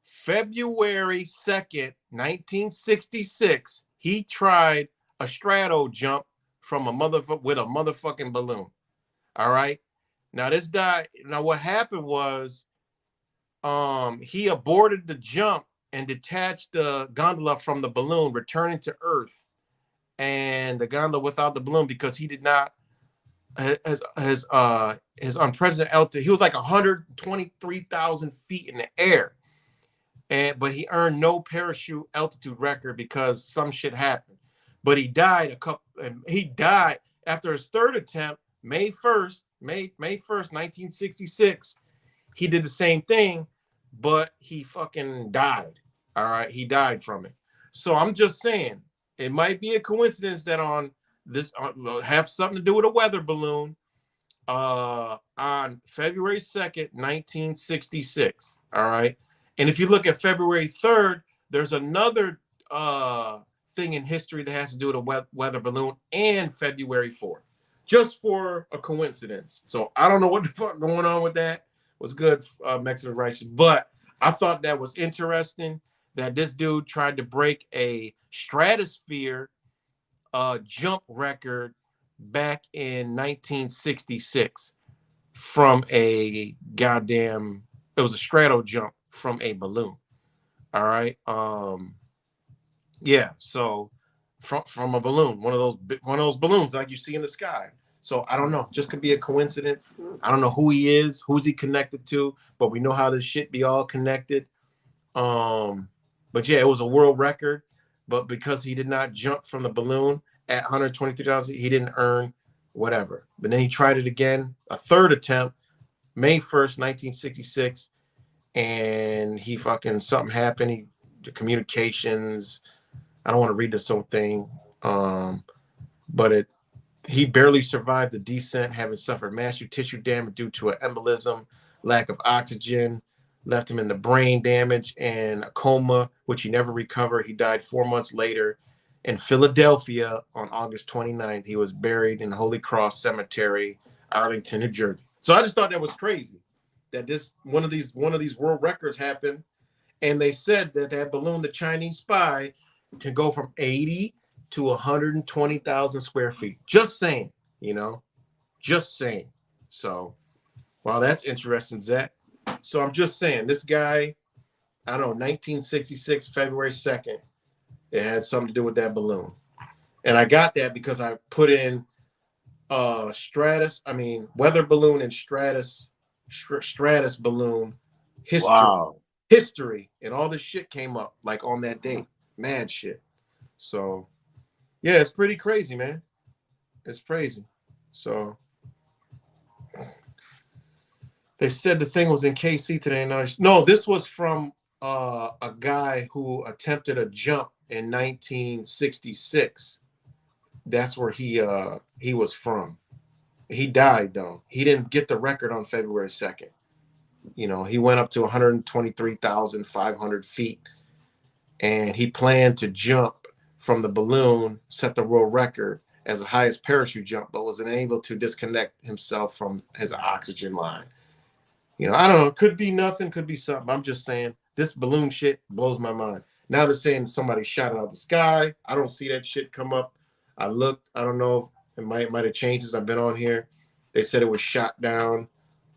February 2nd, 1966, he tried a strato jump from with a motherfucking balloon. All right. Now what happened was he aborted the jump and detached the gondola from the balloon, returning to Earth and the gondola without the balloon because he did not his unprecedented altitude. He was like 123,000 feet in the air, but he earned no parachute altitude record because some shit happened. But he died He died after his third attempt, May 1st, 1966. He did the same thing, but he fucking died. All right, he died from it. So I'm just saying, it might be a coincidence that on this have something to do with a weather balloon on February 2nd, 1966. All right. And if you look at February 3rd, there's another thing in history that has to do with a weather balloon and February 4th, just for a coincidence. So I don't know what the fuck going on with that. Was good, Mexican rights, but I thought that was interesting that this dude tried to break a stratosphere jump record back in 1966 from a goddamn, it was a strato jump from a balloon. All right. Yeah, so from a balloon, one of those balloons like you see in the sky. So I don't know, just could be a coincidence. I don't know who he is, who's he connected to, but we know how this shit be all connected. Um, but yeah, it was a world record, but because he did not jump from the balloon at 123,000, he didn't earn whatever. But then he tried it again, a third attempt, May 1st, 1966, and he fucking something happened. The communications. I don't want to read this whole thing, but he barely survived the descent, having suffered massive tissue damage due to an embolism, lack of oxygen, left him in the brain damage and a coma, which he never recovered. He died 4 months later in Philadelphia on August 29th. He was buried in Holy Cross Cemetery, Arlington, New Jersey. So I just thought that was crazy that this one of these world records happened, and they said that that balloon, the Chinese spy, can go from 80 to 120,000 square feet. Just saying, just saying. So, wow, that's interesting, Zach. So I'm just saying, this guy, I don't know, 1966, February 2nd, it had something to do with that balloon. And I got that because I put in weather balloon and stratus balloon history. Wow. History and all this shit came up like on that date. Mad shit. So yeah, it's pretty crazy, man. It's crazy. So they said the thing was in KC today. No, this was from a guy who attempted a jump in 1966. That's where he was from. He died though. He didn't get the record on February 2nd. He went up to 123,500 feet, and he planned to jump from the balloon, set the world record as the highest parachute jump, but was unable to disconnect himself from his oxygen line. I don't know. Could be nothing, could be something. I'm just saying this balloon shit blows my mind. Now they're saying somebody shot it out of the sky. I don't see that shit come up. I looked. I don't know. It might have changed since I've been on here. They said it was shot down,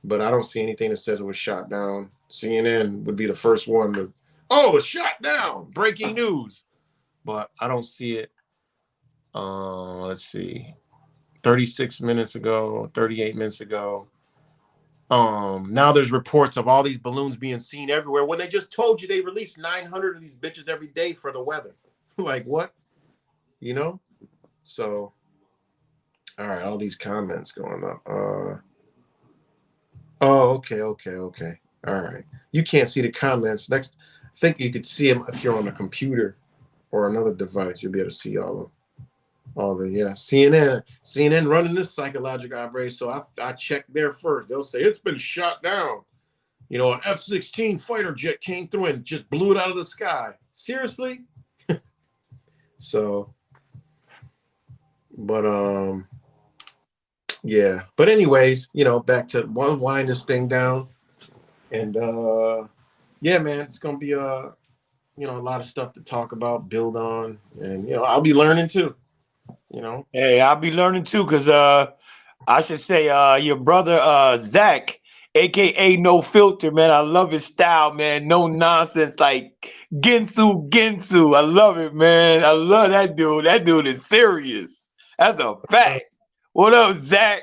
but I don't see anything that says it was shot down. CNN would be the first one to, oh, it's shot down. Breaking news. But I don't see it. Let's see. 36 minutes ago, 38 minutes ago. Now there's reports of all these balloons being seen everywhere when they just told you they released 900 of these bitches every day for the weather. Like what? So, all right, all these comments going up. Oh, okay. All right. You can't see the comments. Next, I think you could see them if you're on a computer or another device. You'll be able to see all the yeah. CNN running this psychological operation. So I checked there first. They'll say it's been shot down. An F-16 fighter jet came through and just blew it out of the sky. Seriously? So, but yeah. But anyways, back to wind this thing down, and yeah, man, it's gonna be a lot of stuff to talk about, build on, and I'll be learning too. Hey, I'll be learning too, because I should say your brother Zach, aka No Filter, man. I love his style, man. No nonsense, like Gensu. I love it, man. I love that dude. That dude is serious. That's a fact. What up, Zach?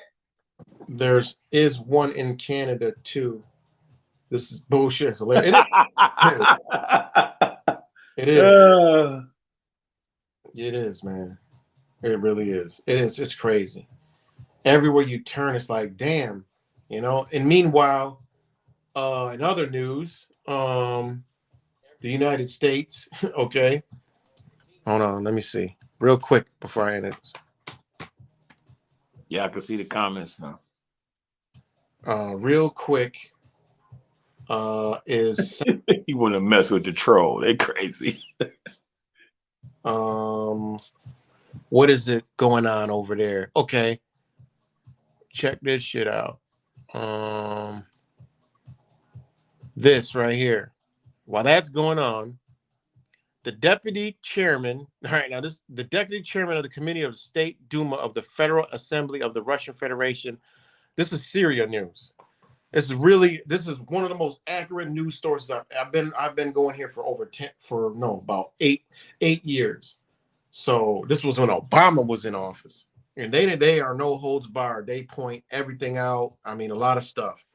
Is one in Canada too. This is bullshit. It's hilarious. It is. It is, man. It really is. It is. It's crazy. Everywhere you turn, it's like, damn, And meanwhile, in other news, the United States. Okay, hold on. Let me see real quick before I end it. Yeah, I can see the comments now. Real quick, is you want to mess with the troll? They crazy. What is it going on over there? Okay, check this shit out. This right here. While that's going on, The deputy chairman, all right, now this the deputy chairman of the Committee of the State Duma of the Federal Assembly of the Russian Federation. This is Syria news. This is one of the most accurate news sources I've been going here for over 10 for no about 8 years. So this was when Obama was in office. And they are no holds barred. They point everything out. I mean, a lot of stuff.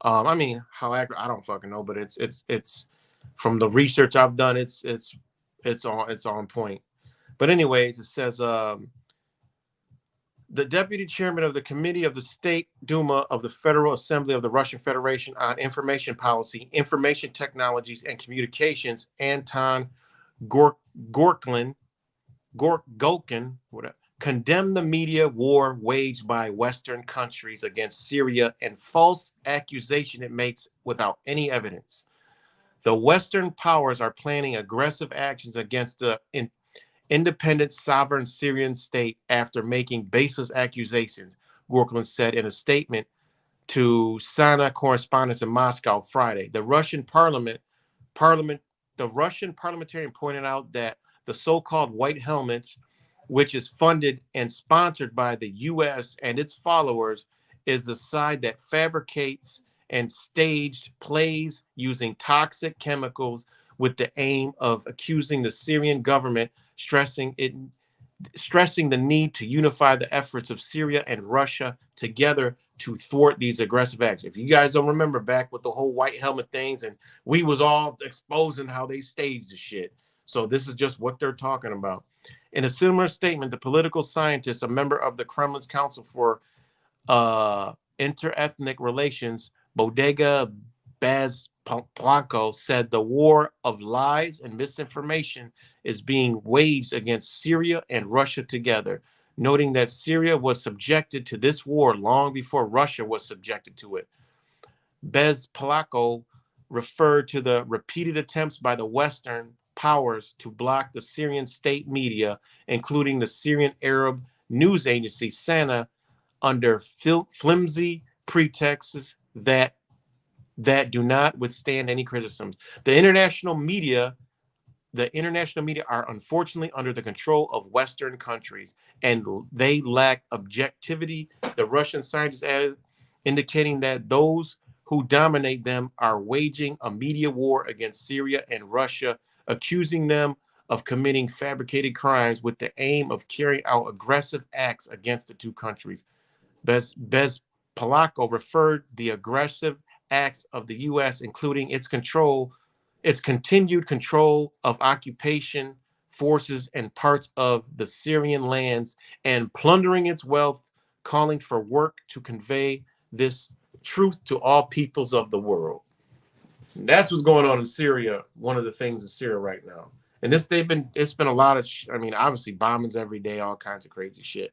I mean, how accurate I don't fucking know, but it's from the research I've done, it's on point. But anyways, it says the deputy chairman of the Committee of the State Duma of the Federal Assembly of the Russian Federation on Information Policy, Information Technologies, and Communications, Anton Gorklin, whatever, condemned the media war waged by Western countries against Syria and false accusation it makes without any evidence. The Western powers are planning aggressive actions against the independent sovereign Syrian state after making baseless accusations, Gorklin said in a statement to Sana correspondents in Moscow Friday. The Russian parliamentarian pointed out that the so-called White Helmets, which is funded and sponsored by the U.S. and its followers, is the side that fabricates and staged plays using toxic chemicals with the aim of accusing the Syrian government, stressing the need to unify the efforts of Syria and Russia together to thwart these aggressive acts. If you guys don't remember back with the whole white helmet things, and we was all exposing how they staged the shit. So this is just what they're talking about. In a similar statement, the political scientist, a member of the Kremlin's Council for Interethnic Relations, Bodega Bazplanko, said the war of lies and misinformation is being waged against Syria and Russia together, noting that Syria was subjected to this war long before Russia was subjected to it. Bezpalako referred to the repeated attempts by the Western powers to block the Syrian state media, including the Syrian Arab news agency SANA, under flimsy pretexts that do not withstand any criticisms. The international media are unfortunately under the control of Western countries, and they lack objectivity, the Russian scientists added, indicating that those who dominate them are waging a media war against Syria and Russia, accusing them of committing fabricated crimes with the aim of carrying out aggressive acts against the two countries. Bezpalako referred the aggressive acts of the U.S., including its continued control of occupation forces and parts of the Syrian lands and plundering its wealth, calling for work to convey this truth to all peoples of the world. And that's what's going on in Syria. One of the things in Syria right now. And it's been a lot of, obviously bombings every day, all kinds of crazy shit.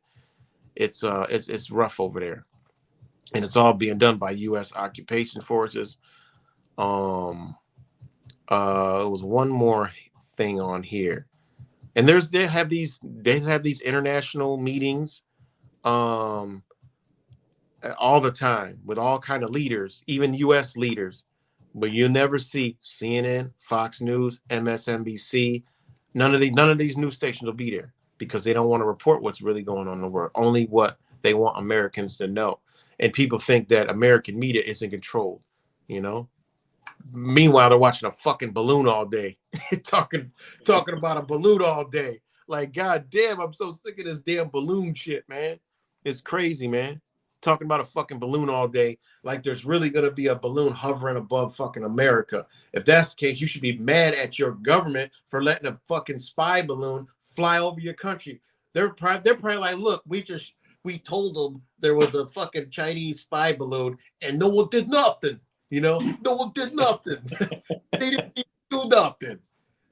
It's rough over there. And it's all being done by U.S. occupation forces. There was one more thing on here, and they have these international meetings, all the time with all kind of leaders, even U.S. leaders, but you'll never see CNN, Fox News, MSNBC. None of these news stations will be there because they don't want to report what's really going on in the world. Only what they want Americans to know. And people think that American media isn't controlled, Meanwhile, they're watching a fucking balloon all day, talking about a balloon all day. Like, god damn, I'm so sick of this damn balloon shit, man. It's crazy, man. Talking about a fucking balloon all day, like there's really gonna be a balloon hovering above fucking America. If that's the case, you should be mad at your government for letting a fucking spy balloon fly over your country. They're probably like, look, we told them there was a fucking Chinese spy balloon and no one did nothing. No one did nothing. They didn't do nothing.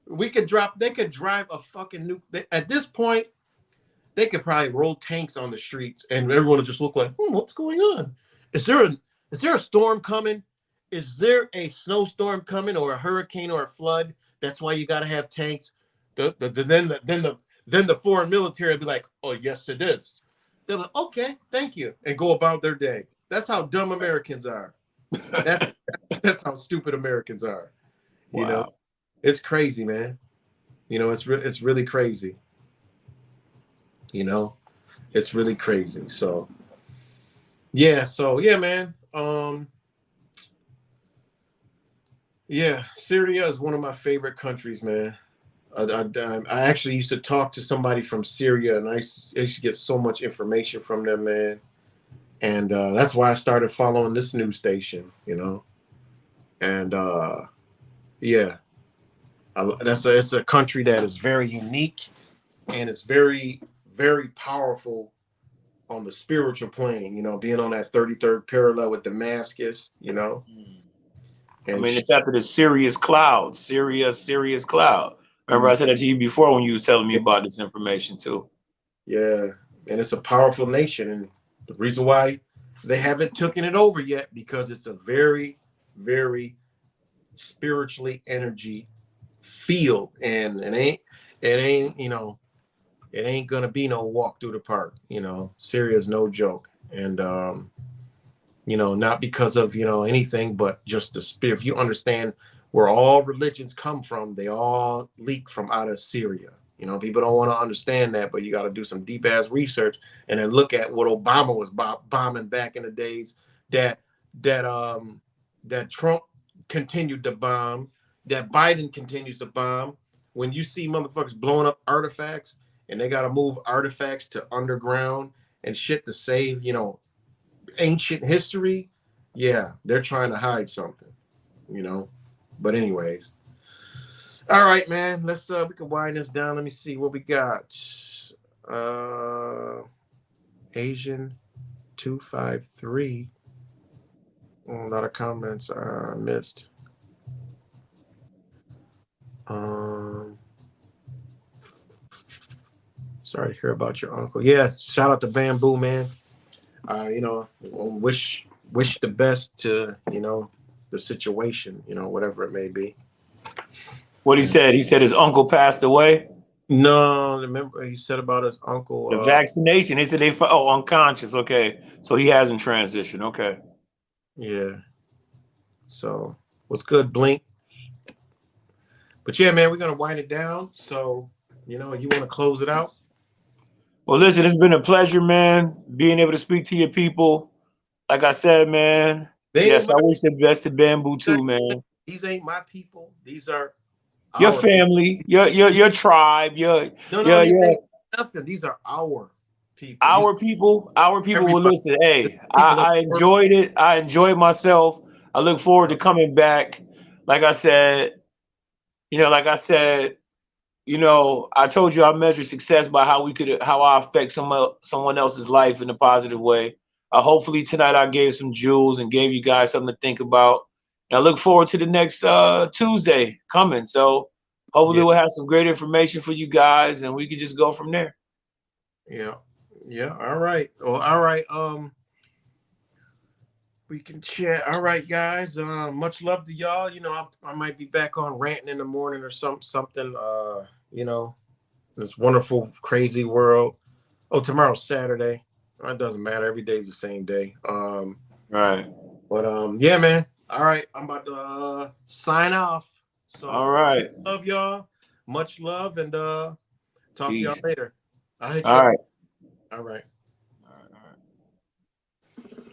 They could drive a fucking nuke. At this point, they could probably roll tanks on the streets and everyone would just look like, what's going on? Is there a storm coming? Is there a snowstorm coming or a hurricane or a flood? That's why you got to have tanks. Then the foreign military would be like, oh, yes, it is. They're like, okay, thank you, and go about their day. That's how dumb Americans are. That's how stupid Americans are. Wow. It's crazy, man. You know, it's really crazy. You know, it's really crazy. So yeah, man. Yeah, Syria is one of my favorite countries, man. I actually used to talk to somebody from Syria, and I used to get so much information from them, man. And that's why I started following this news station, you know. And yeah, it's a country that is very unique, and it's very powerful on the spiritual plane. You know, being on that 33rd parallel with Damascus, you know, I and mean, it's after the Sirius cloud, Sirius cloud. Remember, I said that to you before when you was telling me about this information too. yeah, and it's a powerful nation, and the reason why they haven't taken it over yet because it's a very spiritually energy field, and it ain't it ain't gonna be no walk through the park. You know, Syria is no joke, and not because of anything, but just the spirit. If you understand where all religions come from, they all leak from out of Syria. You know, people don't want to understand that, but you got to do some deep ass research and then look at what Obama was bombing back in the days that that um that Trump continued to bomb, that Biden continues to bomb. When you see motherfuckers blowing up artifacts and they got to move artifacts to underground and shit to save, ancient history, yeah, they're trying to hide something, you know. But anyways, all right, man. Let's we can wind this down. Let me see what we got. Uh Asian 253. A lot of comments I missed. Um Sorry to hear about your uncle. Yeah, shout out to Bamboo, man. Wish the best to, the situation, whatever it may be. What he And said? He said his uncle passed away. no, remember he said about his uncle. The vaccination. He said unconscious. Okay, so he hasn't transitioned. Okay. Yeah. So what's good, Blink? But yeah, man, we're gonna wind it down. So you want to close it out? Well, listen, it's been a pleasure, man, being able to speak to your people. Like I said, man. They ain't Yes, my I wish the best to Bamboo people. too, man. These ain't my people. These are Your our people. family, your tribe, No, your these your ain't nothing. These are our people. These our people will everybody. listen. The Hey, people of I the world. enjoyed it. I enjoyed myself. I look forward to Yep. coming back. Like I said, like I said, I told you I measure success by how I affect someone else's life in a positive way. Hopefully tonight I gave some jewels and gave you guys something to think about. And I look forward to the next Tuesday coming. So hopefully Yeah. we'll have some great information for you guys and we can just go from there. Yeah. Yeah. All right. Well, all right. We can chat. All right, guys. Much love to y'all. I might be back on ranting in the morning or something. You know, this wonderful, crazy world. Oh, tomorrow's Saturday. It doesn't matter. Every day's the same day. Right. But yeah, man. All right, I'm about to sign off. All So right. love y'all. Much love, and talk to y'all Peace. later. I'll hit you All up. right. All right.